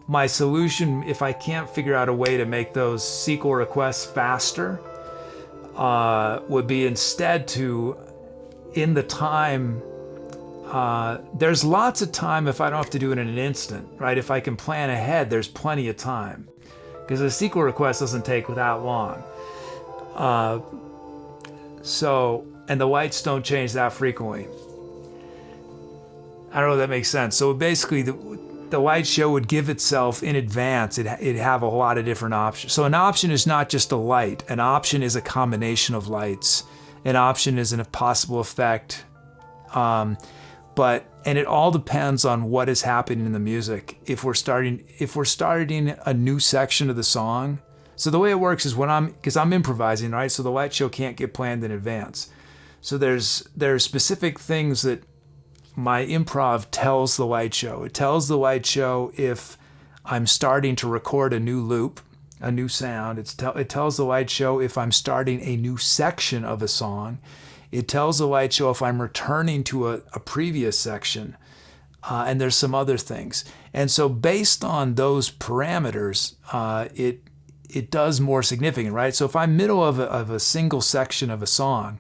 my solution, if I can't figure out a way to make those SQL requests faster, would be instead to, in the time, there's lots of time if I don't have to do it in an instant, right? If I can plan ahead, there's plenty of time, because a SQL request doesn't take that long. And the lights don't change that frequently. I don't know if that makes sense. So basically, the light show would give itself in advance. It'd have a lot of different options. So an option is not just a light. An option is a combination of lights. An option is a possible effect. And it all depends on what is happening in the music. If we're starting a new section of the song, so the way it works is because I'm improvising, right? So the light show can't get planned in advance. So there's specific things that my improv tells the light show. It tells the light show if I'm starting to record a new loop, a new sound. It tells the light show if I'm starting a new section of a song. It tells the light show if I'm returning to a previous section. And there's some other things. And so based on those parameters, it does more significant, right? So if I'm middle of a single section of a song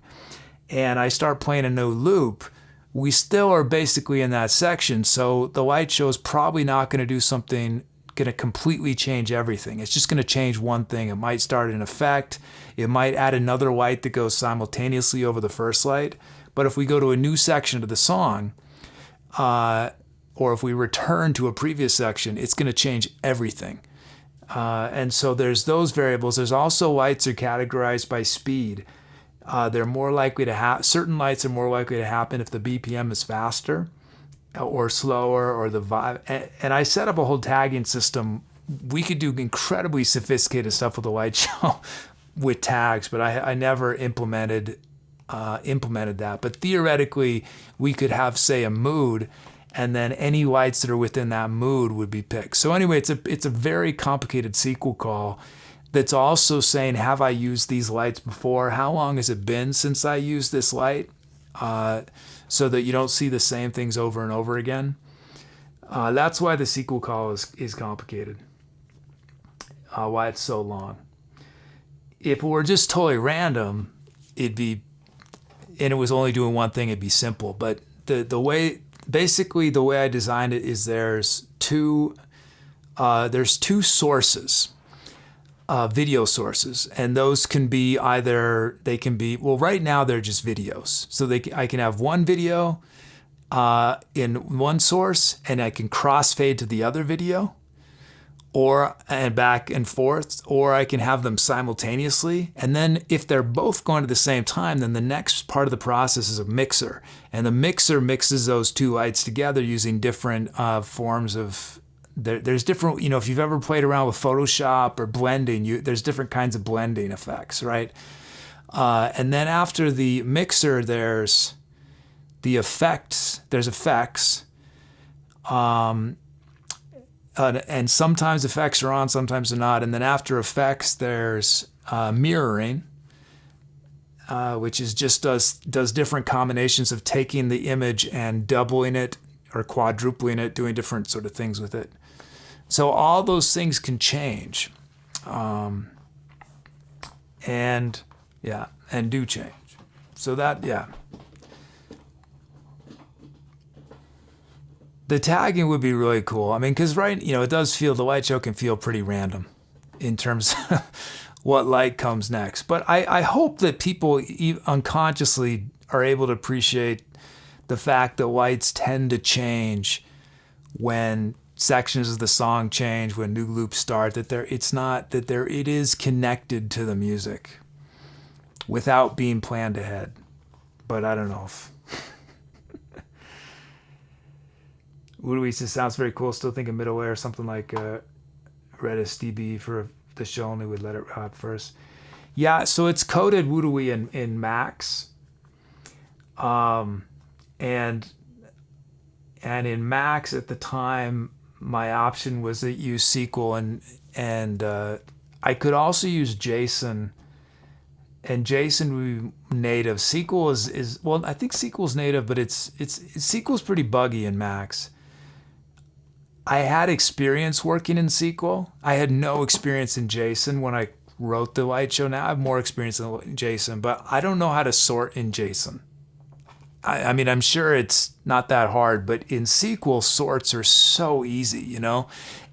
and I start playing a new loop, we still are basically in that section. So the light show is probably not going to do something going to completely change everything. It's just going to change one thing. It might start an effect. It might add another light that goes simultaneously over the first light. But if we go to a new section of the song, or if we return to a previous section, it's going to change everything. And so there's those variables. There's also lights are categorized by speed. They're more likely to certain lights are more likely to happen if the BPM is faster or slower, or the vibe. And I set up a whole tagging system. We could do incredibly sophisticated stuff with the light show with tags, but I never implemented that. But theoretically, we could have, say, a mood, and then any lights that are within that mood would be picked. So anyway, it's a very complicated SQL call that's also saying, have I used these lights before? How long has it been since I used this light? So that you don't see the same things over and over again. That's why the SQL call is complicated. Why it's so long. If it were just totally random, and it was only doing one thing, it'd be simple. But the way I designed it is there's two sources, video sources, and those can be right now they're just videos. So I can have one video in one source, and I can crossfade to the other video, and back and forth, or I can have them simultaneously. And then if they're both going at the same time, then the next part of the process is a mixer. And the mixer mixes those two lights together using different forms of, there's different, if you've ever played around with Photoshop or blending, there's different kinds of blending effects, right? And then after the mixer, there's the effects. There's effects. And sometimes effects are on, sometimes they're not. And then after effects, there's mirroring, which is just does different combinations of taking the image and doubling it or quadrupling it, doing different sort of things with it. So all those things can change, and do change. So the tagging would be really cool. I mean, because it does feel, the light show can feel pretty random in terms of what light comes next. But I hope that people unconsciously are able to appreciate the fact that lights tend to change when sections of the song change, when new loops start, it is connected to the music without being planned ahead. But I don't know if Woodwee says, sounds very cool. Still thinking middleware, something like Redis DB for the show, only would let it rot first. Yeah, so it's coded Woodwee in Max. And in Max at the time, my option was to use SQL, and I could also use JSON. And JSON would be native. SQL is well, I think SQL is native, but SQL's pretty buggy in Max. I had experience working in SQL. I had no experience in JSON when I wrote the light show. Now I have more experience in JSON, but I don't know how to sort in JSON. I mean, I'm sure it's not that hard, but in SQL, sorts are so easy,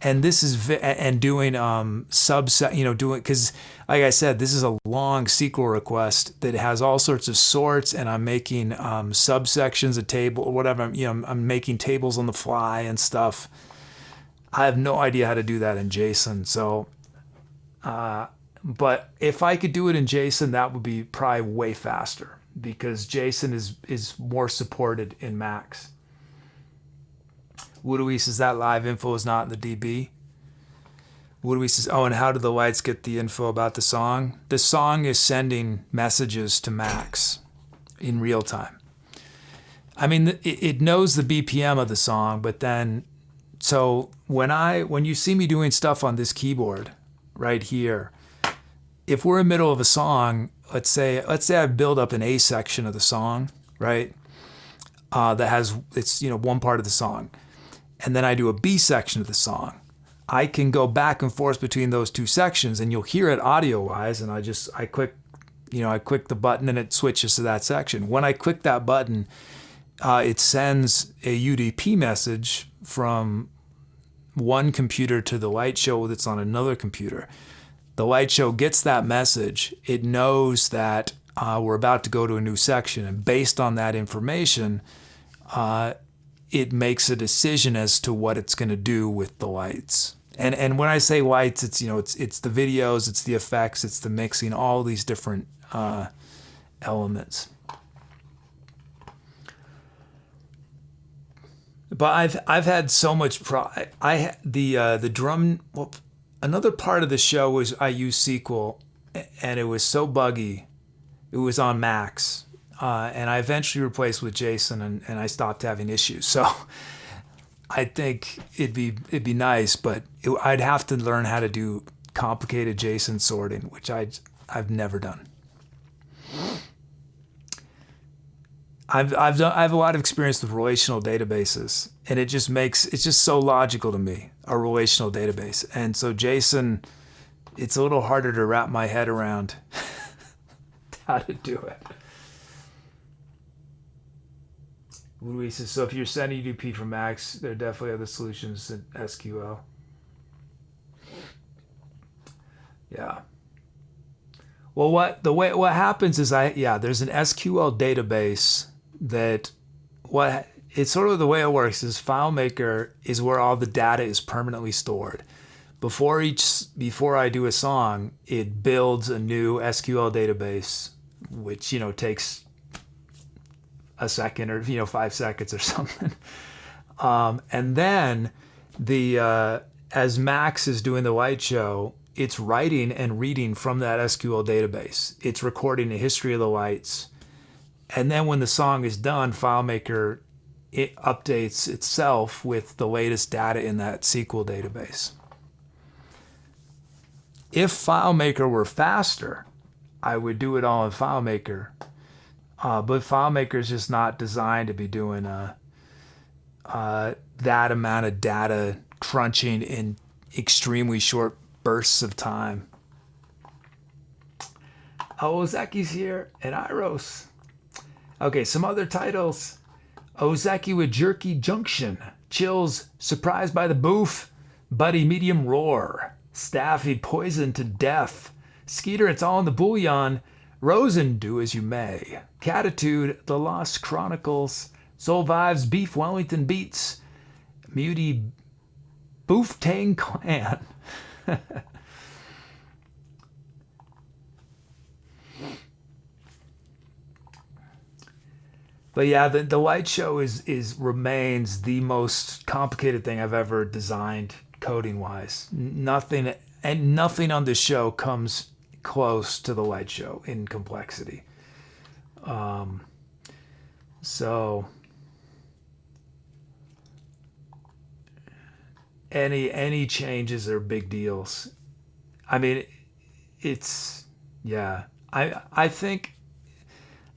and this is, and doing subset, because like I said, this is a long SQL request that has all sorts of sorts, and I'm making subsections, a table or whatever, I'm making tables on the fly and stuff. I have no idea how to do that in JSON. So, but if I could do it in JSON, that would be probably way faster because Jason is more supported in Max. Woodowee says that live info is not in the DB. Woodowee says, oh, and how do the lights get the info about the song? The song is sending messages to Max in real time. I mean, it knows the BPM of the song, but then, so when you see me doing stuff on this keyboard right here, if we're in the middle of a song, let's say I build up an A section of the song, right? That has, it's, one part of the song. And then I do a B section of the song. I can go back and forth between those two sections, and you'll hear it audio wise. And I click the button and it switches to that section. When I click that button, it sends a UDP message from one computer to the light show that's on another computer. The light show gets that message. It knows that we're about to go to a new section, and based on that information, it makes a decision as to what it's going to do with the lights. And when I say lights, it's it's the videos, it's the effects, it's the mixing, all these different elements. But I've had so much the drum. Well, another part of the show was I used SQL, and it was so buggy. It was on Max, and I eventually replaced with JSON, and I stopped having issues. So I think it'd be nice, but I'd have to learn how to do complicated JSON sorting, which I've never done. I have a lot of experience with relational databases, and it's just so logical to me, a relational database. And so JSON, it's a little harder to wrap my head around how to do it. Luis says, so if you're sending UDP from Max, there are definitely other solutions than SQL. Yeah. Well, what happens is there's an SQL database that it's sort of the way it works is FileMaker is where all the data is permanently stored. Before I do a song, it builds a new SQL database, which takes a second or 5 seconds or something. And then as Max is doing the light show, it's writing and reading from that SQL database. It's recording a history of the lights. And then when the song is done, FileMaker, it updates itself with the latest data in that SQL database. If FileMaker were faster, I would do it all in FileMaker. But FileMaker is just not designed to be doing that amount of data crunching in extremely short bursts of time. Ozaki's here, and Iros. Okay, some other titles. Ozaki with Jerky Junction. Chills, Surprised by the Boof. Buddy Medium Roar. Staffy Poisoned to Death. Skeeter, It's All in the Bouillon. Rosen, Do As You May. Catitude, The Lost Chronicles. Soul Vibes, Beef Wellington Beats. Muty, Boof Tang Clan. But yeah, the light show remains the most complicated thing I've ever designed coding wise. Nothing on this show comes close to the light show in complexity. So any changes are big deals. I mean, I think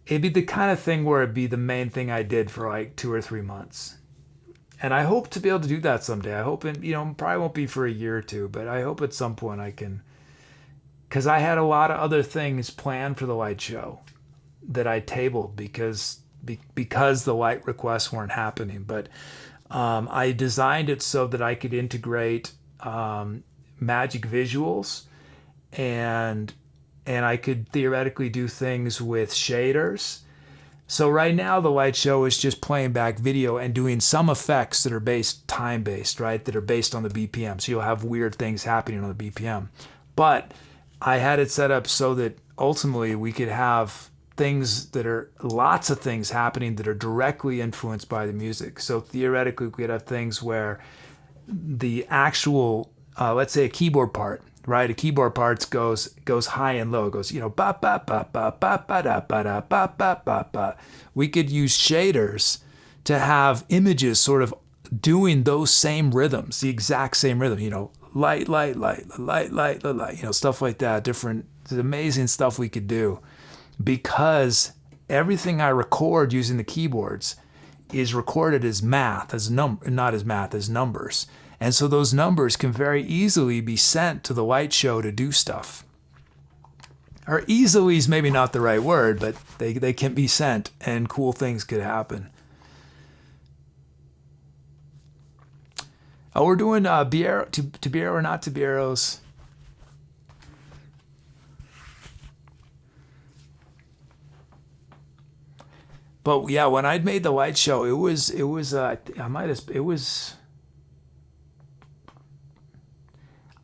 it'd be the kind of thing where it'd be the main thing I did for like 2 or 3 months. And I hope to be able to do that someday. I hope probably won't be for a year or two, but I hope at some point I can, because I had a lot of other things planned for the light show that I tabled because the light requests weren't happening. But I designed it so that I could integrate magic visuals, and I could theoretically do things with shaders. So right now the light show is just playing back video and doing some effects that are time-based, right? That are based on the BPM. So you'll have weird things happening on the BPM. But I had it set up so that ultimately we could have lots of things happening that are directly influenced by the music. So theoretically, we could have things where the actual, let's say a keyboard part, right? A keyboard part goes high and low. It goes, ba ba ba ba ba ba da ba da ba ba ba ba. We could use shaders to have images sort of doing those same rhythms, the exact same rhythm. Light, light, light, light, light, light, light. Stuff like that. Different, amazing stuff we could do, because everything I record using the keyboards is recorded as math, as numbers. And so those numbers can very easily be sent to the light show to do stuff. Or easily is maybe not the right word, but they can be sent and cool things could happen. Oh, we're doing ElBierro or not ElBierros. But yeah, when I'd made the light show,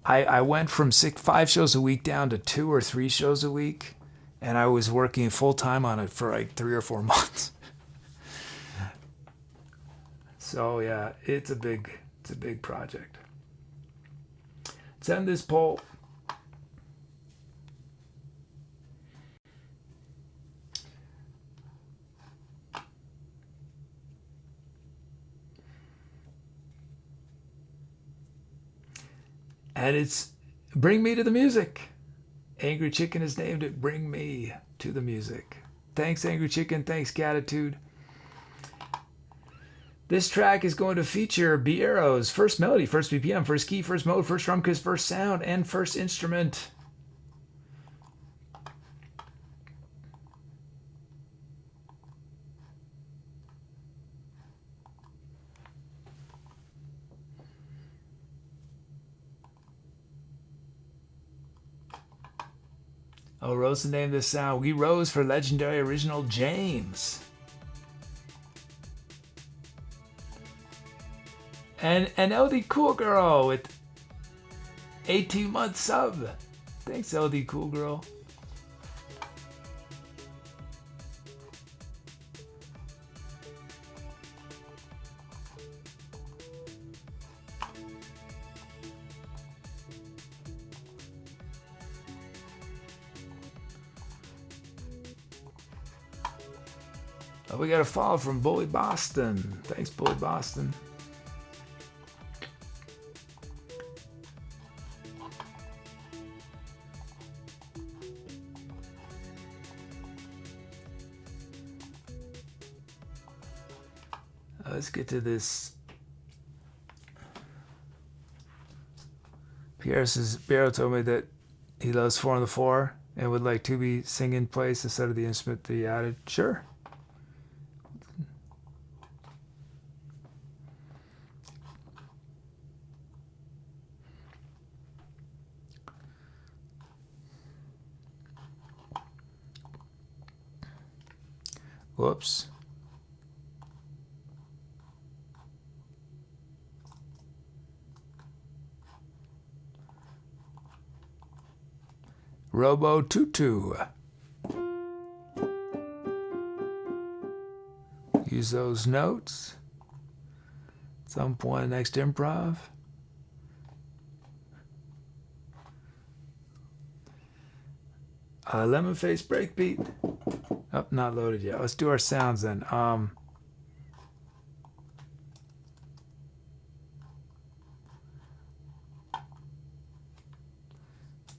I went from 5 shows a week down to 2 or 3 shows a week, and I was working full time on it for like 3 or 4 months. So yeah, it's a big project. Let's end this poll. And it's Bring Me to the Music. angryCHKN has named it Bring Me to the Music. Thanks, angryCHKN. Thanks, Gratitude. This track is going to feature ElBierro's first melody, first BPM, first key, first mode, first drum kiss, first sound, and first instrument. Oh, Rhodes to name this sound. We rose for legendary original James. And Ldcoolgirl with 18-month sub. Thanks, Ldcoolgirl. Oh, we got a follow from Bully Boston. Thanks, Bully Boston. Let's get to this. ElBierro told me that he loves 4 on the 4 and would like to be sing in place instead of the instrument that he added. Sure. Whoops. Robo Tutu. Use those notes at some point next improv. Lemon face breakbeat. Oh, not loaded yet. Let's do our sounds then.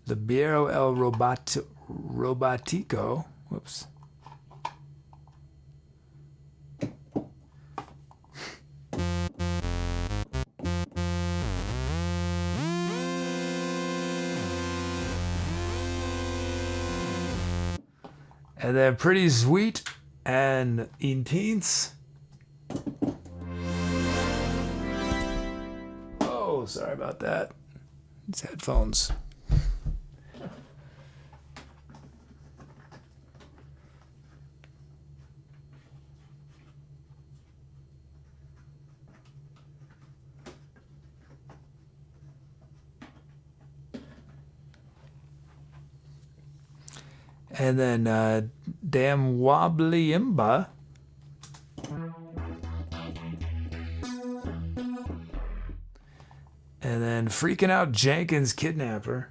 ElBierro El Robotico. Whoops. And then Pretty Sweet and Intense. Oh, sorry about that. It's headphones. And then damn wobbly imba. And then Freaking Out Jenkins Kidnapper.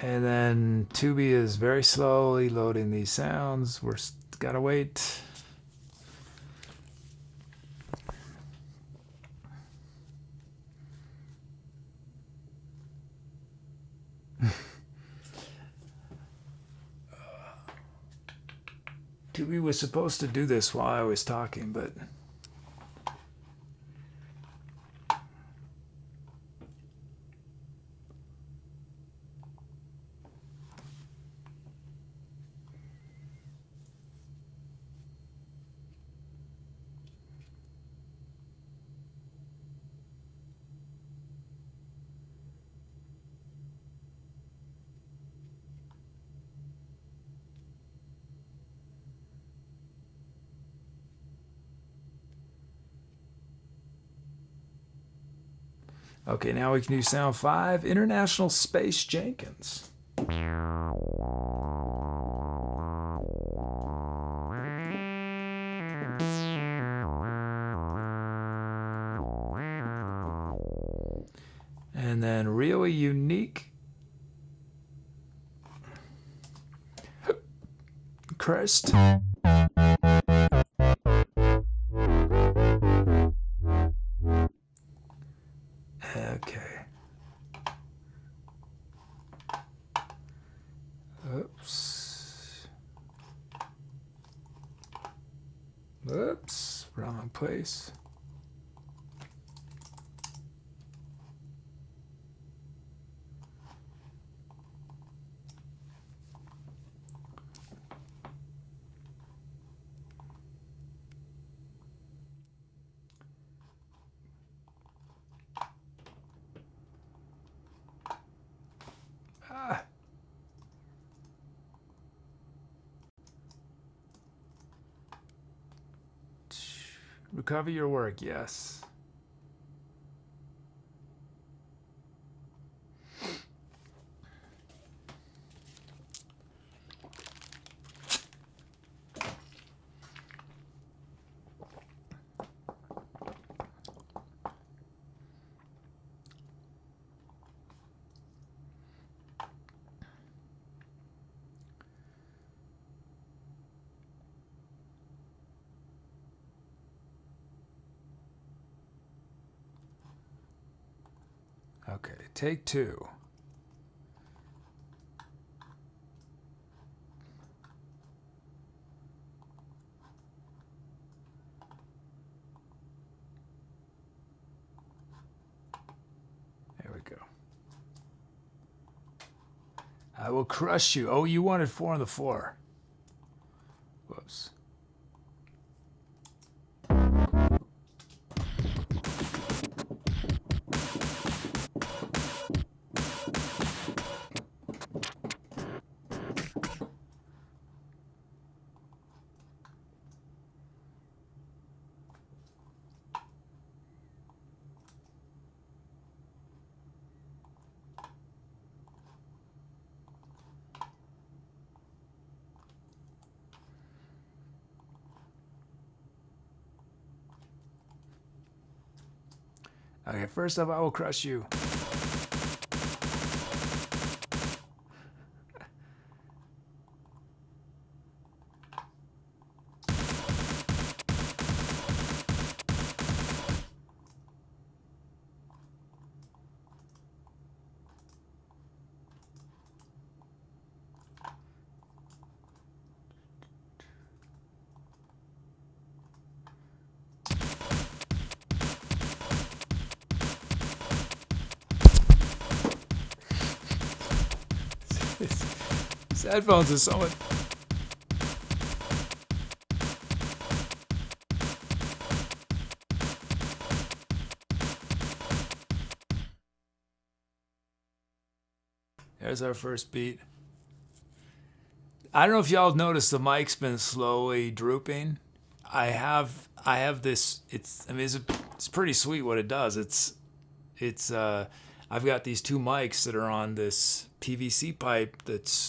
And then Tubi is very slowly loading these sounds. We're gotta wait. Tubi was supposed to do this while I was talking, but okay, now we can do sound 5, International Space Jenkins. And then really unique Crest. Okay. Oops. Oops. Wrong place. Recover your work, yes. Okay, take 2. There we go. I will crush you. Oh, you wanted 4 on the floor. Whoops. Okay, first off, I will crush you. These headphones are so much. There's our first beat. I don't know if y'all noticed the mic's been slowly drooping. I have this. It's pretty sweet what it does. I've got these two mics that are on this PVC pipe that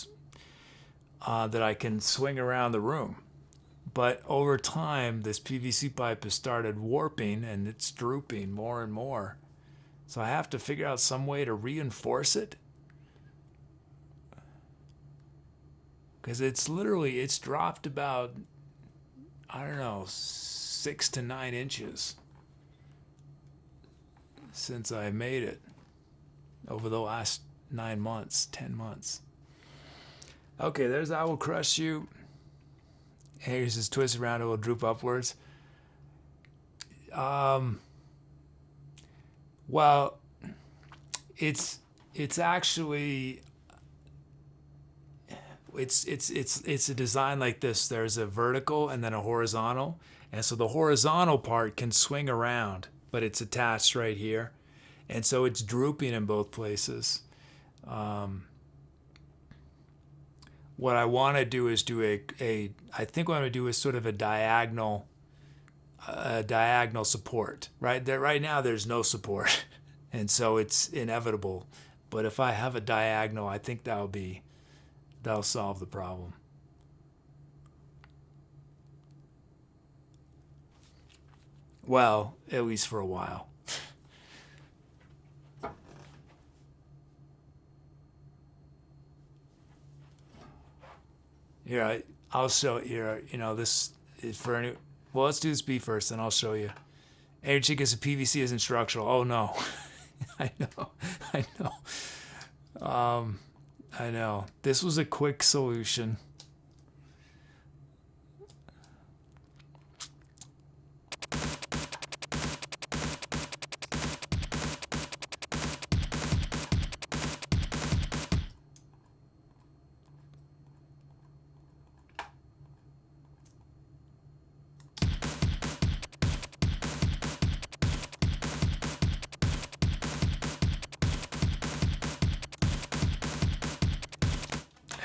I can swing around the room. But over time, this PVC pipe has started warping and it's drooping more and more. So I have to figure out some way to reinforce it. Because it's dropped about, I don't know, 6 to 9 inches since I made it over the last 9 months, 10 months. Okay, there's I Will Crush You. Here's his twist around, it will droop upwards. Well, it's actually it's a design like this. There's a vertical and then a horizontal, and so the horizontal part can swing around, but it's attached right here, and so it's drooping in both places. What I want to do is I think what I'm going to do is sort of a diagonal support. Right now there's no support, and so it's inevitable. But if I have a diagonal, I think that'll solve the problem. Well, at least for a while. Here, I'll show you. This is for any. Well, let's do this B first, and I'll show you. Angry is a PVC isn't structural. Oh no, I know. This was a quick solution.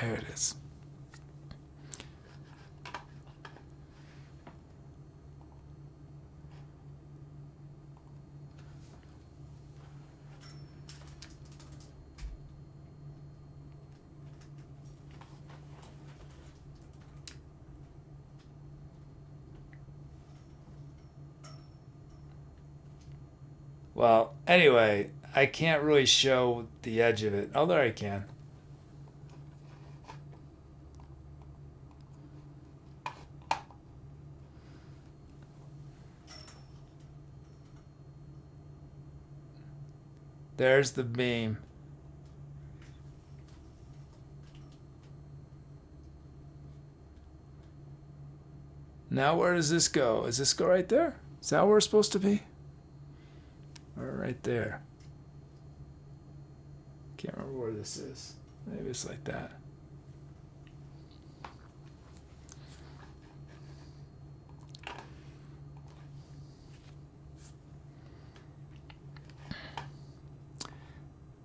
There it is. Well, anyway, I can't really show the edge of it, although I can. There's the beam. Now where does this go? Does this go right there? Is that where it's supposed to be? Or right there? Can't remember where this is. Maybe it's like that.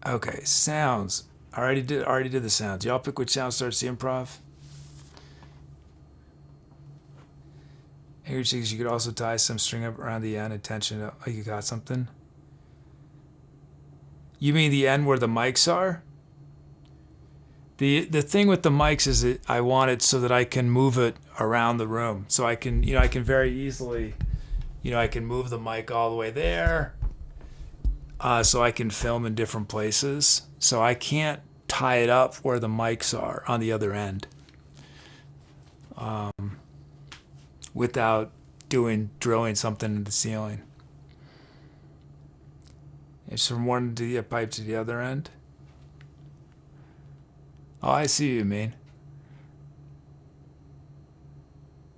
Okay, sounds. I already did the sounds. Y'all pick which sound starts the improv. Here, chicks, you could also tie some string up around the end. Attention, oh, you got something? You mean the end where the mics are? The thing with the mics is that I want it so that I can move it around the room. So I can very easily, I can move the mic all the way there. So I can film in different places. So I can't tie it up where the mics are on the other end. Without drilling something in the ceiling. It's from one pipe to the other end. Oh, I see what you mean.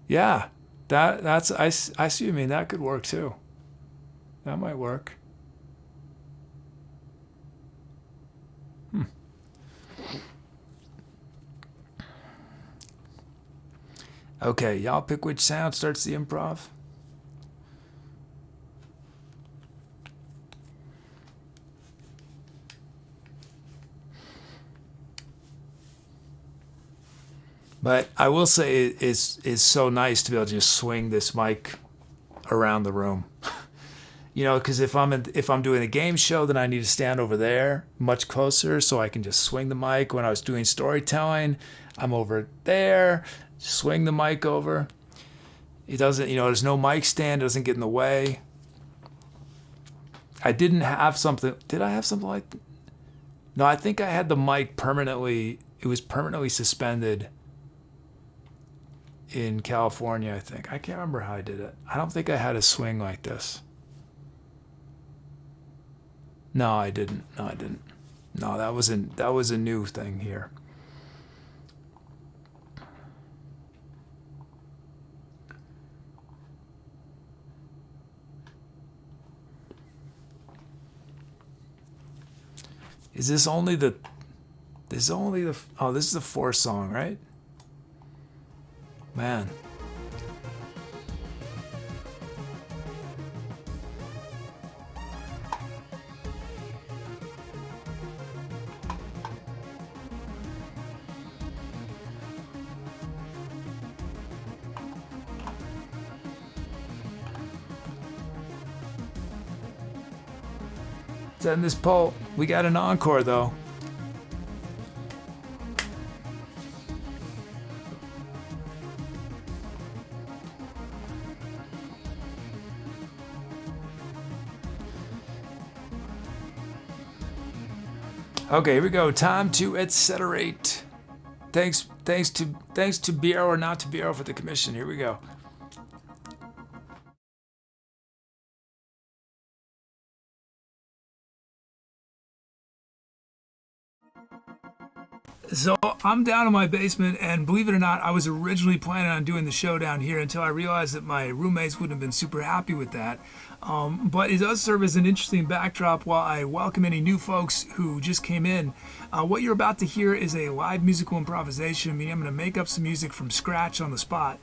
Yeah, that's I see what you mean. That could work too. That might work. Okay, y'all pick which sound starts the improv. But I will say it's so nice to be able to just swing this mic around the room. You know, because if I'm doing a game show, then I need to stand over there much closer so I can just swing the mic. When I was doing storytelling, I'm over there, swing the mic over. It doesn't, you know, there's no mic stand, it doesn't get in the way. I didn't have something. Did I have something like that? No, I think I had the mic permanently. It was permanently suspended in California, I think. I can't remember how I did it. I don't think I had a swing like this. No, I didn't. No, that was a new thing here. Is this only the oh, this is the fourth song, right? Man. Send this poll. We got an encore though. Okay, here we go. Time to etceterate. Thanks to Bierro or not to Bierro for the commission. Here we go. So I'm down in my basement, and believe it or not, I was originally planning on doing the show down here until I realized that my roommates wouldn't have been super happy with that. But it does serve as an interesting backdrop while I welcome any new folks who just came in. What you're about to hear is a live musical improvisation, meaning I'm going to make up some music from scratch on the spot.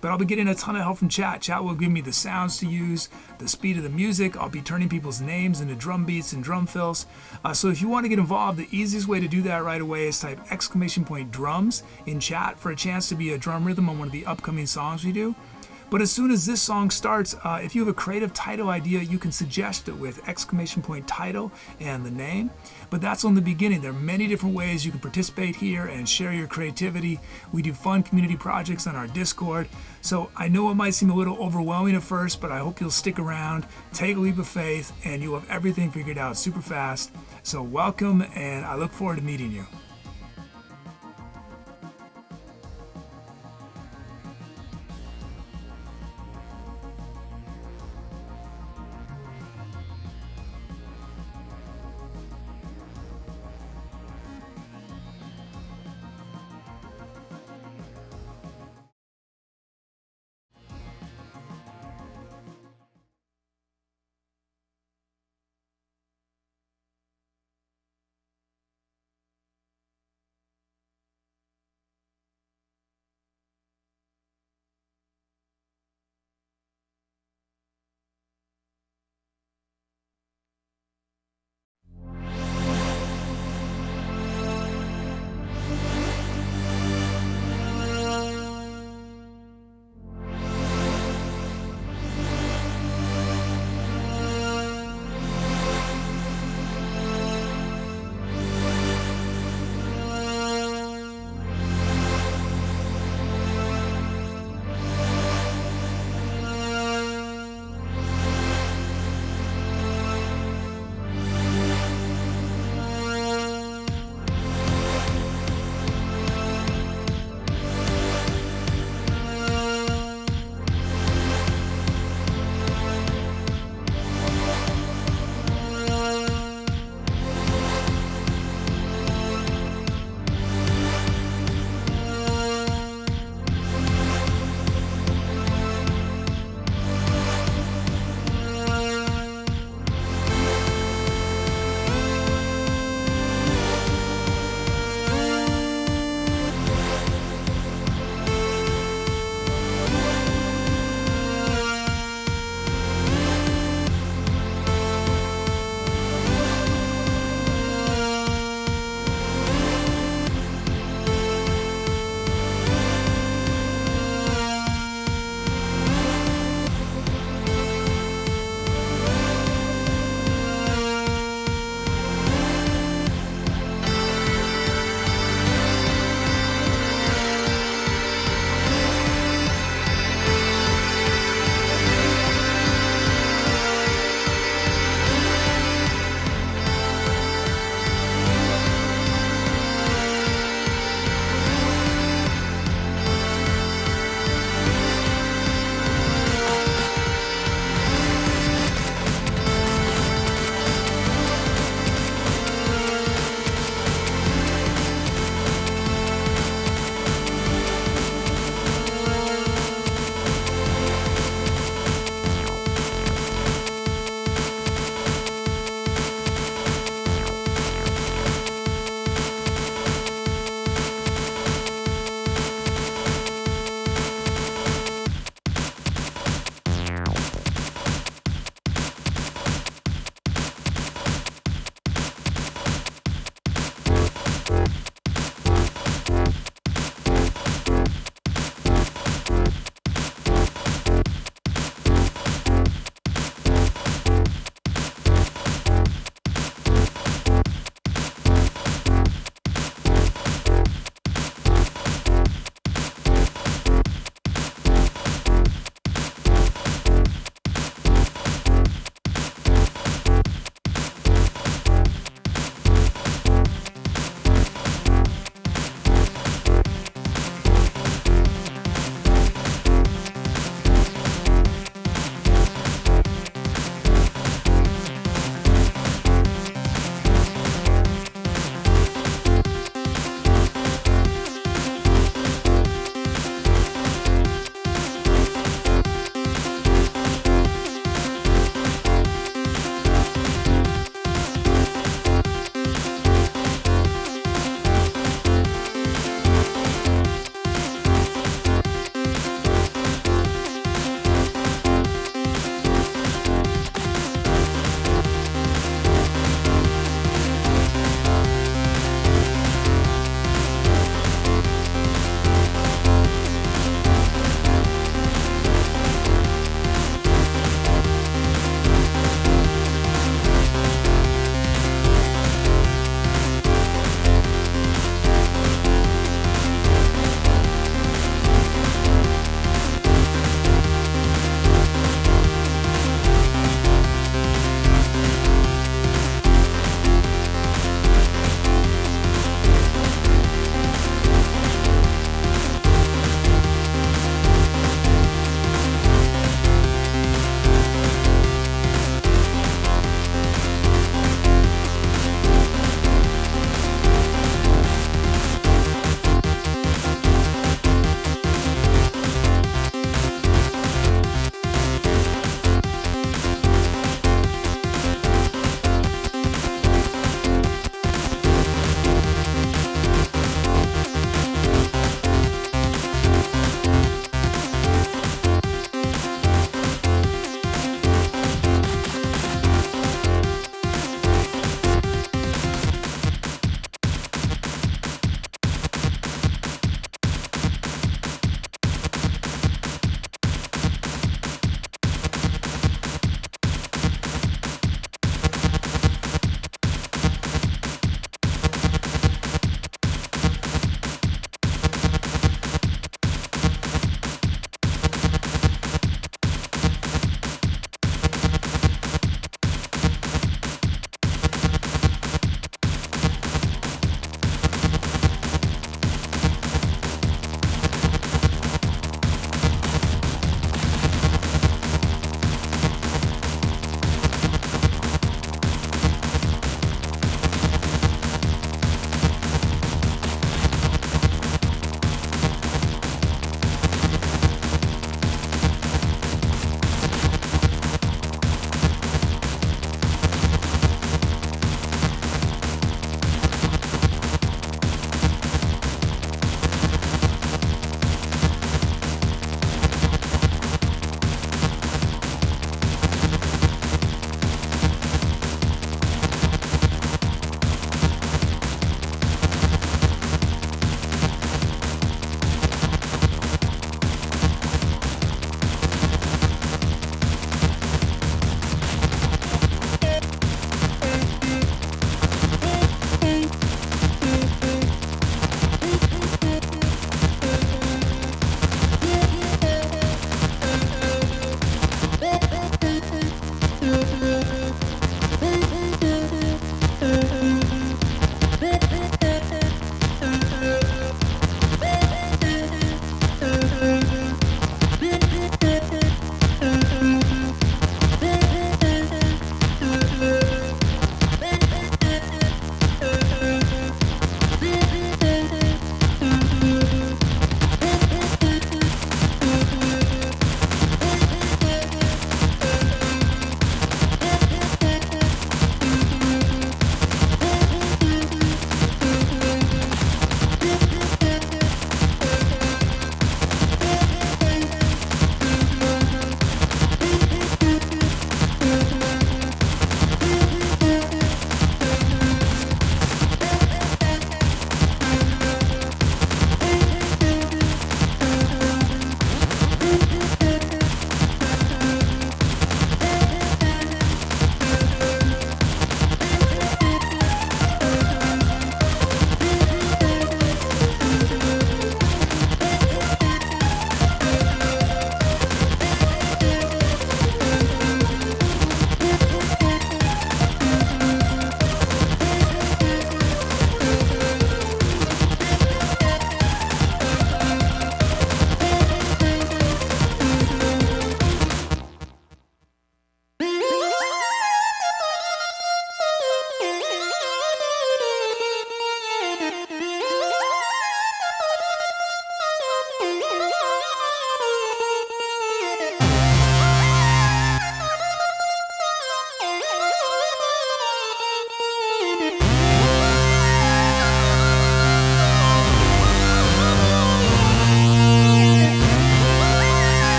But I'll be getting a ton of help from chat. Chat will give me the sounds to use, the speed of the music. I'll be turning people's names into drum beats and drum fills. So if you want to get involved, the easiest way to do that right away is type !drums in chat for a chance to be a drum rhythm on one of the upcoming songs we do. But as soon as this song starts, if you have a creative title idea, you can suggest it with !title and the name. But that's on the beginning. There are many different ways you can participate here and share your creativity. We do fun community projects on our Discord. So I know it might seem a little overwhelming at first, but I hope you'll stick around, take a leap of faith, and you'll have everything figured out super fast. So welcome, and I look forward to meeting you.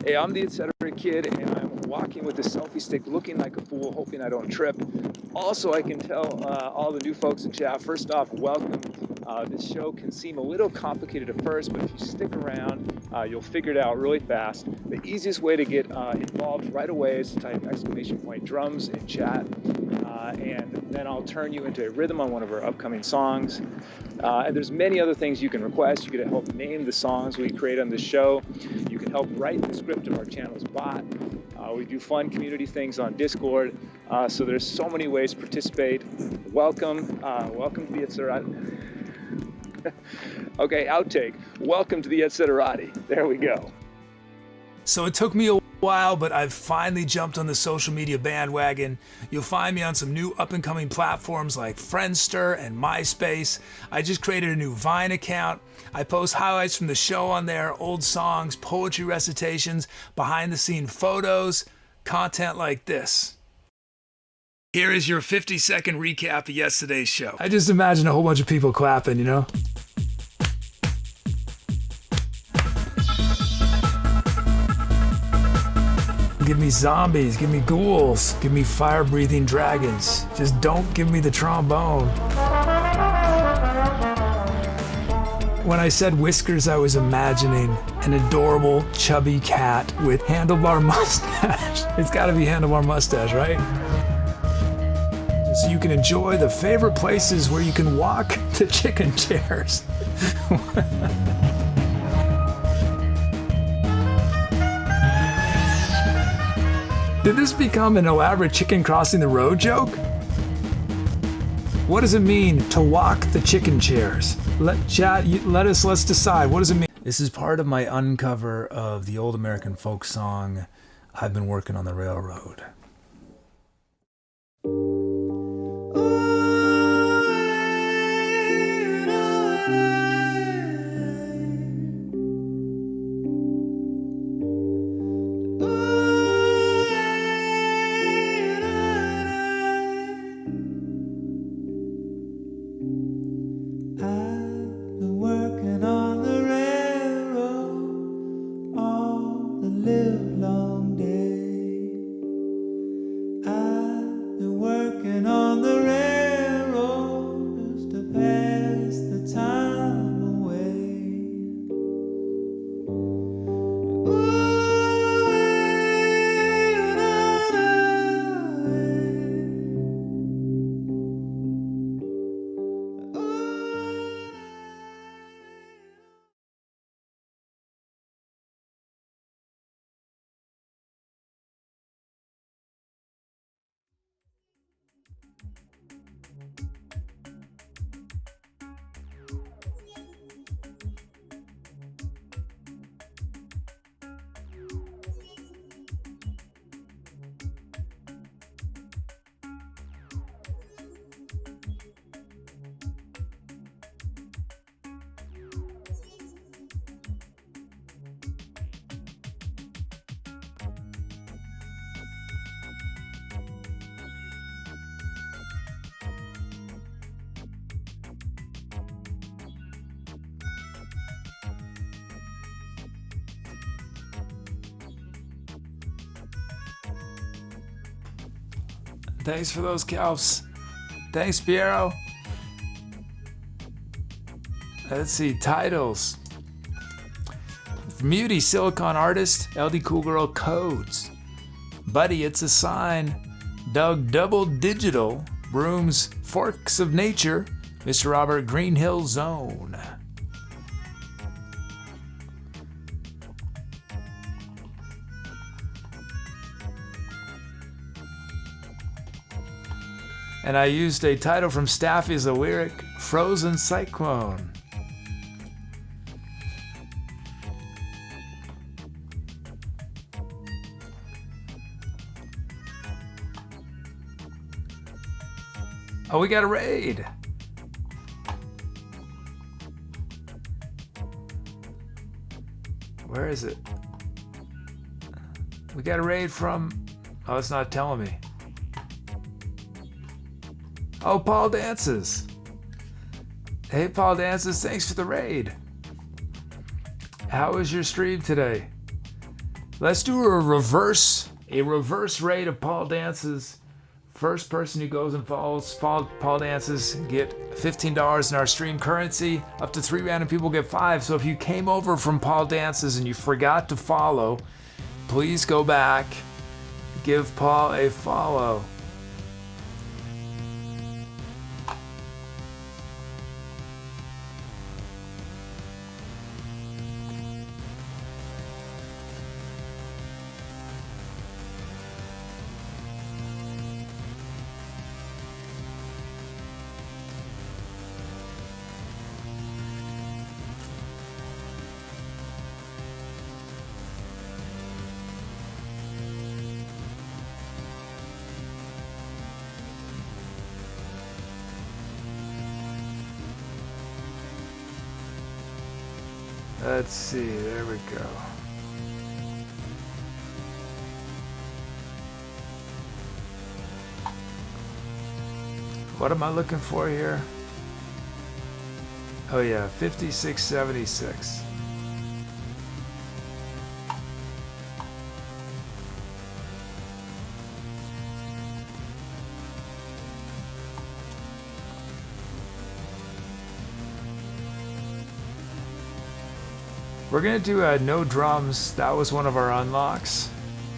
Hey, I'm the Etc. Kid, and I'm walking with a selfie stick, looking like a fool, hoping I don't trip. Also, I can tell all the new folks in chat, first off, welcome. This show can seem a little complicated at first, but if you stick around, you'll figure it out really fast. The easiest way to get involved right away is to type !drums in chat, and then I'll turn you into a rhythm on one of our upcoming songs. And there's many other things you can request. You can help name the songs we create on this show. You can help write the script of our channel's bot. We do fun community things on Discord. So there's so many ways to participate. Welcome to the Etserati. Okay, outtake. Welcome to the Etserati. There we go. So it took me a while, but I've finally jumped on the social media bandwagon. You'll find me on some new up-and-coming platforms like Friendster and MySpace. I just created a new Vine account. I post highlights from the show on there, old songs, poetry recitations, behind-the-scene photos, content like this. Here is your 50-second recap of yesterday's show. I just imagine a whole bunch of people clapping, you know? Give me zombies, give me ghouls, give me fire-breathing dragons. Just don't give me the trombone. When I said whiskers, I was imagining an adorable, chubby cat with handlebar mustache. It's gotta be handlebar mustache, right? So you can enjoy the favorite places where you can walk the chicken chairs. Did this become an elaborate chicken crossing the road joke? What does it mean to walk the chicken chairs? Let's decide. What does it mean? This is part of my uncover of the old American folk song, I've Been Working on the Railroad. Thanks for those calves. Thanks, Bierro. Let's see, titles. Muty, Silicon Artist, Ldcoolgirl Codes. Buddy, It's a Sign. Doug Double Digital. Brooms, Forks of Nature. Mr. Robert Greenhill Zone. And I used a title from Staffy as a lyric, Frozen Cyclone. Oh, we got a raid. Where is it? We got a raid from, oh, it's not telling me. Oh, Paul Dances. Hey, Paul Dances, thanks for the raid. How was your stream today? Let's do a reverse rate of Paul dances. First person who goes and follows Paul dances get $15 in our stream currency. Up to 3 random people get 5. So if you came over from Paul dances and you forgot to follow, please go back, give Paul a follow. Let's see, there we go. What am I looking for here? Oh yeah, 5676. We're gonna do no drums. That was one of our unlocks.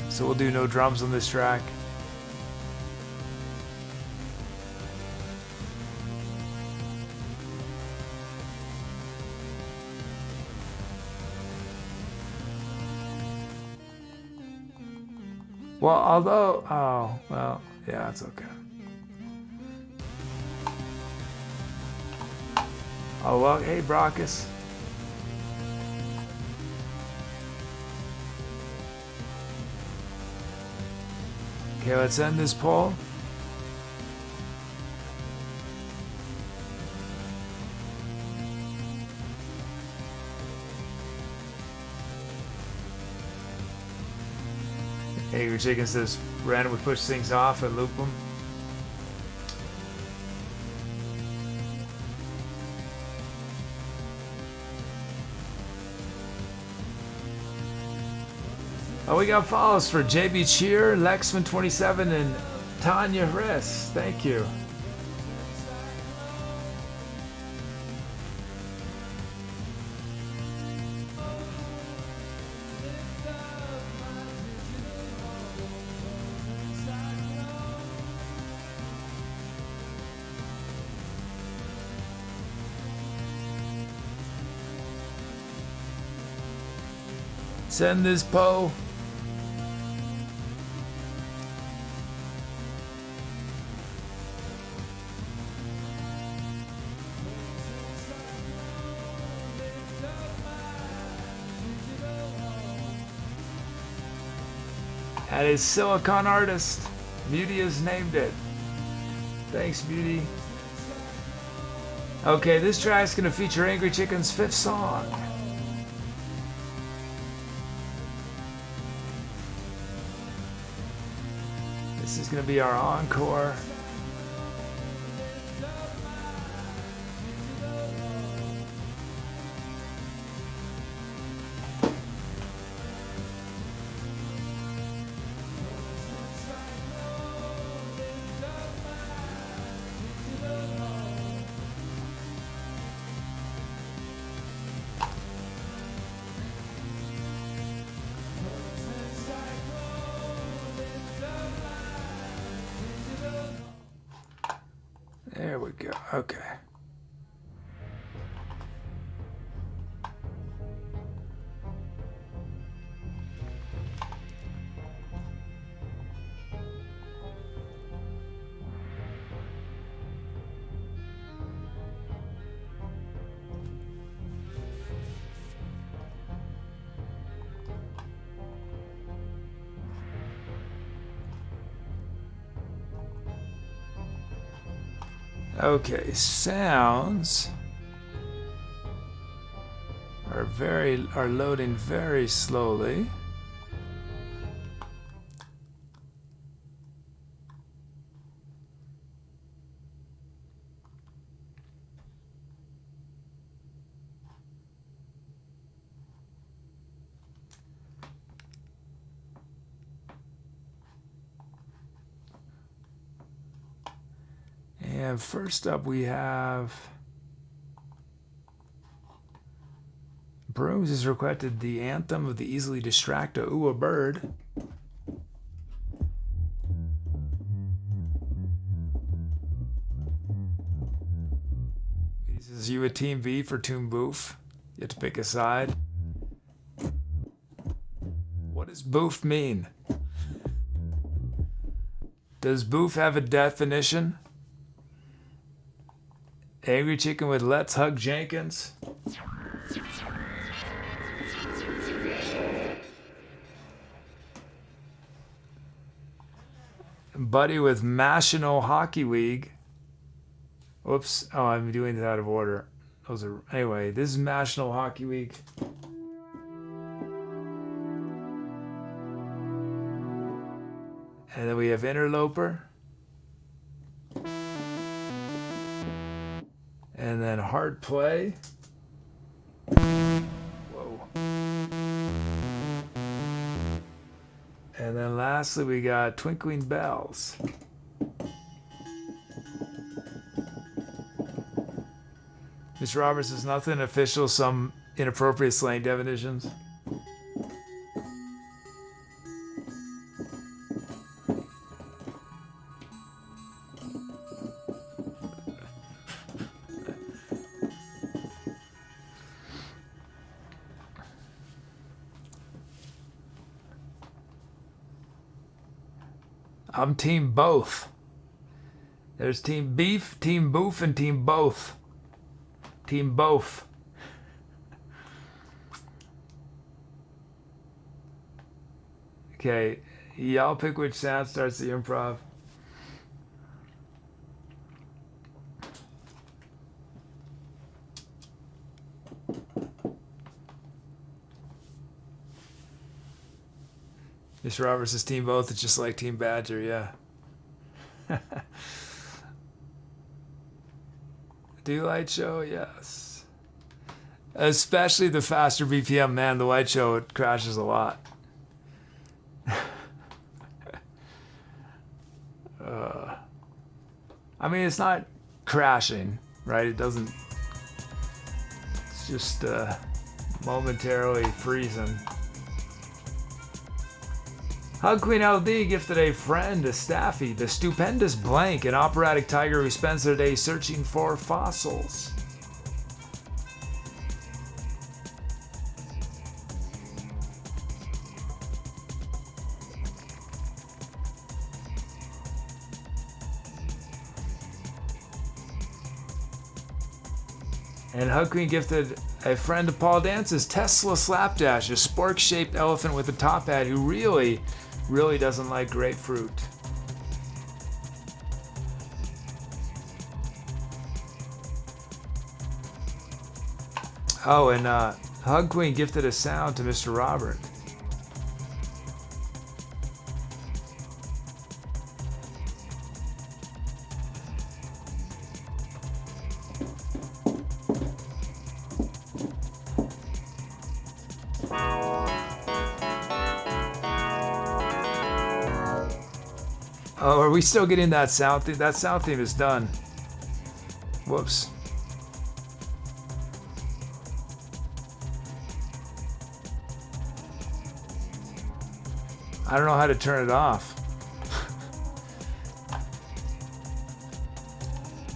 So we'll do no drums on this track. Well, although, oh, well, yeah, that's okay. Oh, well, hey, Brockus. Okay, let's end this poll. Angry Chicken says randomly push things off and loop them. Oh, we got follows for JB Cheer, Lexman27, and Tanya Hriss. Thank you. Send this Poe. That is Silicon Artist. Beauty has named it. Thanks, Beauty. Okay, this track's gonna feature Angry Chicken's 5th song. This is gonna be our encore. There we go. Okay. Okay, sounds are loading very slowly. And first up we have Brooms has requested the anthem of the easily distracted Ooh, a Bird. He says, you a Team B for Toon Boof? You have to pick a side. What does boof mean? Does boof have a definition? angryCHKN with Let's Hug Jenkins. Buddy with National Hockey League. Whoops. Oh, I'm doing it out of order. Those are anyway. This is National Hockey League. And then we have Interloper. And then Hard Play. Whoa. And then lastly we got Twinkling Bells. Mr. Roberts says nothing official, some inappropriate slang definitions. I'm Team Both. There's Team Beef, Team Boof, and Team Both. Team Both. Okay, y'all pick which sound starts the improv. Mr. Roberts is Team Both. It's just like Team Badger, yeah. Do light show? Yes. Especially the faster BPM, man. The light show, it crashes a lot. I mean, it's not crashing, right? It doesn't. It's just momentarily freezing. Hug Queen LD gifted a friend, a Staffy, the stupendous Blank, an operatic tiger who spends their day searching for fossils. And Hug Queen gifted a friend to Paul Dance's Tesla Slapdash, a spork-shaped elephant with a top hat who really doesn't like grapefruit. Oh, and Hug Queen gifted a sound to Mr. Robert. Oh, are we still getting that sound theme? That sound theme is done. Whoops. I don't know how to turn it off.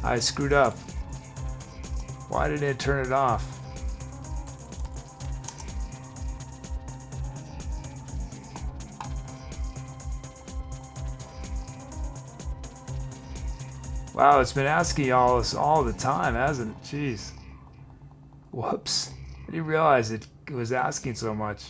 I screwed up. Why didn't it turn it off? Wow, it's been asking y'all this all the time, hasn't it? Jeez. Whoops. I didn't realize it was asking so much.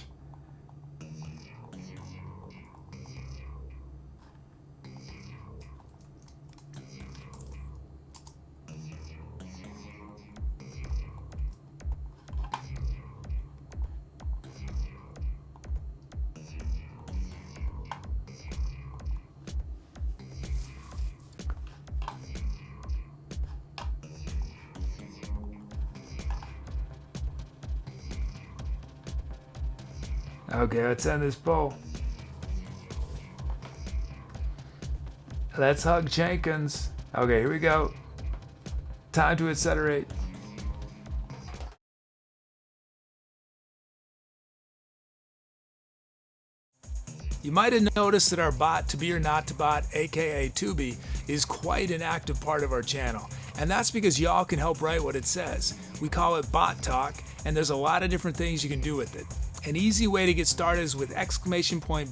Okay, let's end this poll. Let's hug Jenkins. Okay, here we go. Time to accelerate. You might have noticed that our bot, To Be or Not to Bot, aka Tubi, is quite an active part of our channel. And that's because y'all can help write what it says. We call it bot talk, and there's a lot of different things you can do with it. An easy way to get started is with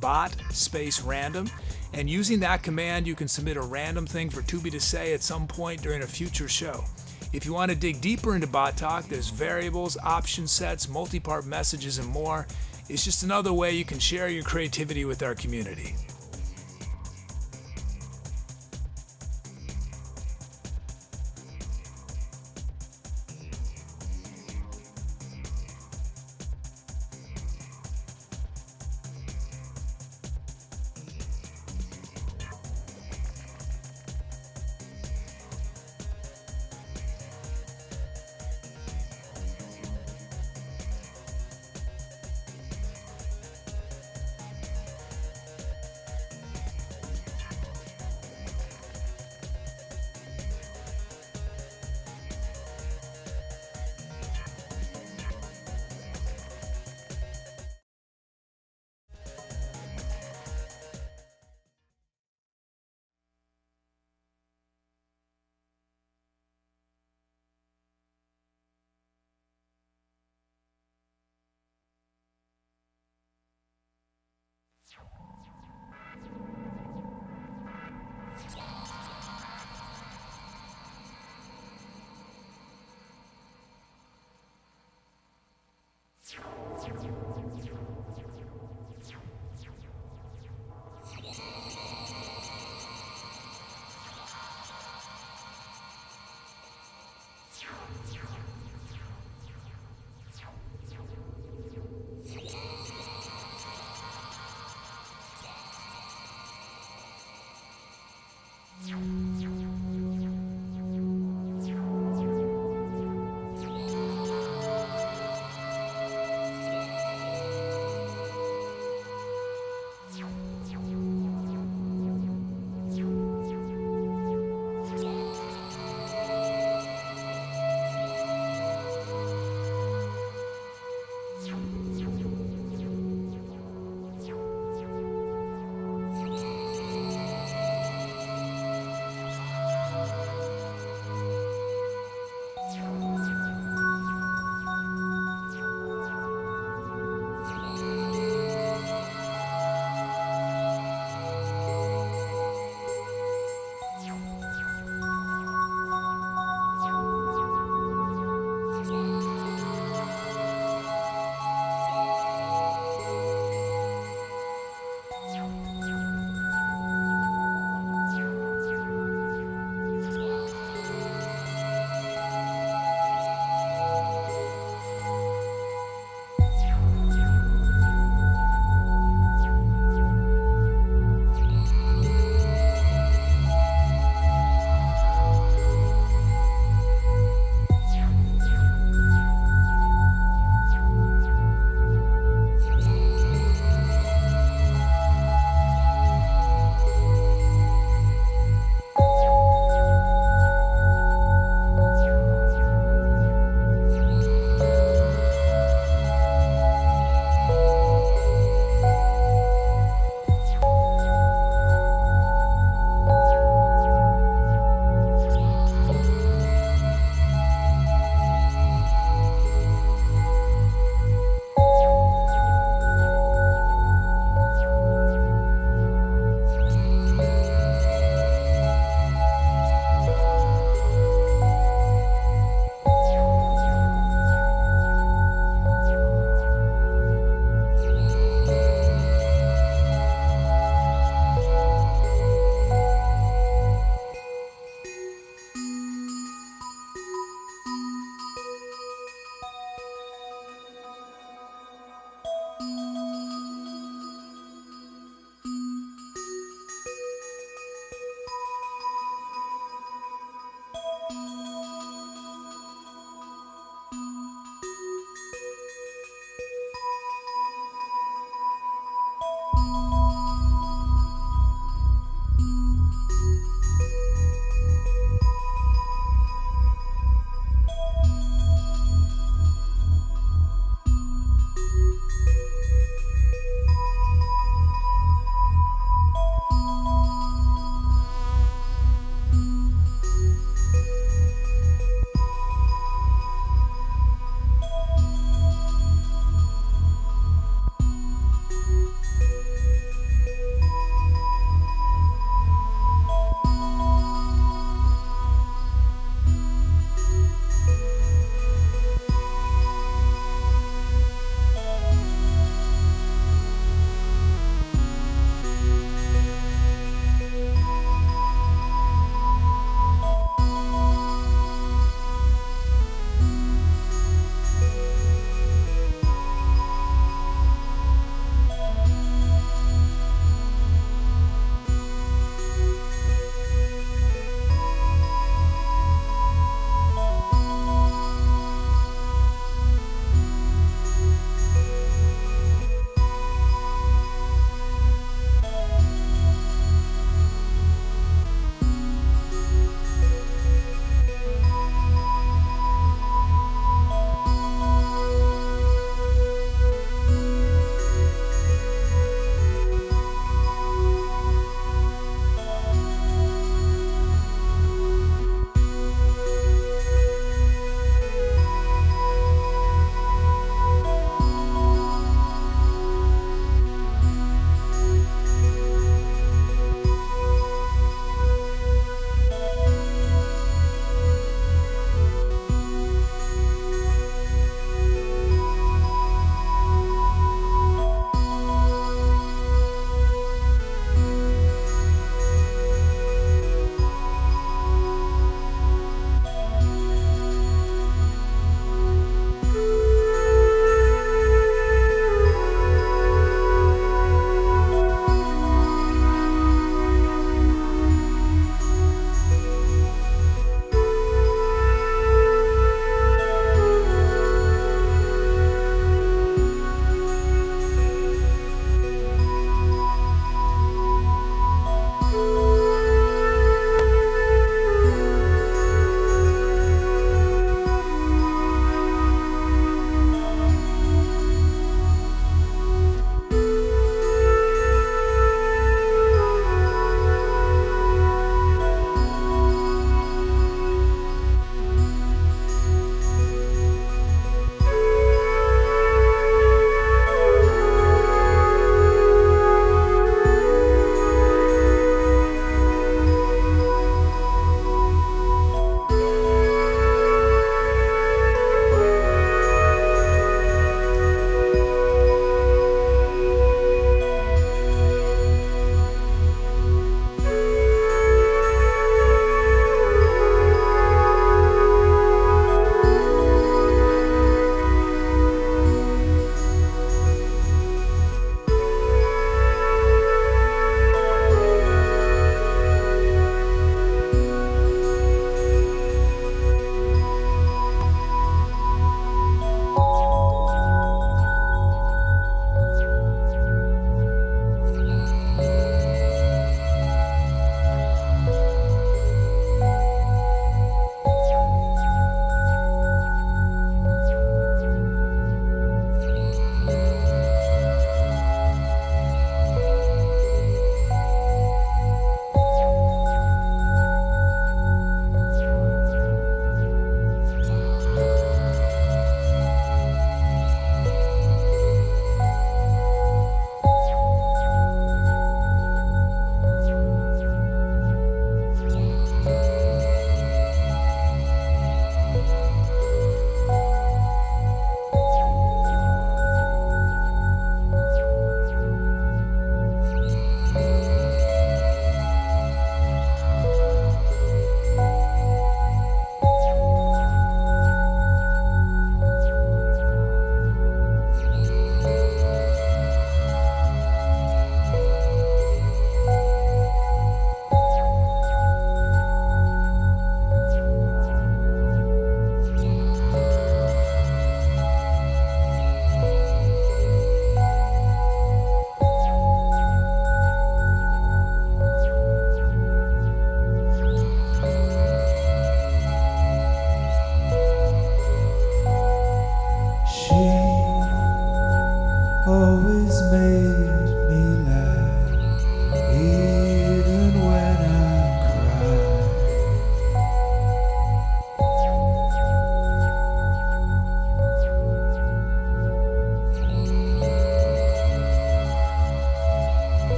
!bot space random. And using that command, you can submit a random thing for Tubi to say at some point during a future show. If you want to dig deeper into bot talk, there's variables, option sets, multi-part messages, and more. It's just another way you can share your creativity with our community. always made me laugh, even when I cried.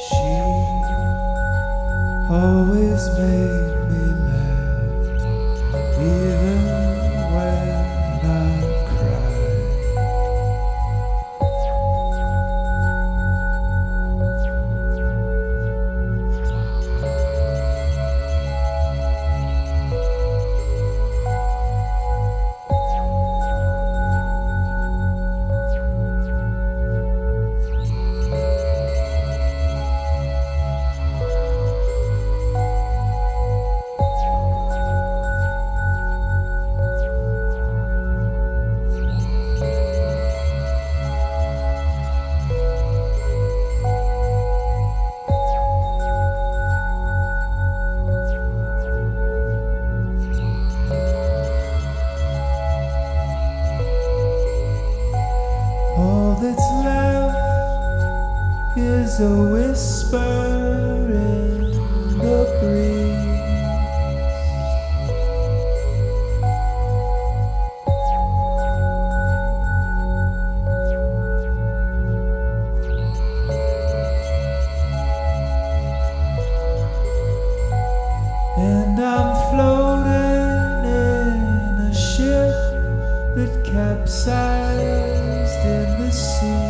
She always made me laugh, even when I cried. All that's left is a whisper in the breeze. And I'm floating in a ship that capsized in the sea.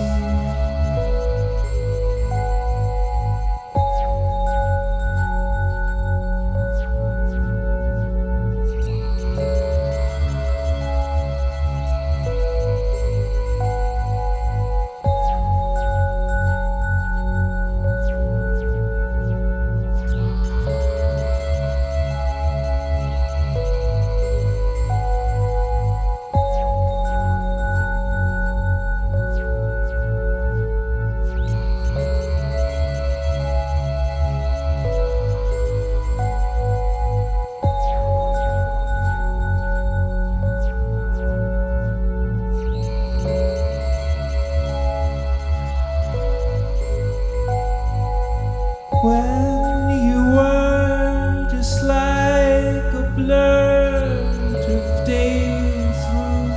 When you were just like a blur drifting through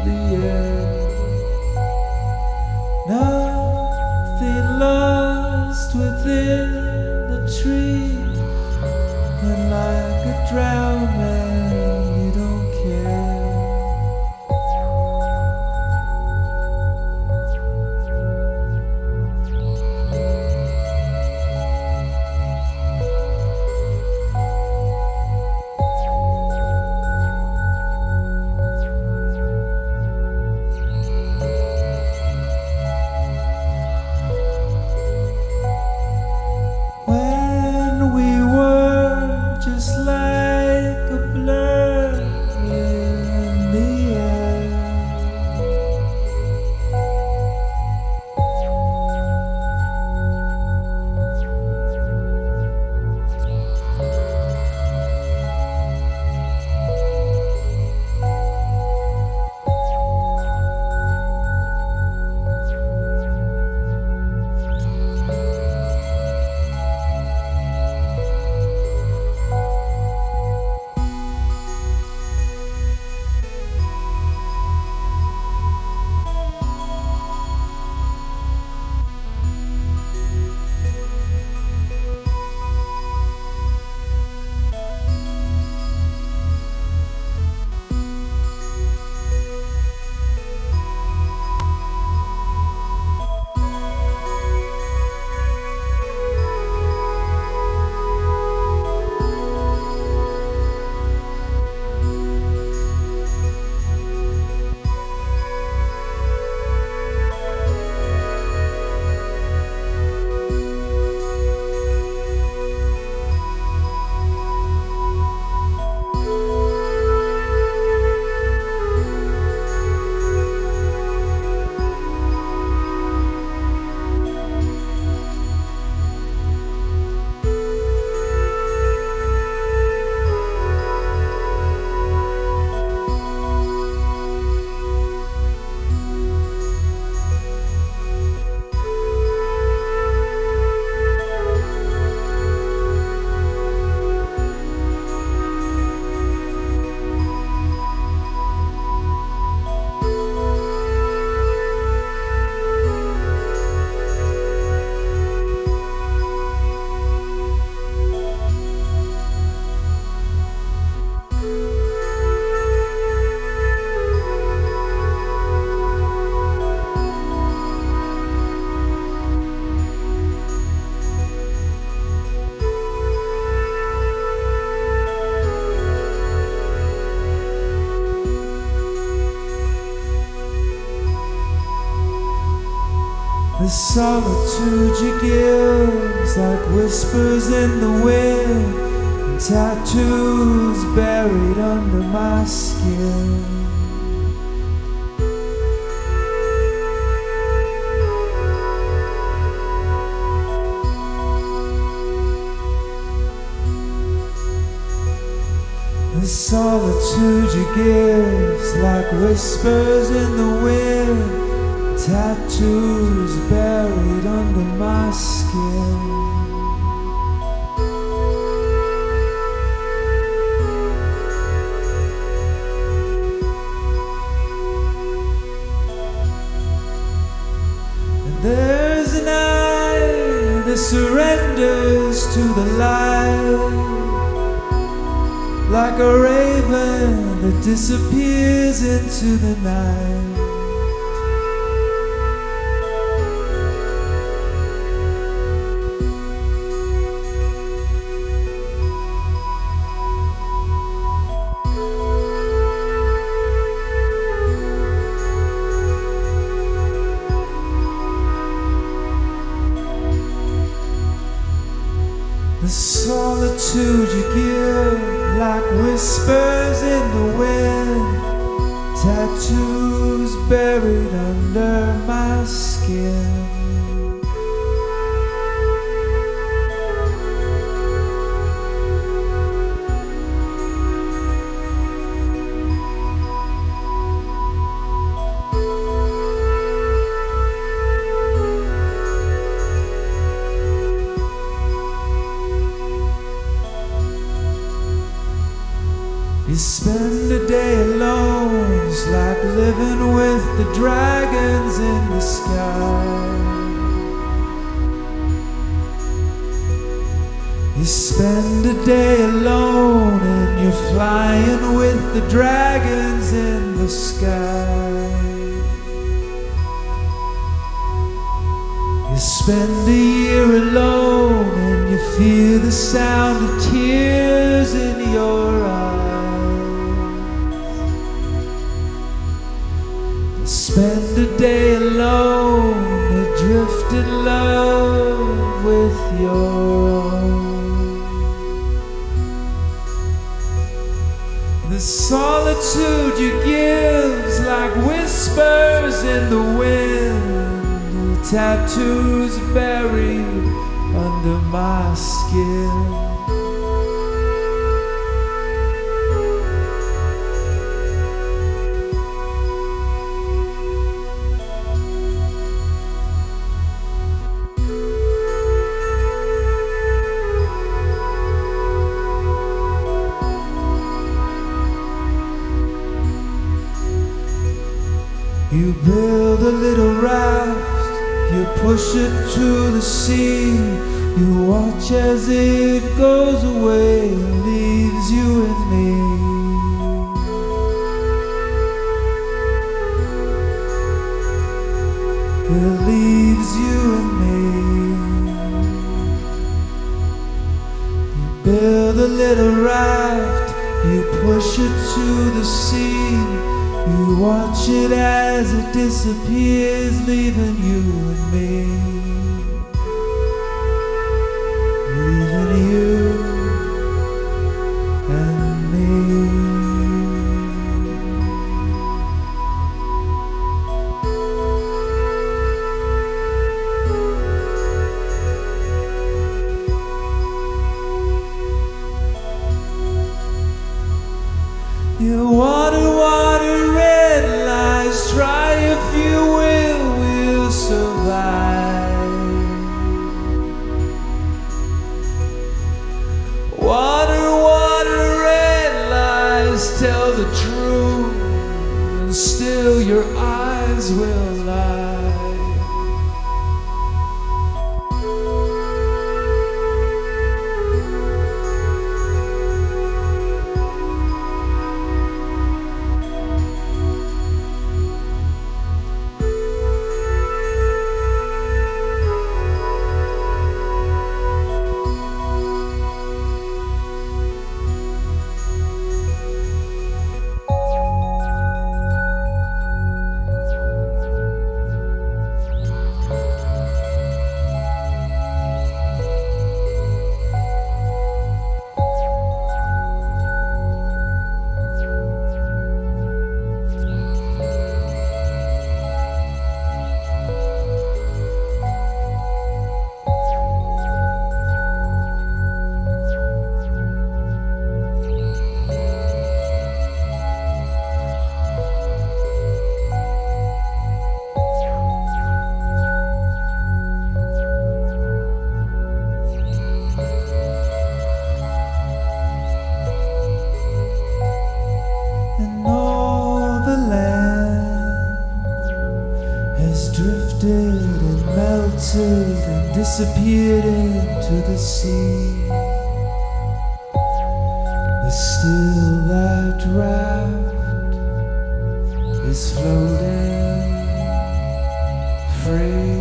the air, nothing lost within the tree, and like a drowned man you don't care. When we were just like The solitude you give is like whispers in the wind, and tattoos buried under my skin. The solitude you give is like whispers in the wind, tattoos buried under my skin. And there's an eye that surrenders to the light, like a raven that disappears into the night. The solitude you give, like whispers in the wind, tattoos buried under my skin. You spend a day alone, it's like living with the dragons in the sky. You spend a day alone and you're flying with the dragons in the sky. You spend a year alone and you feel the sound of tears in your eyes. Spend a day alone, adrift in love with your own. The solitude you give's like whispers in the wind, the tattoos buried under my skin. You build a little raft, you push it to the sea, you watch as it goes away and leaves you and me. It leaves you and me. You build a little raft, you push it to the sea, you watch it as it disappears, leaving you and me. Leaving you and me. You water, red lies, try if you will survive. Water, red lies, tell the truth, and still your eyes will lie. settled and disappeared into the sea. But still that raft is floating free.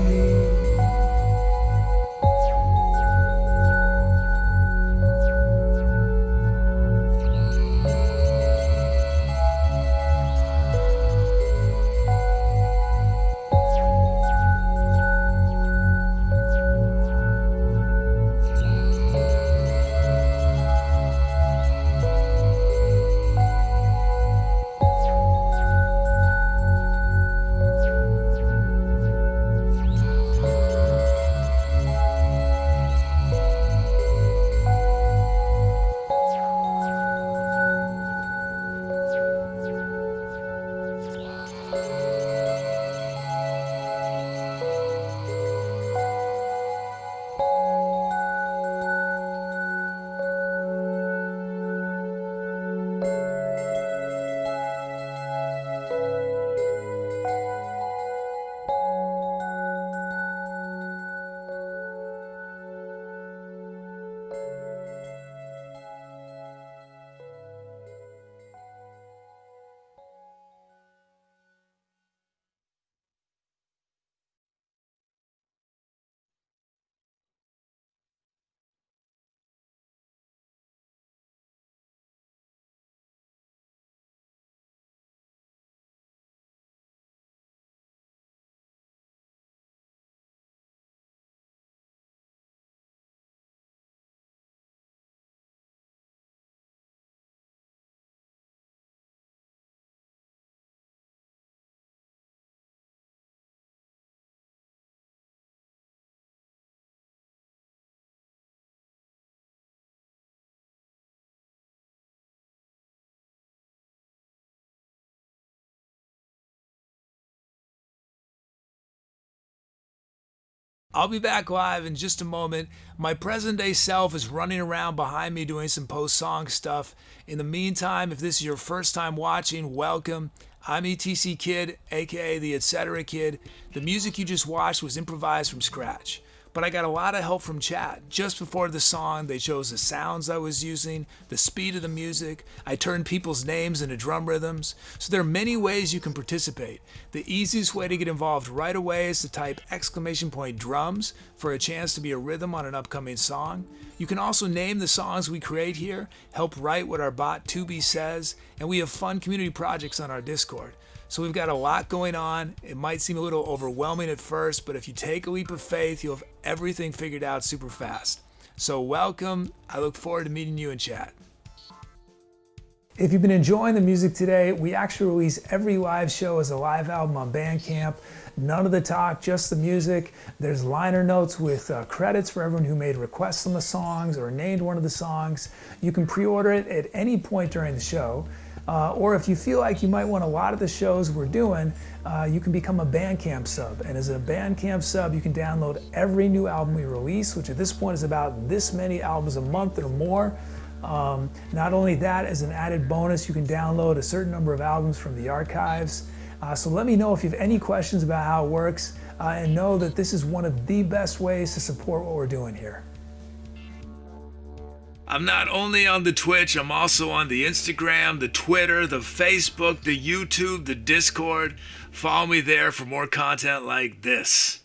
I'll be back live in just a moment. My present day self is running around behind me doing some post-song stuff. In the meantime, if this is your first time watching, welcome. I'm ETC Kid, aka the Etc. Kid. The music you just watched was improvised from scratch. But I got a lot of help from chat. Just before the song, they chose the sounds I was using, the speed of the music. I turned people's names into drum rhythms. So there are many ways you can participate. The easiest way to get involved right away is to type !drums for a chance to be a rhythm on an upcoming song. You can also name the songs we create here, help write what our bot 2B says, and we have fun community projects on our Discord. So we've got a lot going on. It might seem a little overwhelming at first, but if you take a leap of faith, you'll have everything figured out super fast. So welcome. I look forward to meeting you in chat. If you've been enjoying the music today, we actually release every live show as a live album on Bandcamp. None of the talk, just the music. There's liner notes with credits for everyone who made requests on the songs or named one of the songs. You can pre-order it at any point during the show. Or if you feel like you might want a lot of the shows we're doing, you can become a Bandcamp sub. And as a Bandcamp sub, you can download every new album we release, which at this point is about this many albums a month or more. Not only that, as an added bonus, you can download a certain number of albums from the archives. So let me know if you have any questions about how it works, and know that this is one of the best ways to support what we're doing here. I'm not only on the Twitch, I'm also on the Instagram, the Twitter, the Facebook, the YouTube, the Discord. Follow me there for more content like this.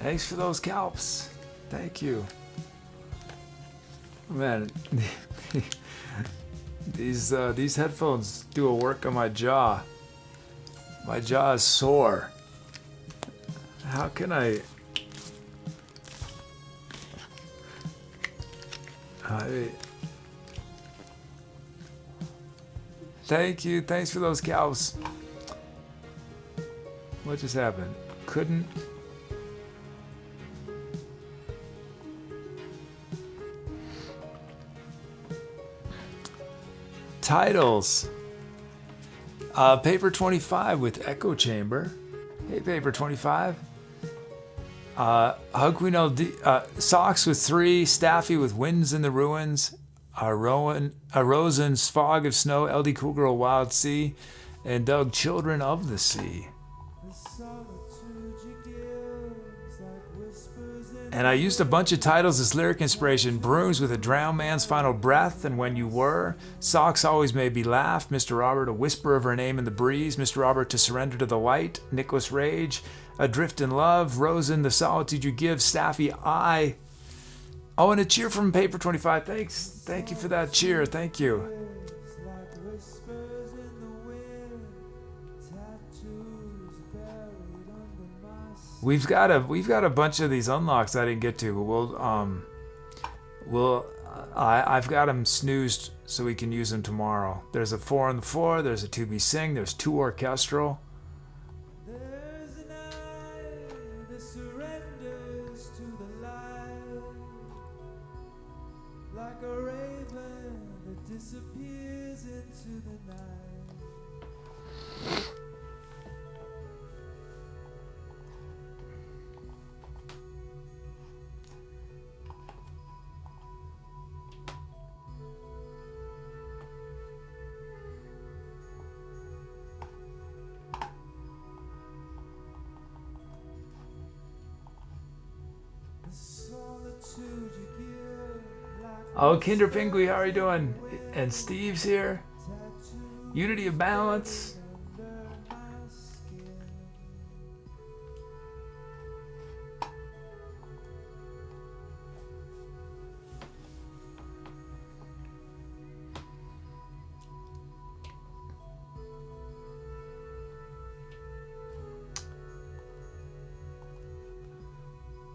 Thanks for those calps. Thank you. Man, these headphones do a work on my jaw. My jaw is sore. How can I thank you. Thanks for those cows. What just happened? Couldn't. Titles. Paper 25 with Echo Chamber. Hey, Paper 25. Hug Queen LD. Socks with 3. Staffy with Winds in the Ruins. Rosen's Fog of Snow. Ldcoolgirl Wild Sea. And Doug Children of the Sea. And I used a bunch of titles as lyric inspiration. Brooms with A Drowned Man's Final Breath and When You Were. Socks Always Made Me Laugh. Mr. Robert, A Whisper of Her Name in the Breeze. Mr. Robert, To Surrender to the Light. Nicholas Rage, Adrift in Love. Rosen, The Solitude You Give. Staffy, I. Oh, and a cheer from Paper 25. Thanks. Thank you for that cheer. Thank you. We've got a bunch of these unlocks I didn't get to, but I've got them snoozed so we can use them tomorrow. There's a 4 on the floor. There's a 2B sing. There's 2 orchestral. There's an eye that surrenders to the light, like a raven that disappears into the night. Oh, Kinder Pingui, how are you doing? And Steve's here. Unity of Balance.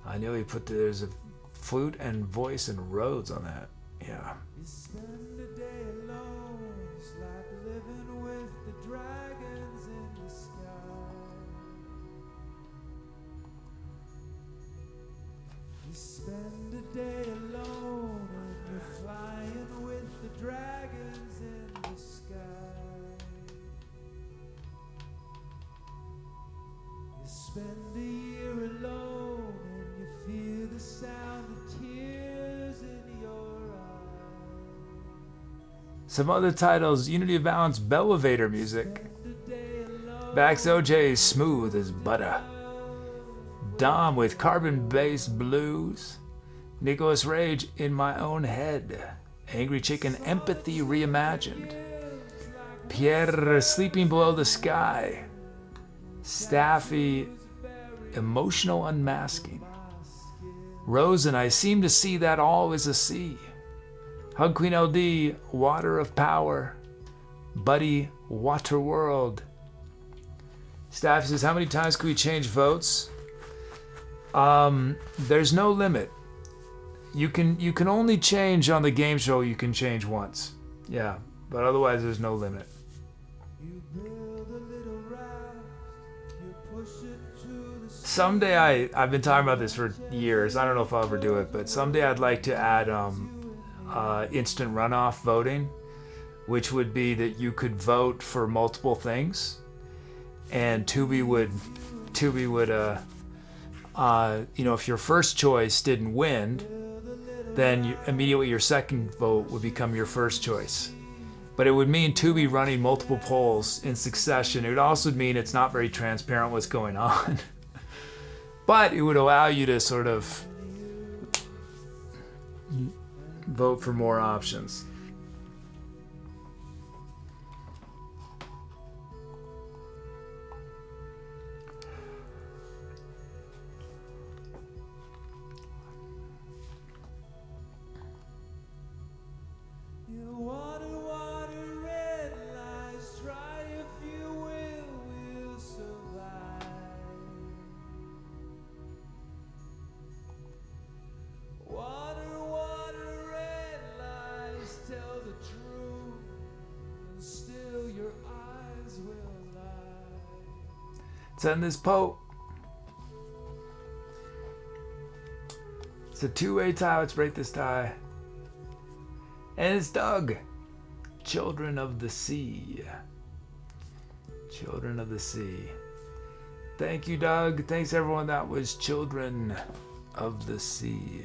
I know he put there's a flute and voice and Rhodes on that. Yeah. You spend a day alone, it's like living with the dragons in the sky. You spend a day alone and you're flying with the dragons in the sky. You spend a year alone and you feel the sound of tears in your eyes. Some other titles: Unity of Balance, Bellevator music. Bax OJ, Smooth as Butter. Dom with Carbon-Based Blues. Nicholas Rage, In My Own Head. angryCHKN, Empathy Reimagined. Pierre, Sleeping Below the Sky. Staffy, Emotional Unmasking. Rose and I Seem to See That All Is a Sea. Hug Queen LD, Water of Power. Buddy, Water World. Staff says, how many times can we change votes? There's no limit. You can only change on the game show. You can change once. Yeah, but otherwise there's no limit. You build a little raft, you push it to the Someday I've been talking about this for years. I don't know if I'll ever do it, but someday I'd like to add instant runoff voting, which would be that you could vote for multiple things, and Tubi would if your first choice didn't win, then immediately your second vote would become your first choice. But it would mean Tubi running multiple polls in succession. It would also mean it's not very transparent what's going on. But it would allow you to sort of vote for more options. Send this Pope. It's a two-way tie. Let's break this tie. And it's Doug. Children of the Sea. Children of the Sea. Thank you, Doug. Thanks, everyone. That was Children of the Sea.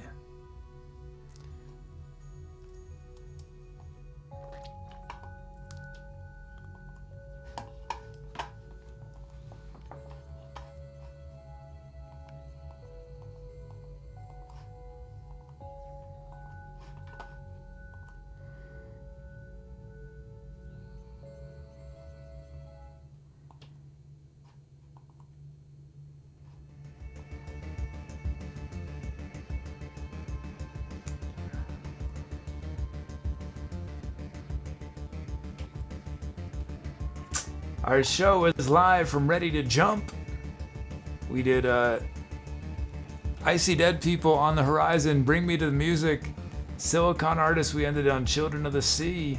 Our show is live from Ready to Jump. We did Icy Dead People, On the Horizon, Bring Me to the Music, Silicon Artists. We ended on Children of the Sea.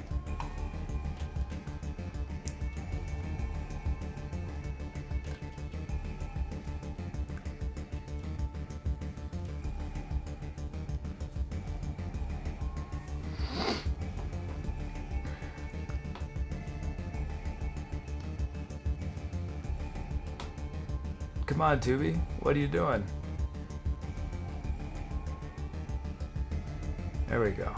Come on, Tubi. What are you doing? There we go.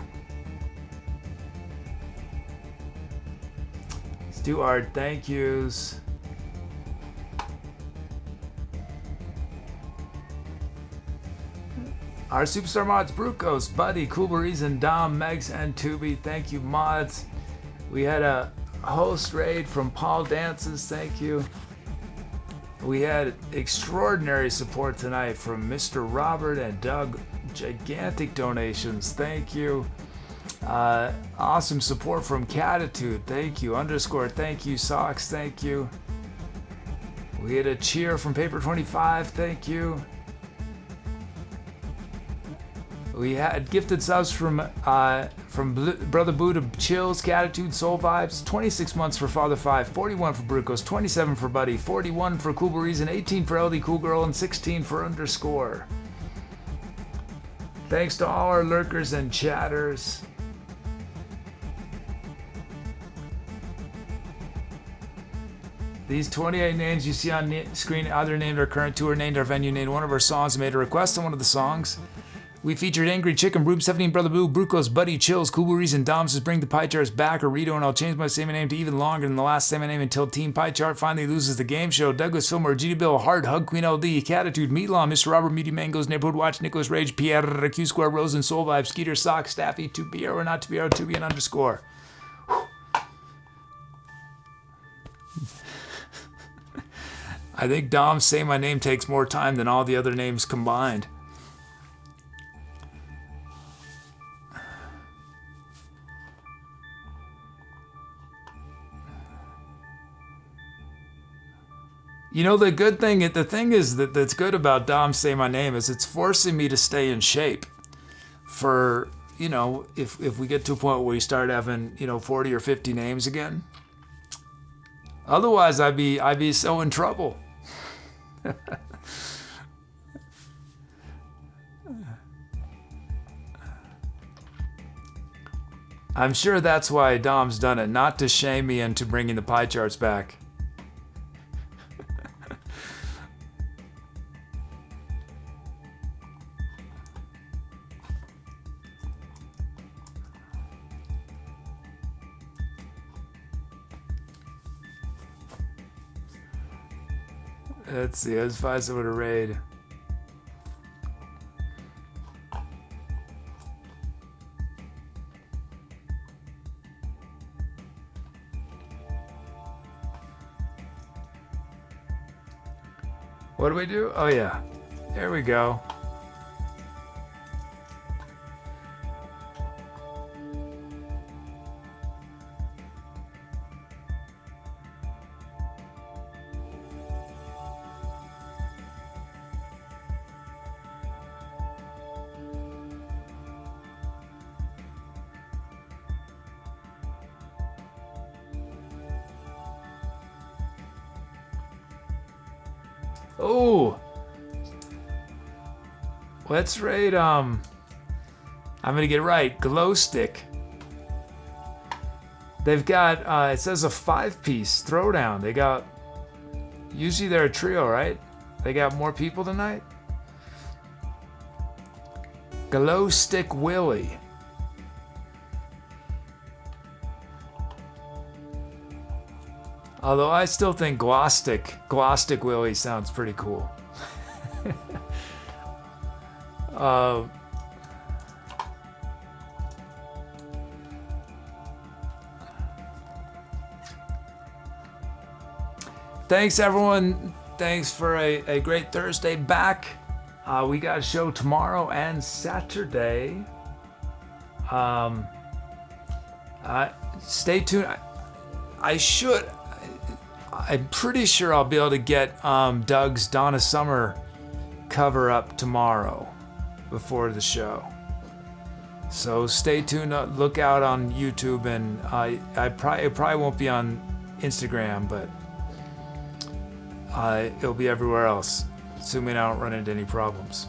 Stuart, thank yous. Our superstar mods, Brucos, Buddy, Cool Breeze, and Dom, Megs, and Tubi. Thank you, mods. We had a host raid from Paul Dances. Thank you. We had extraordinary support tonight from Mr. Robert and Doug. Gigantic donations. Thank you. Awesome support from Catitude. Thank you. Underscore. Thank you. Socks. Thank you. We had a cheer from Paper 25. Thank you. We had gifted subs from Brother Buddha, Chills, Catitude, Soul Vibes, 26 months for Father 5, 41 for Brucos, 27 for Buddy, 41 for Cool Reason, 18 for Ldcoolgirl, and 16 for Underscore. Thanks to all our lurkers and chatters. These 28 names you see on screen either named our current tour, named our venue, named one of our songs, made a request on one of the songs. We featured angryCHKN, Rube 17, Brother Boo, Brucos, Buddy, Chills, Cool Reason, Dom says bring the pie charts back, or Rito, and I'll change my same name to even longer than the last same name until Team Pie Chart finally loses the game show. Douglas Filmer, GD Bill, Hard, Hug, Queen LD, Catitude, Meatlaw, Mr. Robert, Meaty Mangoes, Neighborhood Watch, Nicholas Rage, Pierre, Q Square, Rose and Soul Vibe, Skeeter, Sock, Staffy, 2BR or not 2BR, 2B and Underscore. I think Dom's Say My Name takes more time than all the other names combined. You know, the thing is that's good about Dom Say My Name is it's forcing me to stay in shape for, you know, if we get to a point where we start having, you know, 40 or 50 names again. Otherwise, I'd be so in trouble. I'm sure that's why Dom's done it, not to shame me into bringing the pie charts back. Let's see, let's find someone to raid. What do we do? Oh yeah, there we go. Oh, let's raid, I'm gonna get it right, Glow Stick. They've got, it says a 5-piece throwdown. They got, usually they're a trio, right? They got more people tonight? Glow Stick Willie. Although I still think Glowstick Willie sounds pretty cool. Thanks everyone. Thanks for a great Thursday back. We got a show tomorrow and Saturday. Stay tuned. I'm pretty sure I'll be able to get Doug's Donna Summer cover up tomorrow before the show. So stay tuned. Look out on YouTube, and it probably won't be on Instagram, but it'll be everywhere else, assuming I don't run into any problems.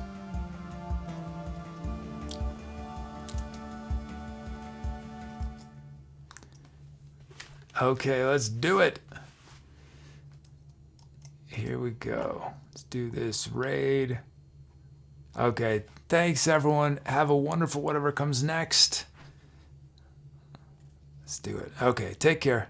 Okay, let's do it. Here we go. Let's do this raid. Okay, thanks everyone. Have a wonderful whatever comes next. Let's do it. Okay, take care.